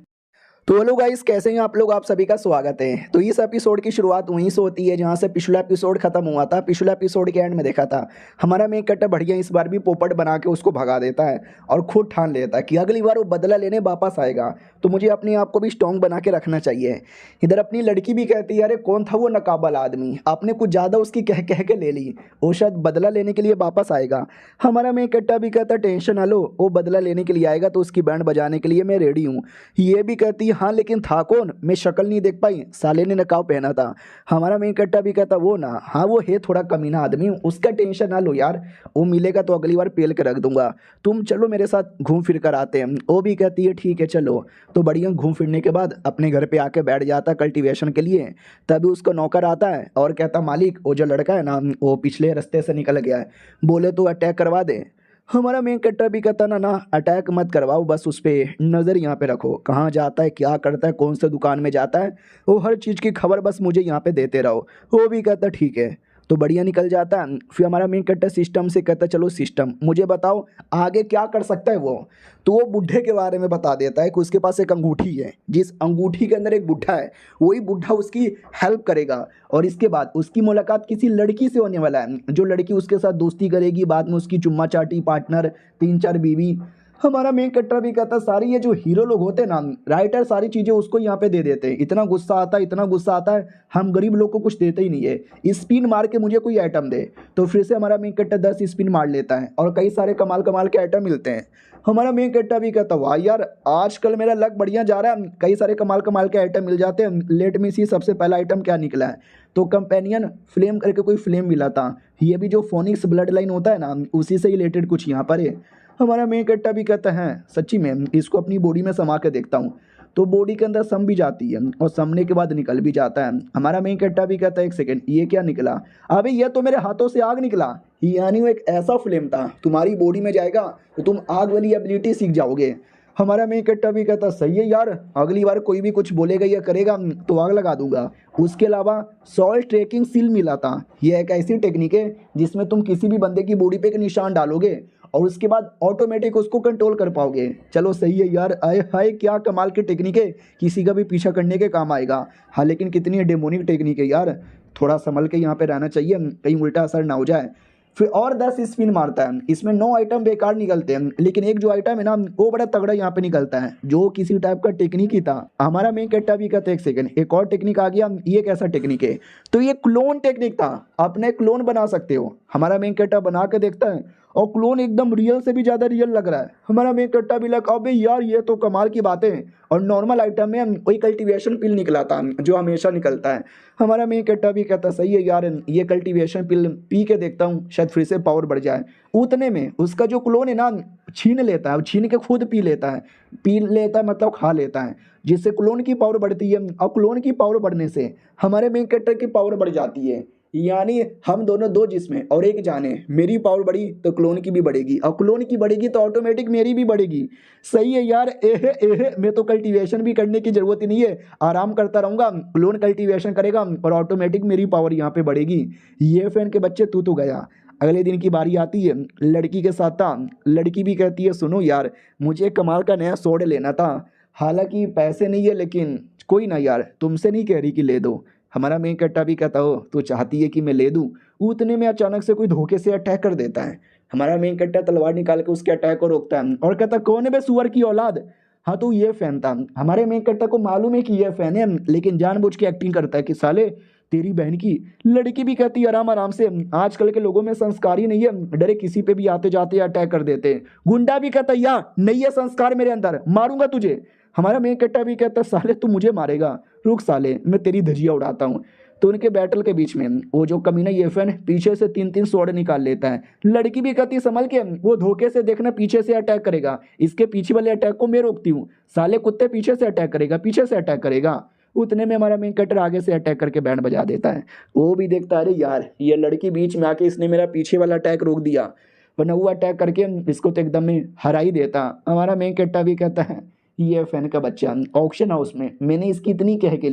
तो हेलो गाइस, कैसे हैं आप लोग? आप सभी का स्वागत है। तो इस एपिसोड की शुरुआत वहीं से होती है जहां से पिछला एपिसोड खत्म हुआ था। पिछला एपिसोड के एंड में देखा था हमारा मेन कट्टा बढ़िया इस बार भी पोपट बना के उसको भगा देता है और खुद ठान लेता है कि अगली बार वो बदला लेने वापस आएगा, तो मुझे अपने आप को भी स्ट्रॉन्ग बना के रखना चाहिए। इधर अपनी लड़की भी कहती है, अरे कौन था वो नकाबल आदमी, आपने कुछ ज़्यादा उसकी कह कह के ले ली, वो शायद बदला लेने के लिए वापस आएगा। हमारा मेन कट्टा भी कहता, टेंशन ना लो, वो बदला लेने के लिए आएगा तो उसकी बैंड बजाने के लिए मैं रेडी हूँ। ये भी कहती है, हाँ लेकिन था कौन, मैं शक्ल नहीं देख पाई, साले ने नकाब पहना था। हमारा मेन कट्टा भी कहता, वो ना, हाँ वो है थोड़ा कमीना आदमी, उसका टेंशन ना लो यार, वो मिलेगा तो अगली बार पेल के रख दूंगा, तुम चलो मेरे साथ घूम फिर कर आते हैं। वो भी कहती है, ठीक है चलो। तो बढ़िया घूम फिरने के बाद अपने घर पे आके बैठ जाता कल्टीवेशन के लिए। तभी उसको नौकर आता है और कहता, मालिक वो जो लड़का है ना वो पिछले रास्ते से निकल गया है, बोले तो अटैक करवा दे। हमारा मेन कट्टा भी कहता, ना ना अटैक मत करवाओ, बस उस पर नज़र यहाँ पे रखो, कहाँ जाता है, क्या करता है, कौन से दुकान में जाता है, वो हर चीज़ की खबर बस मुझे यहाँ पे देते रहो। वो भी कहता, ठीक है। तो बढ़िया निकल जाता है। फिर हमारा मेन कट्टा सिस्टम से कहता, चलो सिस्टम मुझे बताओ आगे क्या कर सकता है वो। तो वो बुढ़े के बारे में बता देता है कि उसके पास एक अंगूठी है, जिस अंगूठी के अंदर एक बुढ़ा है, वही बुढ़ा उसकी हेल्प करेगा। और इसके बाद उसकी मुलाकात किसी लड़की से होने वाला है, जो लड़की उसके साथ दोस्ती करेगी, बाद में उसकी चुम्मा चाटी पार्टनर, 3-4 बीवी। हमारा मेन कट्टा भी कहता, सारी ये जो हीरो लोग होते हैं ना, राइटर सारी चीज़ें उसको यहाँ पे दे देते हैं, इतना गुस्सा आता है, इतना गुस्सा आता है, हम गरीब लोग को कुछ देते ही नहीं है, स्पिन मार के मुझे कोई आइटम दे। तो फिर से हमारा मेन कट्टा 10 स्पिन मार लेता है और कई सारे कमाल कमाल के आइटम मिलते हैं। हमारा मेन कट्टा भी कहता, वाह यार आजकल मेरा लक बढ़िया जा रहा है, कई सारे कमाल कमाल के आइटम मिल जाते हैं। लेट मी सी, सबसे पहला आइटम क्या निकला है? तो कंपेनियन फ्लेम करके कोई फ्लेम मिला था, ये भी जो फोनिक्स ब्लड लाइन होता है ना उसी से रिलेटेड कुछ यहाँ पर है। हमारा मेन कट्टा भी कहता है, सच्ची में इसको अपनी बॉडी में समा के देखता हूँ। तो बॉडी के अंदर सम भी जाती है और समने के बाद निकल भी जाता है। हमारा मेन कट्टा भी कहता है, एक सेकंड ये क्या निकला? अबे ये तो मेरे हाथों से आग निकला, यानी वो एक ऐसा फ्लेम था, तुम्हारी बॉडी में जाएगा तो तुम आग वाली एबिलिटी सीख जाओगे। हमारा मेन कट्टा भी कहता, सही है यार, अगली बार कोई भी कुछ बोलेगा या करेगा तो आग लगा दूंगा। उसके अलावा सॉल्ट ट्रैकिंग सील मिला था, यह एक ऐसी टेक्निक है जिसमें तुम किसी भी बंदे की बॉडी पे एक निशान डालोगे और उसके बाद ऑटोमेटिक उसको कंट्रोल कर पाओगे। चलो सही है यार, आए हाय क्या कमाल की टेक्निक है, किसी का भी पीछा करने के काम आएगा। हाँ लेकिन कितनी डेमोनिक टेक्निक है यार, थोड़ा संभल के यहाँ पे रहना चाहिए, कहीं उल्टा असर ना हो जाए। फिर और 10 स्पिन मारता है। इसमें 9 आइटम बेकार निकलते हैं, लेकिन एक जो आइटम है ना वो बड़ा तगड़ा यहाँ पे निकलता है, जो किसी टाइप का टेक्निक ही था। हमारा मेन कैरेक्टर भी कहते एक सेकंड, एक और टेक्निक आ गया। ये कैसा टेक्निक है? तो ये क्लोन टेक्निक था, अपने क्लोन बना सकते हो। हमारा मेन कैरेक्टर बना के देखता है और क्लोन एकदम रियल से भी ज़्यादा रियल लग रहा है। हमारा मेन कैरेक्टर भी लगा अबे यार ये तो कमाल की बात है। और नॉर्मल आइटम में वही कल्टीवेशन पिल निकला था जो हमेशा निकलता है। हमारा मेन कैरेक्टर भी कहता सही है यार, ये कल्टीवेशन पिल पी के देखता हूँ, शायद फिर से पावर बढ़ जाए। उतने में उसका जो क्लोन है ना छीन लेता है, छीन के खुद पी लेता है मतलब खा लेता है, जिससे क्लोन की पावर बढ़ती है। और क्लोन की पावर बढ़ने से हमारे मेन कैरेक्टर की पावर बढ़ जाती है। यानी हम दोनों दो जिस्म हैं और एक जान है। मेरी पावर बढ़ी तो क्लोन की भी बढ़ेगी, और क्लोन की बढ़ेगी तो ऑटोमेटिक मेरी भी बढ़ेगी। सही है यार, एहे एहे, मैं तो कल्टीवेशन भी करने की जरूरत ही नहीं है, आराम करता रहूंगा, क्लोन कल्टीवेशन करेगा और ऑटोमेटिक मेरी पावर यहाँ पे बढ़ेगी। ये फैन के बच्चे तू तो गया। अगले दिन की बारी आती है, लड़की के साथ था। लड़की भी कहती है सुनो यार, मुझे कमाल का नया सोड लेना था, हालांकि पैसे नहीं है, लेकिन कोई ना यार, तुमसे नहीं कह रही कि ले दो। हमारा मेन कट्टा भी कहता हो तो चाहती है कि मैं ले दूं। उतने में अचानक से कोई धोखे से अटैक कर देता है। हमारा मेन कट्टा तलवार निकाल के उसके अटैक को रोकता है और कहता कौन है बे सुअर की औलाद। हाँ तो ये फैन था। हमारे मेन कट्टा को मालूम है कि ये फैन है, लेकिन जानबूझ के एक्टिंग करता है कि साले तेरी बहन की। लड़की भी कहती है आराम आराम से, आजकल के लोगों में संस्कार ही नहीं है, डरे किसी पे भी आते जाते अटैक कर देते हैं। गुंडा भी कहता या नहीं है संस्कार मेरे अंदर, मारूंगा तुझे। हमारा मेन कट्टा भी कहता साले तू मुझे मारेगा, रुक साले मैं तेरी धजिया उड़ाता हूँ। तो उनके बैटल के बीच में वो जो कमीना ये फैन पीछे से 3-3 स्वॉर्ड निकाल लेता है। लड़की भी कहती संभल के, वो धोखे से देखना पीछे से अटैक करेगा, इसके पीछे वाले अटैक को मैं रोकती हूँ, साले कुत्ते पीछे से अटैक करेगा, पीछे से अटैक करेगा। उतने में हमारा मेन कटर आगे से अटैक करके बैंड बजा देता है। वो भी देखता है अरे यार ये लड़की बीच में आके इसने मेरा पीछे वाला अटैक रोक दिया, वरना वो अटैक करके इसको तो एकदम में हरा ही देता। हमारा मेन कट्टा भी कहता है ये फैन का बच्चा ऑक्शन हाउस में मैंने इसकी इतनी कह के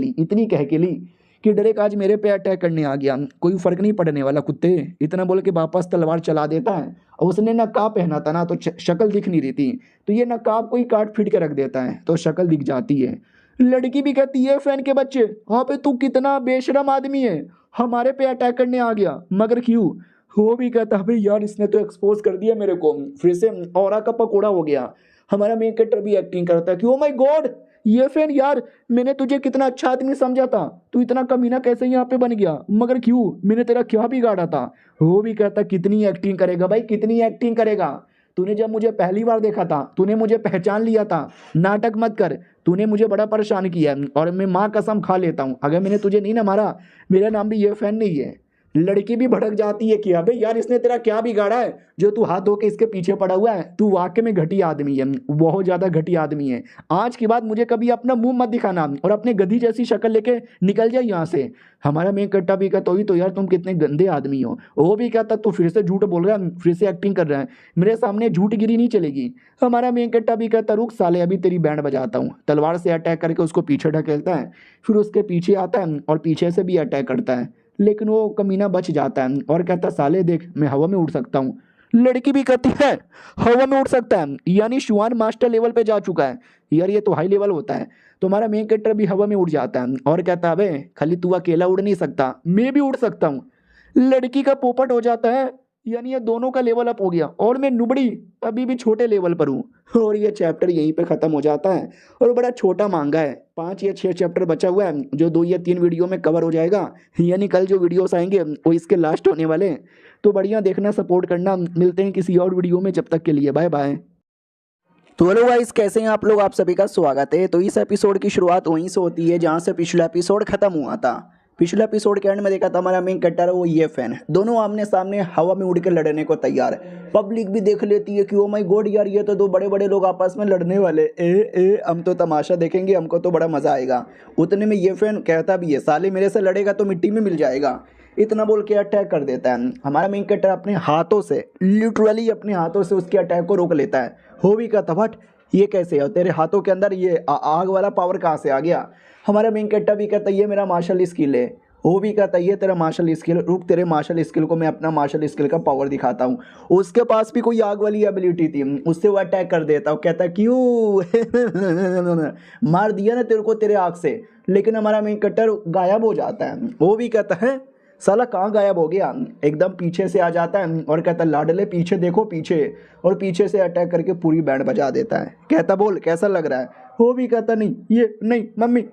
ली कि डायरेक्ट आज मेरे पे अटैक करने आ गया, कोई फर्क नहीं पड़ने वाला कुत्ते। इतना बोल के वापस तलवार चला देता है। और उसने नकाब पहना था ना तो शक्ल दिख नहीं रही थी, तो ये नकाब को ही काट फीट के रख देता है तो शक्ल दिख जाती है। लड़की भी कहती है फैन के बच्चे हाँ पे तू कितना बेशरम आदमी है, हमारे पे अटैक करने आ गया, मगर क्यों? वो भी कहता है भाई यार इसने तो एक्सपोज कर दिया मेरे को, फिर से ऑरा का पकोड़ा हो गया। हमारा मेन कैरेक्टर भी एक्टिंग करता है कि ओ माय गॉड ये फैन यार, मैंने तुझे कितना अच्छा आदमी समझा था, तू इतना कमीना कैसे यहाँ पे बन गया, मगर क्यों, मैंने तेरा क्या बिगाड़ा था? वो भी कहता कितनी एक्टिंग करेगा भाई, कितनी एक्टिंग करेगा, तूने जब मुझे पहली बार देखा था तूने मुझे पहचान लिया था, नाटक मत कर, तूने मुझे बड़ा परेशान किया और मैं माँ कसम खा लेता हूँ अगर मैंने तुझे नहीं ना मारा मेरा नाम भी ये फैन नहीं है। लड़की भी भड़क जाती है कि अबे यार इसने तेरा क्या बिगाड़ा है जो तू हाथ धो के इसके पीछे पड़ा हुआ है, तू वाकई में घटिया आदमी है, बहुत ज्यादा घटिया आदमी है। आज के बाद मुझे कभी अपना मुंह मत दिखाना और अपने गधी जैसी शक्ल लेके निकल जाए यहाँ से। हमारा मेन कट्टा भी कहता तो यार तुम कितने गंदे आदमी हो। वो भी कहता तू फिर से झूठ बोल रहा है, फिर से एक्टिंग कर रहा है, मेरे सामने झूठ गिरी नहीं चलेगी। हमारा मेन कट्टा भी कहता रुक साले अभी तेरी बैंड बजाता हूँ। तलवार से अटैक करके उसको पीछे ढकेलता है, फिर उसके पीछे आता है और पीछे से भी अटैक करता है, लेकिन वो कमीना बच जाता है और कहता साले देख मैं हवा में उड़ सकता हूँ। लड़की भी कहती है हवा में उड़ सकता है, यानी शुआन मास्टर लेवल पे जा चुका है यार, ये तो हाई लेवल होता है। तो हमारा मेन कैरेक्टर भी हवा में उड़ जाता है और कहता है अबे खाली तू अकेला उड़ नहीं सकता, मैं भी उड़ सकता हूँ। लड़की का पोपट हो जाता है, यानी ये दोनों का लेवल अप हो गया और मैं नुबड़ी अभी भी छोटे लेवल पर हूँ। और ये चैप्टर यहीं पे ख़त्म हो जाता है और बड़ा छोटा मांगा है, 5 या 6 चैप्टर बचा हुआ है जो 2 या 3 वीडियो में कवर हो जाएगा, यानी कल जो वीडियोस आएंगे वो इसके लास्ट होने वाले हैं। तो बढ़िया देखना, सपोर्ट करना, मिलते हैं किसी और वीडियो में, जब तक के लिए बाय बाय। तो हेलो गाइस कैसे हैं आप लोग, आप सभी का स्वागत है। तो इस एपिसोड की शुरुआत वहीं से होती है जहाँ से पिछला एपिसोड खत्म हुआ था। पिछले एपिसोड के एंड में देखा था हमारा मेन कैरेक्टर है वो ये फैन, दोनों आमने सामने हवा में उड़ के लड़ने को तैयार। पब्लिक भी देख लेती है कि ओ माय गॉड यार ये तो 2 बड़े बड़े लोग आपस में लड़ने वाले, हम तो तमाशा देखेंगे, हमको तो बड़ा मजा आएगा। उतने में ये फैन कहता भी है साले मेरे से लड़ेगा तो मिट्टी में मिल जाएगा, इतना बोल के अटैक कर देता है। हमारा मेन कैरेक्टर अपने हाथों से, लिटरली अपने हाथों से उसके अटैक को रोक लेता है। हो भी कहता बट ये कैसे है, तेरे हाथों के अंदर ये आग वाला पावर कहाँ से आ गया? हमारा मेन कैरेक्टर भी कहता है ये मेरा मार्शल स्किल है। वो भी कहता है ये तेरा मार्शल स्किल, रुक तेरे मार्शल स्किल को मैं अपना मार्शल स्किल का पावर दिखाता हूँ। उसके पास भी कोई आग वाली एबिलिटी थी, उससे वो अटैक कर देता है। कहता है क्यों मार दिया ना तेरे को तेरे आग से, लेकिन हमारा मेन कैरेक्टर गायब हो जाता है। वो भी कहता है साला कहाँ गायब हो गया। एकदम पीछे से आ जाता है और कहता लाडले पीछे देखो पीछे, और पीछे से अटैक करके पूरी बैंड बजा देता है। कहता बोल कैसा लग रहा है। वो भी कहता नहीं ये नहीं मम्मी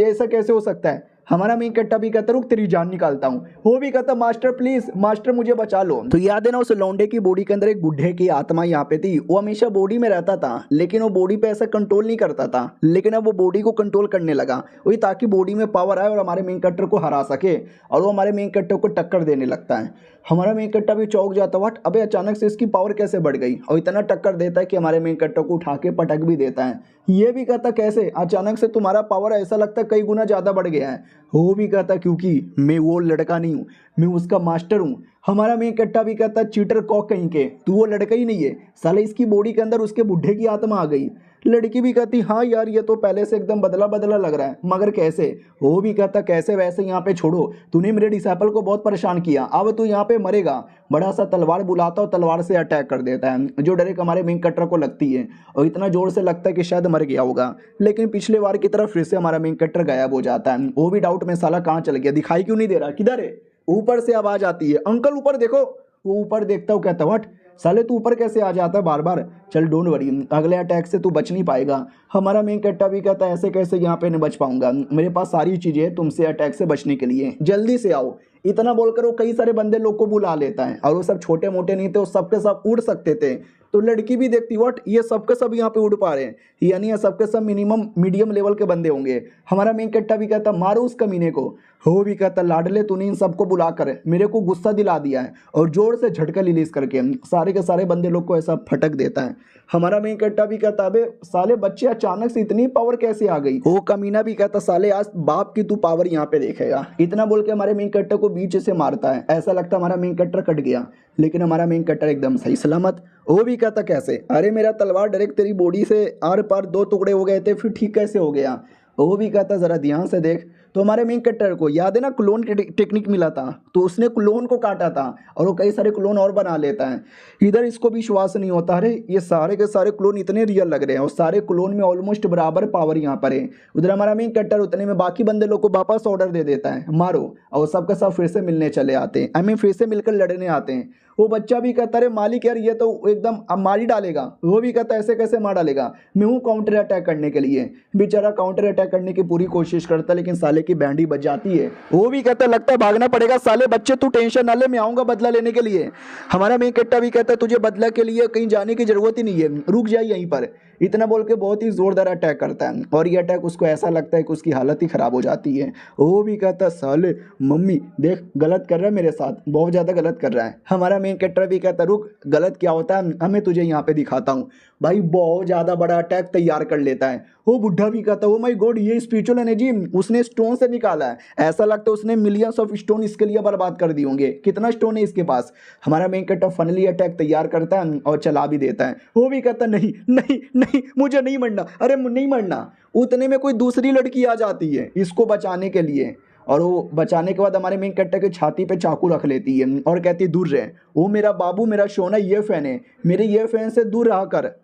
ऐसा कैसे हो सकता है। हमारा मेन कट्टा भी कहता रुक तेरी जान निकालता हूँ। वो भी कहता मास्टर प्लीज मास्टर मुझे बचा लो। तो याद है ना उस लौंडे की बॉडी के अंदर एक बुढ़े की आत्मा यहाँ पे थी। वो हमेशा बॉडी में रहता था लेकिन वो बॉडी पे ऐसा कंट्रोल नहीं करता था, लेकिन अब वो बॉडी को कंट्रोल करने लगा, वही ताकि बॉडी में पावर आए और हमारे मेन कट्टर को हरा सके, और वो हमारे मेन कट्टर को टक्कर देने लगता है। हमारा मेन कट्टा भी चौंक जाता व्हाट अबे अचानक से इसकी पावर कैसे बढ़ गई, और इतना टक्कर देता है कि हमारे मेन कट्टर को उठा के पटक भी देता है। ये भी कहता कैसे अचानक से तुम्हारा पावर ऐसा लगता है कई गुना ज़्यादा बढ़ गया है। वो भी कहता क्योंकि मैं वो लड़का नहीं हूँ, मैं उसका मास्टर हूँ। हमारा मेन कट्टा भी कहता चीटर कॉक कहीं के, तू वो लड़का ही नहीं है साले, इसकी बॉडी के अंदर उसके बुढ़े की आत्मा आ गई। लड़की भी कहती हाँ यार ये तो पहले से एकदम बदला बदला लग रहा है, मगर कैसे। वो भी कहता कैसे वैसे यहाँ पे छोड़ो, तूने मेरे डिसाइपल को बहुत परेशान किया, अब तू यहाँ पे मरेगा। बड़ा सा तलवार बुलाता और तलवार से अटैक कर देता है, जो डायरेक्ट हमारे मेन कट्टर को लगती है और इतना जोर से लगता है कि शायद मर गया होगा। लेकिन पिछले बार की तरफ फिर से हमारा मेन कट्टर गायब हो जाता है। वो भी डाउट में साला कहाँ चल गया, दिखाई क्यों नहीं दे रहा, किधर है। ऊपर से आवाज आती है अंकल ऊपर देखो। वो ऊपर देखता हूँ कहता व्हाट साले तू ऊपर कैसे आ जाता है बार बार, चल डोंट वरी अगले अटैक से तू बच नहीं पाएगा। हमारा मेन कट्टा भी कहता है ऐसे कैसे यहाँ पे नहीं बच पाऊंगा, मेरे पास सारी चीजें हैं तुमसे अटैक से बचने के लिए, जल्दी से आओ। इतना बोलकर वो कई सारे बंदे लोग को बुला लेता है, और वो सब छोटे मोटे नहीं थे, वो सबके सब उड़ सकते थे। तो लड़की भी देखती व्हाट ये सबके सब यहाँ पे उड़ पा रहे हैं, यानी ये सबके सब मिनिमम मीडियम लेवल के बंदे होंगे। हमारा मेन कट्टा भी कहता मारो उस कमीने को। हो भी कहता लाडले तूने इन सबको बुलाकर मेरे को गुस्सा दिला दिया है, और जोर से झटका रिलीज करके सारे के सारे बंदे लोग को ऐसा फटक देता है। हमारा मेन कट्टा भी कहता अबे साले बच्चे अचानक से इतनी पावर कैसे आ गई। वो कमीना भी कहता साले आज बाप की तू पावर यहाँ पे देखेगा। इतना बोल के हमारे मेन कट्टर को बीच से मारता है, ऐसा लगता हमारा मेन कट्टर कट गया, लेकिन हमारा मेन कट्टर एकदम सही सलामत। वो भी कहता कैसे, अरे मेरा तलवार डायरेक्ट तेरी बॉडी से आर पार दो टुकड़े हो गए थे, फिर ठीक कैसे हो गया। वो भी कहता जरा ध्यान से देख। तो हमारे मेन कट्टर को याद है ना क्लोन टेक्निक मिला था, तो उसने क्लोन को काटा था और वो कई सारे क्लोन और बना लेता है। इधर इसको भी विश्वास नहीं होता, अरे ये सारे के सारे क्लोन इतने रियल लग रहे हैं और सारे क्लोन में ऑलमोस्ट बराबर पावर यहाँ पर है। उधर हमारा मेन कट्टर उतने में बाकी बंदे लोग को वापस ऑर्डर दे देता है मारो, और सबके सब फिर से मिलने चले आते हैं, आई मीन फिर से मिलकर लड़ने आते हैं। वो बच्चा भी कहता है मालिक यार ये तो एकदम अब मार ही डालेगा। वो भी कहता है ऐसे कैसे मार डालेगा, मैं हूँ काउंटर अटैक करने के लिए। बेचारा काउंटर अटैक करने की पूरी कोशिश करता है, लेकिन साले की बैंड ही बच जाती है। वो भी कहता है लगता है भागना पड़ेगा, साले बच्चे तू टेंशन ना ले, मैं आऊँगा बदला लेने के लिए। हमारा मेन कट्टा भी कहता है तुझे बदला के लिए कहीं जाने की जरूरत ही नहीं है, रुक जाए यहीं पर। इतना बोल के बहुत ही जोरदार अटैक करता है, और ये अटैक उसको ऐसा लगता है कि उसकी हालत ही खराब हो जाती है। वो भी कहता है साले मम्मी देख गलत कर रहा है मेरे साथ, बहुत ज़्यादा गलत कर रहा है। हमारा मेन कट्टर भी कहता रुक गलत क्या होता है हमें तुझे यहाँ पे दिखाता हूँ। भाई बहुत ज़्यादा बड़ा अटैक तैयार कर लेता है। वो बुढ़ा भी कहता है ओ माय गॉड ये स्पिरिचुअल एनर्जी उसने स्टोन से निकाला है, ऐसा लगता है उसने मिलियंस ऑफ स्टोन इसके लिए बर्बाद कर दिए होंगे, कितना स्टोन है इसके पास। हमारा मेन कट्टर फनली अटैक तैयार करता है और चला भी देता है। वो भी कहता नहीं नहीं नहीं मुझे नहीं मरना, अरे नहीं मरना। उतने में कोई दूसरी लड़की आ जाती है इसको बचाने के लिए, और वो बचाने के बाद हमारे मेन कट्टर के छाती पे चाकू रख लेती है और कहती है दूर रहे, वो मेरा बाबू मेरा सोना ये फैन है, मेरे ये फैन से दूर रहा कर।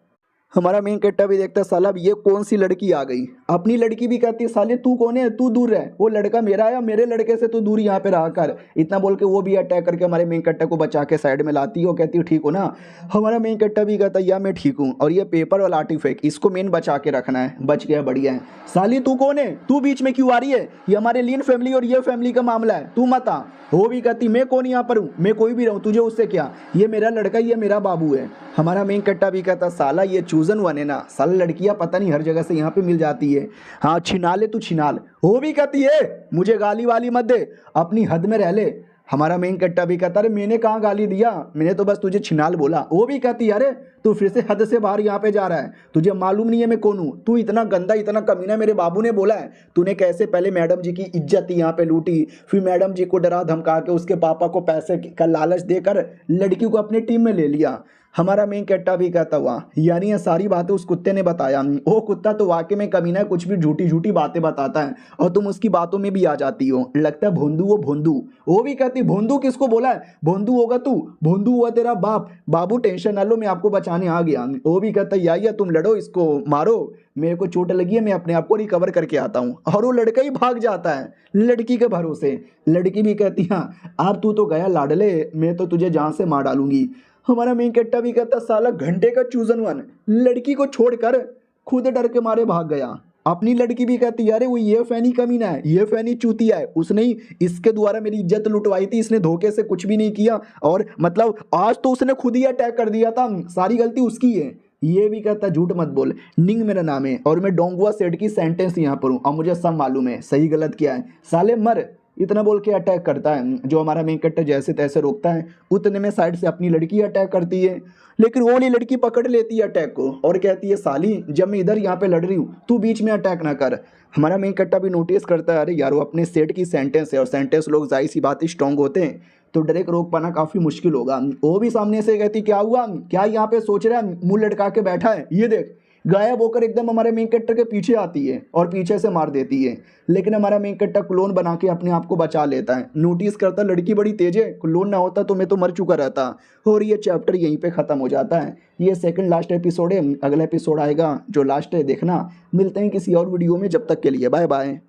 हमारा मेन कट्टा भी देखता है साला अब ये कौन सी लड़की आ गई। अपनी लड़की भी कहती है साले तू कौन है, तू दूर रह, वो लड़का मेरा है, मेरे लड़के से तू दूर यहाँ पे रहा कर। इतना बोल के वो भी अटैक करके हमारे मेन कट्टा को बचा के साइड में लाती है और कहती है ठीक हो ना। हमारा मेन कट्टा भी कहता है या मैं ठीक हूँ, और ये पेपर वाला आर्टिफैक्ट इसको मेन बचा के रखना है, बच गया बढ़िया है। साली तू कौन है, तू बीच में क्यों आ रही है, ये हमारे लीन फैमिली और ये फैमिली का मामला है, तू मत आ। वो भी कहती मैं कौन यहाँ पर हूँ, मैं कोई भी रहूँ तुझे उससे क्या, ये मेरा लड़का ये मेरा बाबू है। हमारा मेन कट्टा भी कहता साला ये चूजन वन है ना, साला लड़कियाँ पता नहीं हर जगह से यहाँ पे मिल जाती है, हाँ छिना ले तू छिना ले। वो भी कहती है मुझे गाली वाली मत दे, अपनी हद में रह ले। हमारा मेन कट्टा भी कहता अरे मैंने कहाँ गाली दिया, मैंने तो बस तुझे छिनाल बोला। वो भी कहती है अरे तू फिर से हद से बाहर यहाँ पे जा रहा है, तुझे मालूम नहीं है मैं कौन हूँ, तू इतना गंदा इतना कमीना, मेरे बाबू ने बोला है तूने कैसे पहले मैडम जी की इज्जत यहाँ पे लूटी, फिर मैडम जी को डरा धमका के उसके पापा को पैसे का लालच देकर लड़की को अपनी टीम में ले लिया। हमारा मेन कैरेक्टर भी कहता हुआ यानी ये सारी बातें उस कुत्ते ने बताया। वो कुत्ता तो वाकई में कमीना है, कुछ भी झूठी झूठी बातें बताता है और तुम उसकी बातों में भी आ जाती हो। लगता है भोंदू वो भोंदू। वो भी कहती भोंदू किसको बोला है? भोंदू होगा तू, भोंदू हुआ तेरा बाप। बाबू टेंशन ना लो, मैं आपको बचाने आ गया। वो भी कहता है या तुम लड़ो, इसको मारो, मेरे को चोट लगी है, मैं अपने आप को रिकवर करके आता हूँ। और वो लड़का ही भाग जाता है लड़की के भरोसे। लड़की भी कहती है अब तू तो गया लाडले, मैं तो तुझे जान से मार डालूंगी। हमारा मेन कैरेक्टर भी कहता साला घंटे का चूजन वन लड़की को छोड़कर खुद डर के मारे भाग गया। अपनी लड़की भी कहती अरे वो ये फैनी कमीना है, ये फैनी चूतिया है, उसने ही इसके द्वारा मेरी इज्जत लुटवाई थी, इसने धोखे से कुछ भी नहीं किया और मतलब आज तो उसने खुद ही अटैक कर दिया था, सारी गलती उसकी है। ये भी कहता झूठ मत बोल, निंग मेरा नाम है और मैं डोंगुआ सेठ की सेंटेंस यहाँ पर हूँ और मुझे सब मालूम है सही गलत क्या है, साले मर। इतना बोल के अटैक करता है। जो हमारा मेन कैरेक्टर जैसे तैसे रोकता है, उतने में साइड से अपनी लड़की अटैक करती है, लेकिन वो वाली लड़की पकड़ लेती है अटैक को और कहती है साली जब मैं इधर यहाँ पे लड़ रही हूँ तू बीच में अटैक ना कर। हमारा मेन कैरेक्टर भी नोटिस करता है अरे यार वो अपने सेट की सेंटेंस है और सेंटेंस लोग जाहिर सी बात स्ट्रॉन्ग होते हैं तो डायरेक्ट रोक पाना काफ़ी मुश्किल होगा। वो भी सामने से कहती क्या हुआ, क्या यहाँ पे सोच रहा है, मुंह लटका के बैठा है, ये देख। गायब होकर एकदम हमारे मेन कैरेक्टर के पीछे आती है और पीछे से मार देती है, लेकिन हमारा मेन कैरेक्टर क्लोन बना के अपने आप को बचा लेता है। नोटिस करता लड़की बड़ी तेज है, क्लोन ना होता तो मैं तो मर चुका रहता। और ये चैप्टर यहीं पे ख़त्म हो जाता है। ये सेकंड लास्ट एपिसोड है, अगला एपिसोड आएगा जो लास्ट है देखना। मिलते हैं किसी और वीडियो में, जब तक के लिए बाय बाय।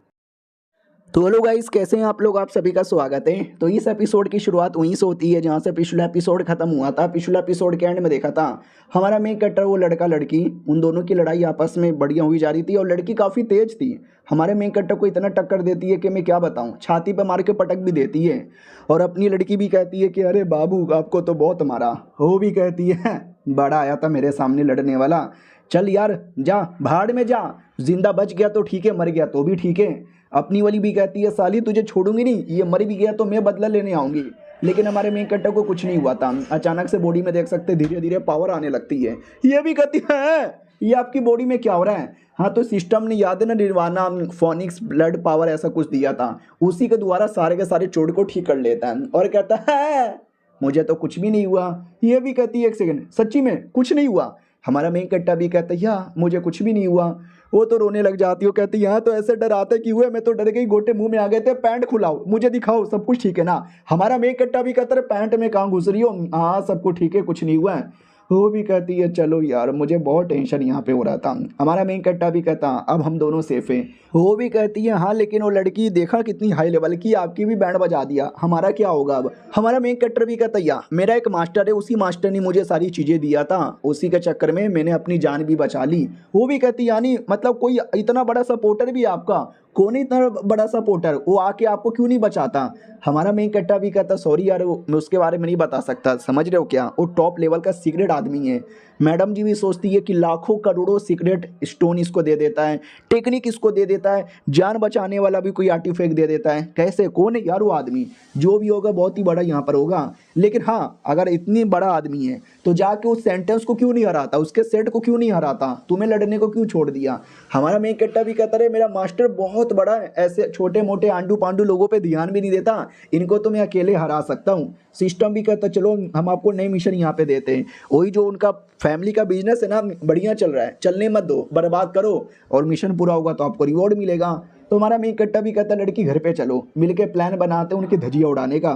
तो हेलो गाइस, कैसे हैं आप लोग? आप सभी का स्वागत है। तो इस एपिसोड की शुरुआत वहीं से होती है जहां से पिछला एपिसोड खत्म हुआ था। पिछला एपिसोड के एंड में देखा था हमारा मेन कैरेक्टर वो लड़का लड़की, उन दोनों की लड़ाई आपस में बढ़िया हुई जा रही थी और लड़की काफ़ी तेज थी। हमारे मेन कैरेक्टर को इतना टक्कर देती है कि मैं क्या बताऊँ, छाती पर मार के पटक भी देती है। और अपनी लड़की भी कहती है कि अरे बाबू आपको तो बहुत मारा। वो भी कहती है बड़ा आया था मेरे सामने लड़ने वाला, चल यार जा भाड़ में जा, जिंदा बच गया तो ठीक है, मर गया तो भी ठीक है। अपनी वाली भी कहती है साली तुझे छोड़ूंगी नहीं, ये मर भी गया तो मैं बदला लेने आऊंगी। लेकिन हमारे मेन कैरेक्टर को कुछ नहीं हुआ था। अचानक से बॉडी में देख सकते धीरे धीरे पावर आने लगती है। ये भी कहती है ये आपकी बॉडी में क्या हो रहा है? हाँ तो सिस्टम ने याद है ना निर्वाणा फोनिक्स ब्लड पावर ऐसा कुछ दिया था, उसी के द्वारा सारे के सारे चोट को ठीक कर लेता है। और कहता है मुझे तो कुछ भी नहीं हुआ। ये भी कहती है एक सेकंड सच्ची में कुछ नहीं हुआ? हमारा मेन कैरेक्टर भी कहता है या मुझे कुछ भी नहीं हुआ। वो तो रोने लग जाती हो, कहती यहाँ तो ऐसे डराते कि हुए, मैं तो डर गई, गोटे मुंह में आ गए थे, पैंट खुलाओ मुझे दिखाओ सब कुछ ठीक है ना। हमारा मेन कैरेक्टर भी कहता है पैंट में कहाँ घुस रही हो, हाँ सब कुछ ठीक है कुछ नहीं हुआ है। वो भी कहती है चलो यार मुझे बहुत टेंशन यहाँ पे हो रहा था। हमारा मेन कैरेक्टर भी कहता अब हम दोनों सेफ हैं। वो भी कहती है हाँ लेकिन वो लड़की देखा कितनी हाई लेवल की, आपकी भी बैंड बजा दिया, हमारा क्या होगा अब? हमारा मेन कैरेक्टर भी कहता है मेरा एक मास्टर है, उसी मास्टर ने मुझे सारी चीज़ें दिया था, उसी के चक्कर में मैंने अपनी जान भी बचा ली। वो भी कहती यानी मतलब कोई इतना बड़ा सपोर्टर भी आपका, कौन है इतना बड़ा सपोर्टर, वो आके आपको क्यों नहीं बचाता? हमारा मेन कैरेक्टर भी कहता सॉरी यार मैं उसके बारे में नहीं बता सकता, समझ रहे हो क्या, वो टॉप लेवल का सीक्रेट आदमी है। मैडम जी भी सोचती है कि लाखों करोड़ों सीक्रेट स्टोन इसको दे देता है, टेक्निक इसको दे देता है, जान बचाने वाला भी कोई आर्टिफैक्ट दे देता है। कैसे, कौन है यार वो आदमी? जो भी होगा बहुत ही बड़ा यहाँ पर होगा। लेकिन हाँ अगर इतनी बड़ा आदमी है तो जाके उस सेंटेंस को क्यों नहीं हराता, उसके सेट को क्यों नहीं हराता, तुम्हें लड़ने को क्यों छोड़ दिया? हमारा मेन कैरेक्टर भी कहता है मेरा मास्टर बहुत बड़ा है, ऐसे छोटे मोटे आंडू पांडू लोगों पे ध्यान भी नहीं देता, इनको तो मैं अकेले हरा सकता हूँ। सिस्टम भी कहता चलो हम आपको नई मिशन यहाँ पे देते हैं, वही जो उनका फैमिली का बिजनेस है ना बढ़िया चल रहा है, चलने मत दो, बर्बाद करो और मिशन पूरा होगा तो आपको रिवॉर्ड मिलेगा। तो हमारा मेन कैरेक्टर भी कहता लड़की घर पे चलो, मिलके प्लान बनाते हैं उनकी धजिया उड़ाने का।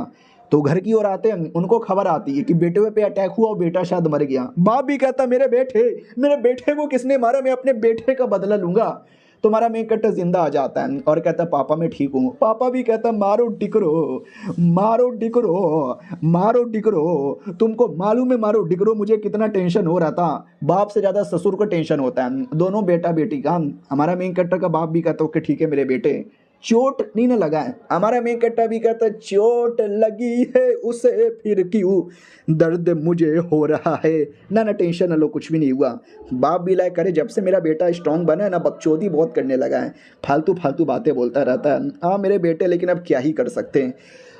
तो घर की ओर आते हैं, उनको खबर आती है कि बेटे पे अटैक हुआ और बेटा शायद मर गया। बाप भी कहता मेरे बेटे को किसने मारा, मैं अपने बेटे का बदला लूंगा। तो हमारा मेन कैरेक्टर जिंदा आ जाता है और कहता पापा मैं ठीक हूँ। पापा भी कहता मारो डिकरो, मारो डिकरो, मारो डिकरो, तुमको मालूम है मारो डिकरो मुझे कितना टेंशन हो रहा था। बाप से ज़्यादा ससुर को टेंशन होता है, दोनों बेटा बेटी का। हमारा मेन कैरेक्टर का बाप भी कहता ओके ठीक है मेरे बेटे, चोट नहीं ना लगा है। हमारा मेन कैरेक्टर भी कहता चोट लगी है उसे फिर क्यों दर्द मुझे हो रहा है, ना ना टेंशन ना लो कुछ भी नहीं हुआ। बाप भी लाइक करे जब से मेरा बेटा स्ट्रांग बना है ना बकचोदी बहुत करने लगा है, फालतू फालतू बातें बोलता रहता है। हाँ मेरे बेटे, लेकिन अब क्या ही कर सकते हैं।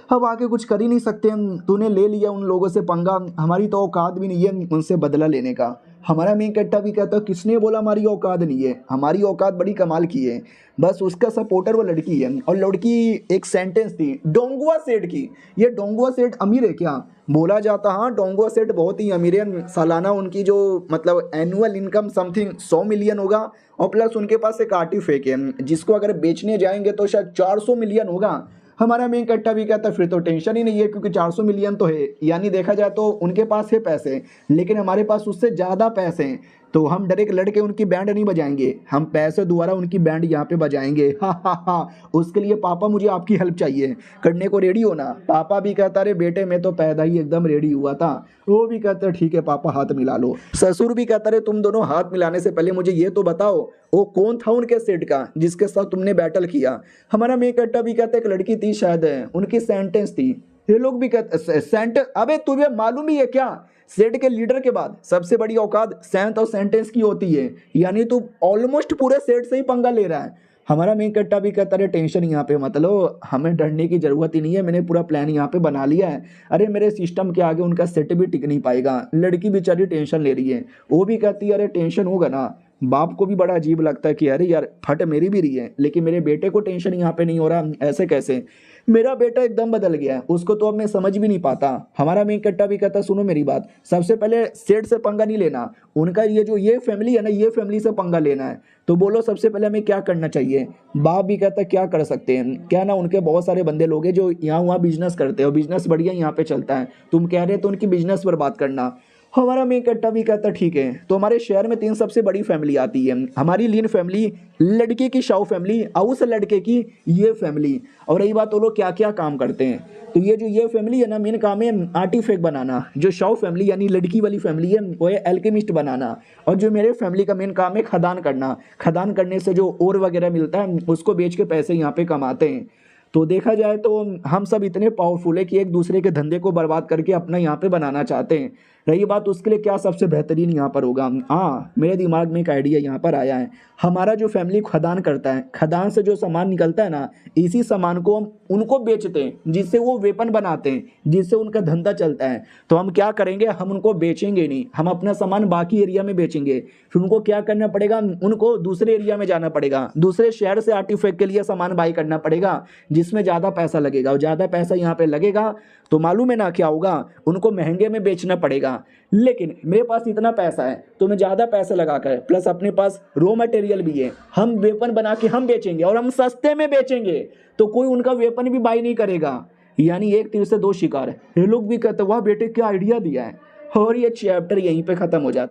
अब आगे कुछ कर ही नहीं सकते हम, तूने ले लिया उन लोगों से पंगा, हमारी तो औकात भी नहीं है उनसे बदला लेने का। हमारा मेन कैरेक्टर भी कहता है किसने बोला हमारी औकात नहीं है, हमारी औकात बड़ी कमाल की है। बस उसका सपोर्टर वो लड़की है, और लड़की एक सेंटेंस थी डोंगुआ सेठ की। ये डोंगुआ सेठ अमीर है क्या? बोला जाता हाँ डोंगुआ सेठ बहुत ही अमीर है, सालाना उनकी जो मतलब एनुअल इनकम समथिंग 100 मिलियन होगा, और प्लस उनके पास एक आर्टिफैक्ट है जिसको अगर बेचने जाएंगे तो शायद 400 मिलियन होगा। हमारा मेन कट्टा भी कहता है फिर तो टेंशन ही नहीं है क्योंकि 400 मिलियन तो है, यानी देखा जाए तो उनके पास है पैसे, लेकिन हमारे पास उससे ज़्यादा पैसे हैं, तो हम डायरेक्ट लड़के उनकी बैंड नहीं बजाएंगे, हम पैसे द्वारा उनकी बैंड यहाँ पे बजाएंगे। हा हा हा, उसके लिए पापा मुझे आपकी हेल्प चाहिए, करने को रेडी हो ना? पापा भी कहता अरे बेटे मैं तो पैदा ही एकदम रेडी हुआ था। वो भी कहता ठीक है पापा हाथ मिला लो। ससुर भी कहता रहे तुम दोनों हाथ मिलाने से पहले मुझे ये तो बताओ वो कौन था उनके सेट का जिसके साथ तुमने बैटल किया? हमारा मेन कट्टा भी कहता एक लड़की थी शायद, उनकी सेंटेंस थी। ये लोग भी कहते सेंटेंस, अबे तुझे मालूम ही है क्या सेट के लीडर के बाद सबसे बड़ी औकात सेंट और सेंटेंस की होती है, यानी तू ऑलमोस्ट पूरे सेट से ही पंगा ले रहा है। हमारा मेन कट्टा भी कहता है टेंशन यहाँ पे मतलब हमें डरने की जरूरत ही नहीं है, मैंने पूरा प्लान यहाँ पे बना लिया है। अरे मेरे सिस्टम के आगे उनका सेट भी टिक नहीं पाएगा। लड़की बेचारी टेंशन ले रही है, वो भी कहती है अरे टेंशन होगा ना। बाप को भी बड़ा अजीब लगता है कि अरे यार फट मेरी भी रही है लेकिन मेरे बेटे को टेंशन यहाँ पे नहीं हो रहा, ऐसे कैसे? मेरा बेटा एकदम बदल गया है, उसको तो अब मैं समझ भी नहीं पाता। हमारा मेन कट्टा भी कहता सुनो मेरी बात, सबसे पहले सेठ से पंगा नहीं लेना, उनका ये फैमिली है ना, ये फैमिली से पंगा लेना है। तो बोलो सबसे पहले हमें क्या करना चाहिए? बाप भी कहता क्या कर सकते हैं, क्या ना उनके बहुत सारे बंदे लोग हैं जो यहाँ वहाँ बिजनेस करते हैं और बिजनेस बढ़िया यहाँ पे चलता है, तुम कह रहे तो उनकी बिजनेस पर बात करना। हमारा मेन कट्टा भी कहता ठीक है। तो हमारे शहर में 3 सबसे बड़ी फैमिली आती है, हमारी लीन फैमिली, लड़के की शाऊ फैमिली और उस लड़के की ये फैमिली। और रही बात वो लोग क्या क्या काम करते हैं, तो ये फैमिली है ना मेन काम है आर्टिफैक्ट बनाना, जो शाऊ फैमिली यानी लड़की वाली फैमिली है वो है एल्केमिस्ट बनाना, और जो मेरे फैमिली का मेन काम है खदान करना। खदान करने से जो और वगैरह मिलता है उसको बेच के पैसे यहाँ पे कमाते हैं। तो देखा जाए तो हम सब इतने पावरफुल है कि एक दूसरे के धंधे को बर्बाद करके अपना यहाँ पे बनाना चाहते हैं। रही बात उसके लिए क्या सबसे बेहतरीन यहाँ पर होगा, हाँ मेरे दिमाग में एक आइडिया यहाँ पर आया है। हमारा जो फैमिली खदान करता है, खदान से जो सामान निकलता है ना, इसी सामान को हम उनको बेचते हैं जिससे वो वेपन बनाते हैं, जिससे उनका धंधा चलता है। तो हम क्या करेंगे, हम उनको बेचेंगे नहीं, हम अपना सामान बाकी एरिया में बेचेंगे। फिर उनको क्या करना पड़ेगा, उनको दूसरे एरिया में जाना पड़ेगा, दूसरे शहर से आर्टिफैक्ट के लिए सामान बाई करना पड़ेगा जिसमें ज़्यादा पैसा लगेगा, और ज़्यादा पैसा यहाँ पे लगेगा तो मालूम है ना क्या होगा, उनको महंगे में बेचना पड़ेगा। लेकिन मेरे पास इतना पैसा है तो मैं ज़्यादा पैसा लगाकर प्लस अपने पास रॉ मटेरियल भी है, हम वेपन बना के हम बेचेंगे और हम सस्ते में बेचेंगे, तो कोई उनका वेपन भी बाई नहीं करेगा। यानी एक तीर से 2 शिकार। ये लोग भी कहते वाह बेटे क्या आइडिया दिया है। और ये चैप्टर यहीं पे ख़त्म हो जाता है।